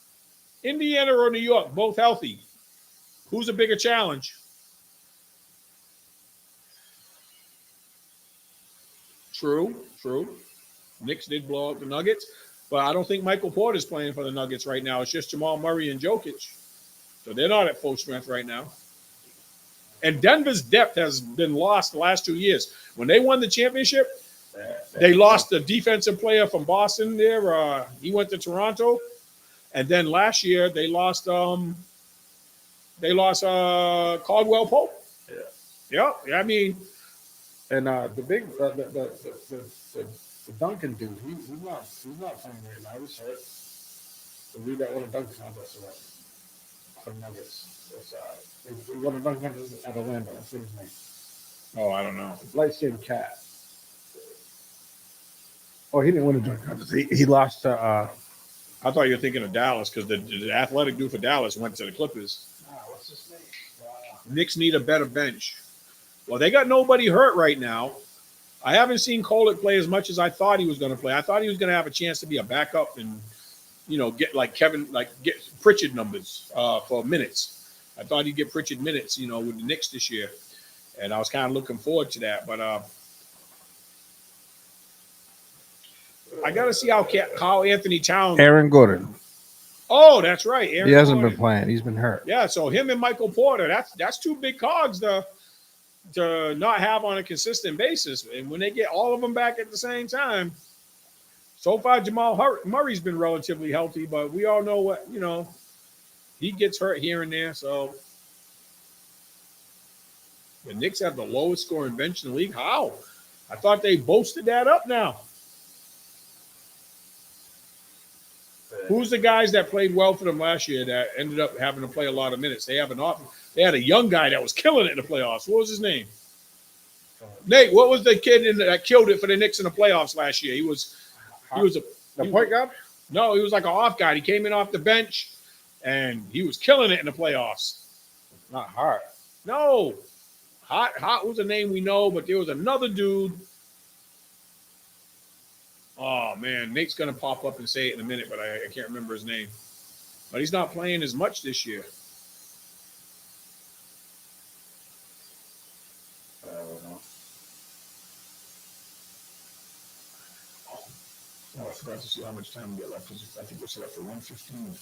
Indiana or New York, both healthy. Who's a bigger challenge? True. Knicks did blow up the Nuggets, but I don't think Michael Porter's playing for the Nuggets right now. It's just Jamal Murray and Jokic. So they're not at full strength right now. And Denver's depth has been lost the last 2 years. When they won the championship, they lost the defensive player from Boston there. He went to Toronto. And then last year they lost Caldwell Pope. Yeah. I mean, and the The Duncan dude, he's not playing right now. He's hurt. The dude that won a dunk contest for the Nuggets. He won a dunk contest at Orlando. What's his name? Oh, I don't know. Light skinned cat. Oh, he didn't win a dunk contest. He lost to. I thought you were thinking of Dallas because the athletic dude for Dallas went to the Clippers. What's his name? Knicks need a better bench. Well, they got nobody hurt right now. I haven't seen Kolek play as much as I thought he was going to play. I thought he was going to have a chance to be a backup and, get like get Pritchard numbers for minutes. I thought he'd get Pritchard minutes, with the Knicks this year. And I was kind of looking forward to that. But I got to see how Anthony Towns. Aaron Gordon. Oh, that's right. He hasn't been playing. He's been hurt. Yeah, so him and Michael Porter, that's two big cogs to not have on a consistent basis. And when they get all of them back at the same time, so far Jamal Murray's been relatively healthy, but we all know what, he gets hurt here and there. So the Knicks have the lowest scoring bench in the league. How? I thought they boasted that up now. Who's the guys that played well for them last year that ended up having to play a lot of minutes? They had a young guy that was killing it in the playoffs. What was his name? Nate, what was the kid that killed it for the Knicks in the playoffs last year? He was the point guard? No, he was like an off guy. He came in off the bench, and he was killing it in the playoffs. Not Hart. No. Hot was a name we know, but there was another dude. Oh, man, Nate's going to pop up and say it in a minute, but I can't remember his name. But he's not playing as much this year. I don't know. Oh, I forgot to see how much time we get left. I think we're set up for 1:15.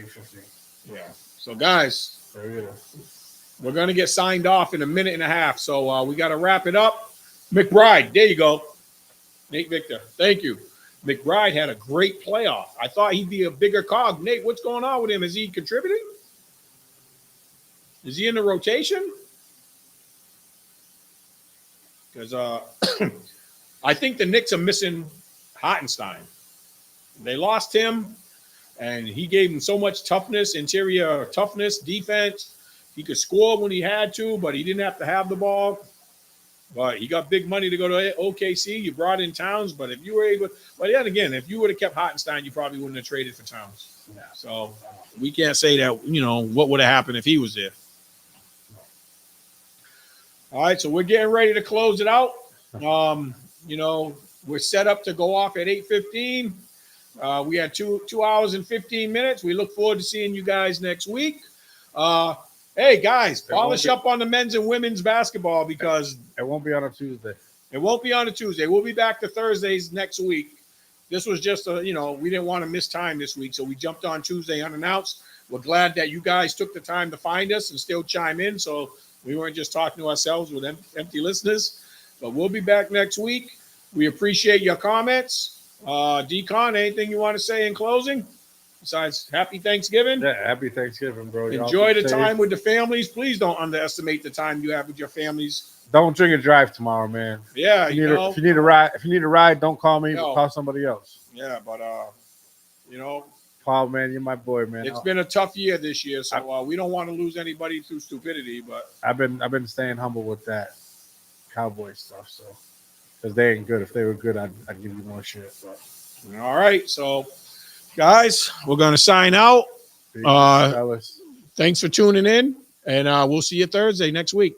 8:15. Yeah. So, guys, we're going to get signed off in a minute and a half. So, we got to wrap it up. McBride, there you go. Nate Victor, thank you. McBride had a great playoff. I thought he'd be a bigger cog. Nate, what's going on with him? Is he contributing? Is he in the rotation? Because I think the Knicks are missing Hartenstein. They lost him, and he gave them so much toughness, interior toughness, defense. He could score when he had to, but he didn't have to have the ball. But he got big money to go to OKC. You brought in Towns, but if you were able, but then again, if you would have kept Hartenstein, you probably wouldn't have traded for Towns. Yeah. So we can't say that, what would have happened if he was there. All right, so we're getting ready to close it out. We're set up to go off at 8:15. We had 2 hours and 15 minutes. We look forward to seeing you guys next week. Hey, guys, polish up on the men's and women's basketball because it won't be on a Tuesday. It won't be on a Tuesday. We'll be back to Thursdays next week. This was just we didn't want to miss time this week, so we jumped on Tuesday unannounced. We're glad that you guys took the time to find us and still chime in, so we weren't just talking to ourselves with empty listeners. But we'll be back next week. We appreciate your comments. D-Con, anything you want to say in closing? Besides, happy Thanksgiving. Yeah, happy Thanksgiving, bro. Enjoy the time with the families. Please don't underestimate the time you have with your families. Don't drink and drive tomorrow, man. Yeah, if you need a ride, don't call me. Call somebody else. Yeah, but Paul, man, you're my boy, man. It's been a tough year this year, so we don't want to lose anybody through stupidity. But I've been staying humble with that Cowboy stuff, so because they ain't good. If they were good, I'd give you more shit. But. All right, so. Guys, we're going to sign out. Thanks for tuning in, and we'll see you Thursday next week.